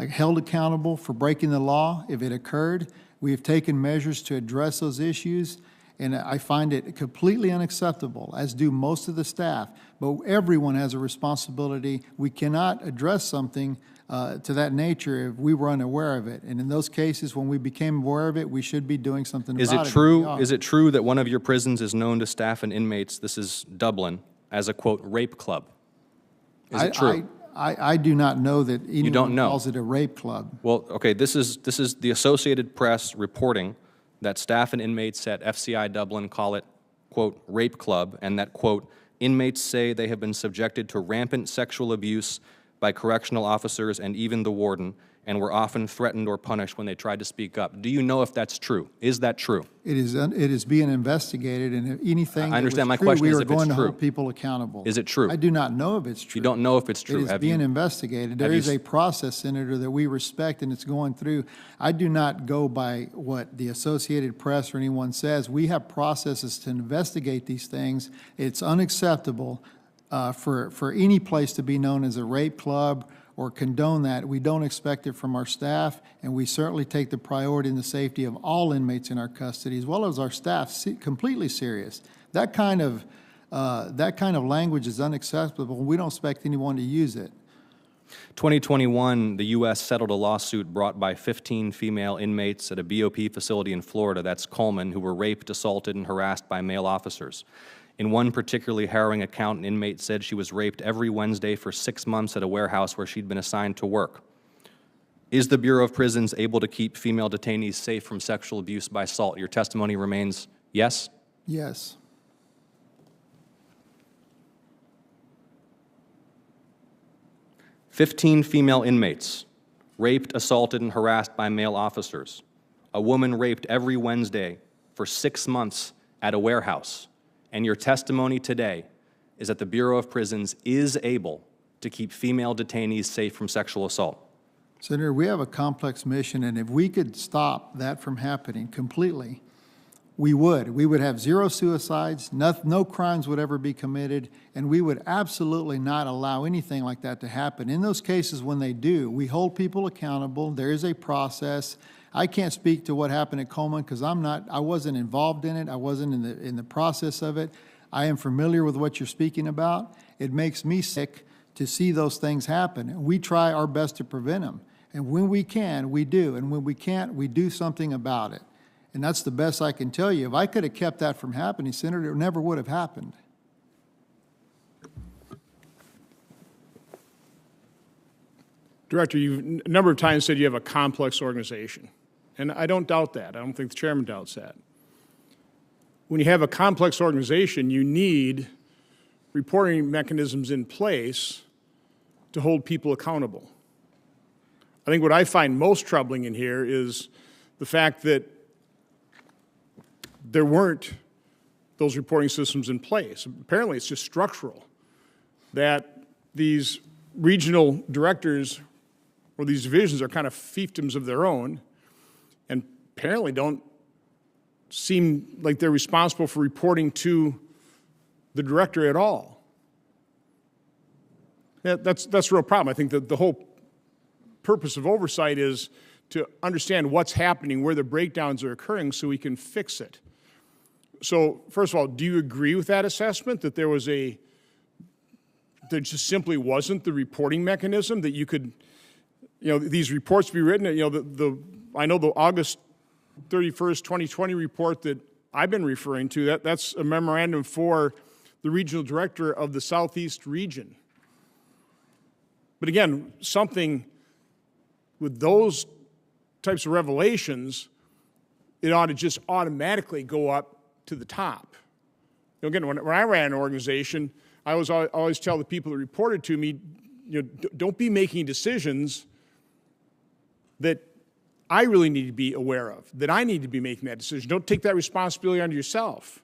held accountable for breaking the law if it occurred. We have taken measures to address those issues, and I find it completely unacceptable, as do most of the staff. But everyone has a responsibility. We cannot address something to that nature if we were unaware of it. And in those cases, when we became aware of it, we should be doing something about it.
Is it true that one of your prisons is known to staff and inmates, this is Dublin, as a, quote, rape club? Is it true?
I do not know that anyone
don't know?
calls it a rape club.
Well, okay, this is the Associated Press reporting that staff and inmates at FCI Dublin call it, quote, rape club, and that, quote, inmates say they have been subjected to rampant sexual abuse by correctional officers and even the warden, and were often threatened or punished when they tried to speak up. Do you know if that's true? Is that true?
It is being investigated, and if anything
I understand.
that was
My question
true,
is
we are
if it's
going to
true.
hold people accountable.
Is it true?
I do not know if it's true.
You don't know if it's true.
It is
Have
being
you?
investigated. There
have you
is
s-
a process, Senator, that we respect, and it's going through. I do not go by what the Associated Press or anyone says. We have processes to investigate these things. It's unacceptable for any place to be known as a rape club or condone that. We don't expect it from our staff, and we certainly take the priority and the safety of all inmates in our custody, as well as our staff, completely serious. That kind of language is unacceptable. We don't expect anyone to use it.
2021, the U.S. settled a lawsuit brought by 15 female inmates at a BOP facility in Florida, that's Coleman, who were raped, assaulted, and harassed by male officers. In one particularly harrowing account, an inmate said she was raped every Wednesday for 6 months at a warehouse where she'd been assigned to work. Is the Bureau of Prisons able to keep female detainees safe from sexual abuse by assault? Your testimony remains yes?
Yes.
"15 female inmates raped, assaulted, and harassed by male officers. A woman raped every Wednesday for 6 months at a warehouse. And your testimony today is that the Bureau of Prisons is able to keep female detainees safe from sexual assault."
Senator, we have a complex mission, and if we could stop that from happening completely, we would. We would have zero suicides, no crimes would ever be committed, and we would absolutely not allow anything like that to happen. In those cases, when they do, we hold people accountable. There is a process. I can't speak to what happened at Coleman because I wasn't involved in it. I wasn't in the process of it. I am familiar with what you're speaking about. It makes me sick to see those things happen. We try our best to prevent them. And when we can, we do. And when we can't, we do something about it. And that's the best I can tell you. If I could have kept that from happening, Senator, it never would have happened.
Director, you've a number of times said you have a complex organization, and I don't doubt that. I don't think the chairman doubts that. When you have a complex organization, you need reporting mechanisms in place to hold people accountable. I think what I find most troubling in here is the fact that there weren't those reporting systems in place. Apparently, it's just structural, that these regional directors or these divisions are kind of fiefdoms of their own and apparently don't seem like they're responsible for reporting to the director at all. Yeah, that's a real problem. I think that the whole purpose of oversight is to understand what's happening, where the breakdowns are occurring so we can fix it. So, first of all, do you agree with that assessment, that there just simply wasn't the reporting mechanism that you could, these reports be written, I know the August 31st, 2020 report that I've been referring to, that's a memorandum for the regional director of the Southeast region. But again, something with those types of revelations, it ought to just automatically go up to the top. Again, when I ran an organization, I always tell the people that reported to me, don't be making decisions that I really need to be aware of, that I need to be making that decision. Don't take that responsibility onto yourself.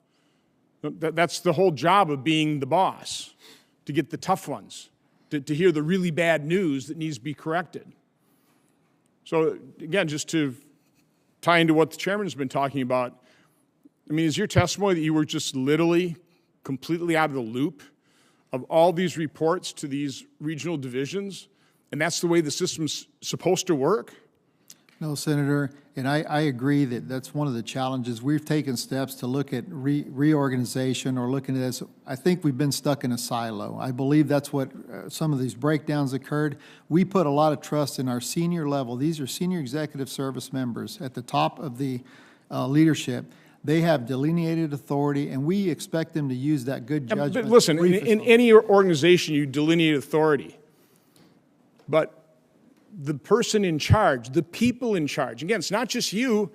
That's the whole job of being the boss, to get the tough ones, to hear the really bad news that needs to be corrected. So again, just to tie into what the chairman's been talking about, I mean, is your testimony that you were just literally completely out of the loop of all these reports to these regional divisions, and that's the way the system's supposed to work?
No, Senator, and I agree that that's one of the challenges. We've taken steps to look at reorganization or looking at this. I think we've been stuck in a silo. I believe that's what some of these breakdowns occurred. We put a lot of trust in our senior level. These are senior executive service members at the top of the leadership. They have delineated authority, and we expect them to use that good judgment.
But listen, in any organization, you delineate authority. But the person in charge, the people in charge, again, it's not just you,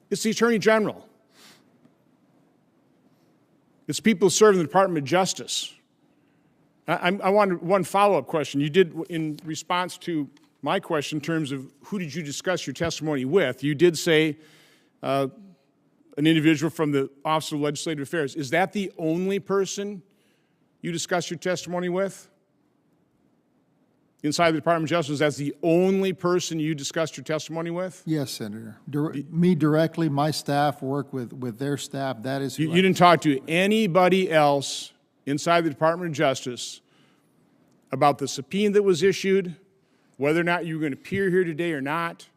it's the Attorney General. It's people who serve in the Department of Justice. I wanted one follow-up question. You did, in response to my question in terms of who did you discuss your testimony with, you did say an individual from the Office of Legislative Affairs. Is that the only person you discussed your testimony with? Inside the Department of Justice, that's the only person you discussed your testimony with?
Yes, Senator. Me directly, my staff work with their staff. That is who
You didn't talk to anybody else inside the Department of Justice about the subpoena that was issued, whether or not you were going to appear here today or not,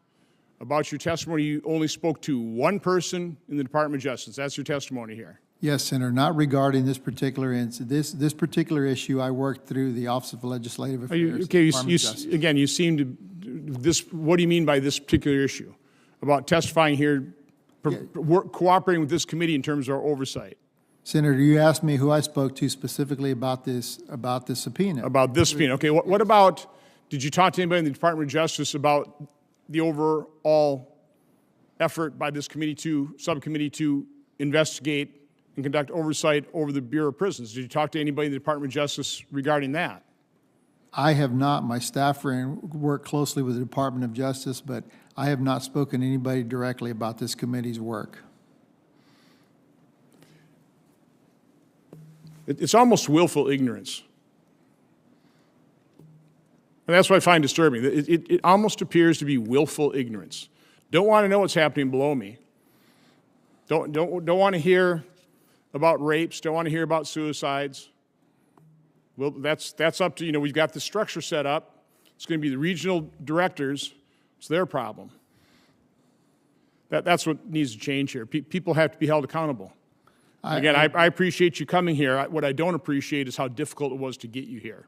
about your testimony. You only spoke to one person in the Department of Justice. That's your testimony here.
Yes, Senator, not regarding this particular this particular issue. I worked through the Office of Legislative Affairs.
Okay, again, you seem to, what do you mean by this particular issue? About testifying here, cooperating with this committee in terms of our oversight?
Senator, you asked me who I spoke to specifically about this subpoena.
About this subpoena. Okay, what about, did you talk to anybody in the Department of Justice about the overall effort by this subcommittee to investigate and conduct oversight over the Bureau of Prisons? Did you talk to anybody in the Department of Justice regarding that?
I have not. My staff work closely with the Department of Justice, but I have not spoken to anybody directly about this committee's work.
It's almost willful ignorance. And that's what I find disturbing. It almost appears to be willful ignorance. Don't want to know what's happening below me. Don't want to hear about rapes, don't want to hear about suicides. Well, that's up to, we've got the structure set up. It's going to be the regional directors. It's their problem. That's what needs to change here. People have to be held accountable. Again, I appreciate you coming here. What I don't appreciate is how difficult it was to get you here.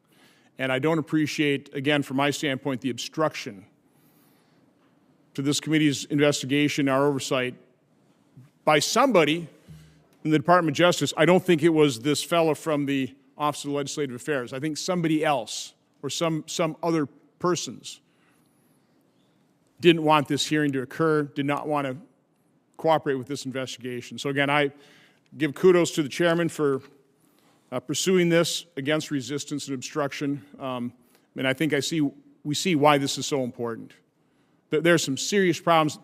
And I don't appreciate, again, from my standpoint, the obstruction to this committee's investigation, our oversight, by somebody in the Department of Justice. I don't think it was this fellow from the Office of Legislative Affairs. I think somebody else or some other persons didn't want this hearing to occur, did not want to cooperate with this investigation. So again, I give kudos to the chairman for pursuing this against resistance and obstruction. And I think we see why this is so important. There are some serious problems.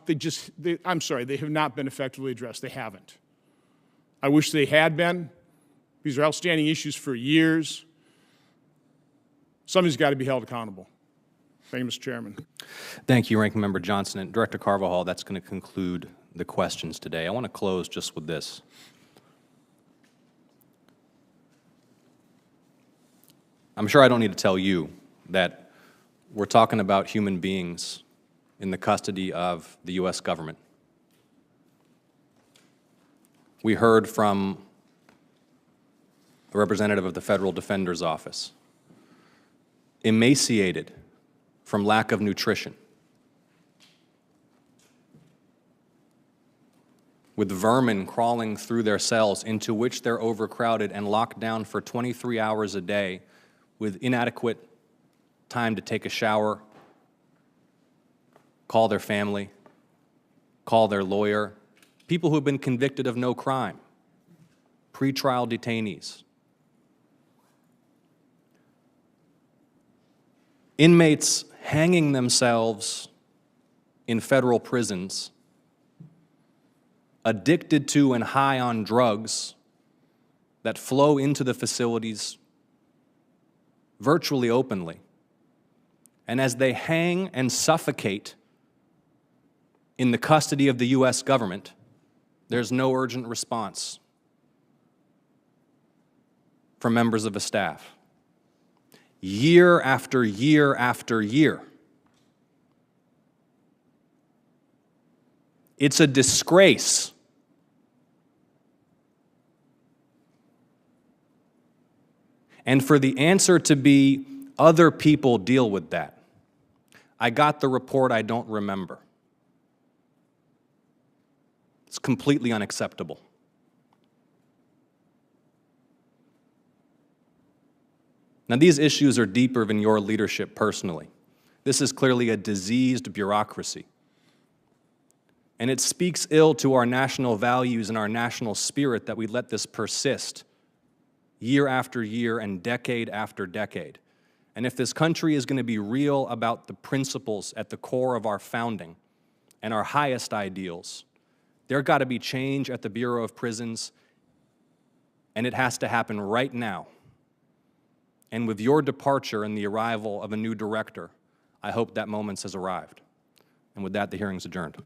I'm sorry, they have not been effectively addressed. They haven't. I wish they had been. These are outstanding issues for years. Somebody's got to be held accountable. Thank you, Mr. Chairman.
Thank you, Ranking Member Johnson. And Director Carvajal, that's going to conclude the questions today. I want to close just with this. I'm sure I don't need to tell you that we're talking about human beings in the custody of the U.S. government. We heard from a representative of the Federal Defender's Office, emaciated from lack of nutrition, with vermin crawling through their cells into which they're overcrowded and locked down for 23 hours a day with inadequate time to take a shower, call their family, call their lawyer, people who have been convicted of no crime, pretrial detainees. Inmates hanging themselves in federal prisons, addicted to and high on drugs that flow into the facilities virtually openly. And as they hang and suffocate in the custody of the U.S. government, there's no urgent response from members of the staff. Year after year after year, It's a disgrace. And for the answer to be, other people deal with that. I got the report, I don't remember. It's completely unacceptable. Now, these issues are deeper than your leadership personally. This is clearly a diseased bureaucracy. And it speaks ill to our national values and our national spirit that we let this persist year after year and decade after decade. And if this country is going to be real about the principles at the core of our founding and our highest ideals, there got to be change at the Bureau of Prisons, and it has to happen right now. And with your departure and the arrival of a new director, I hope that moment has arrived. And with that, the hearing is adjourned.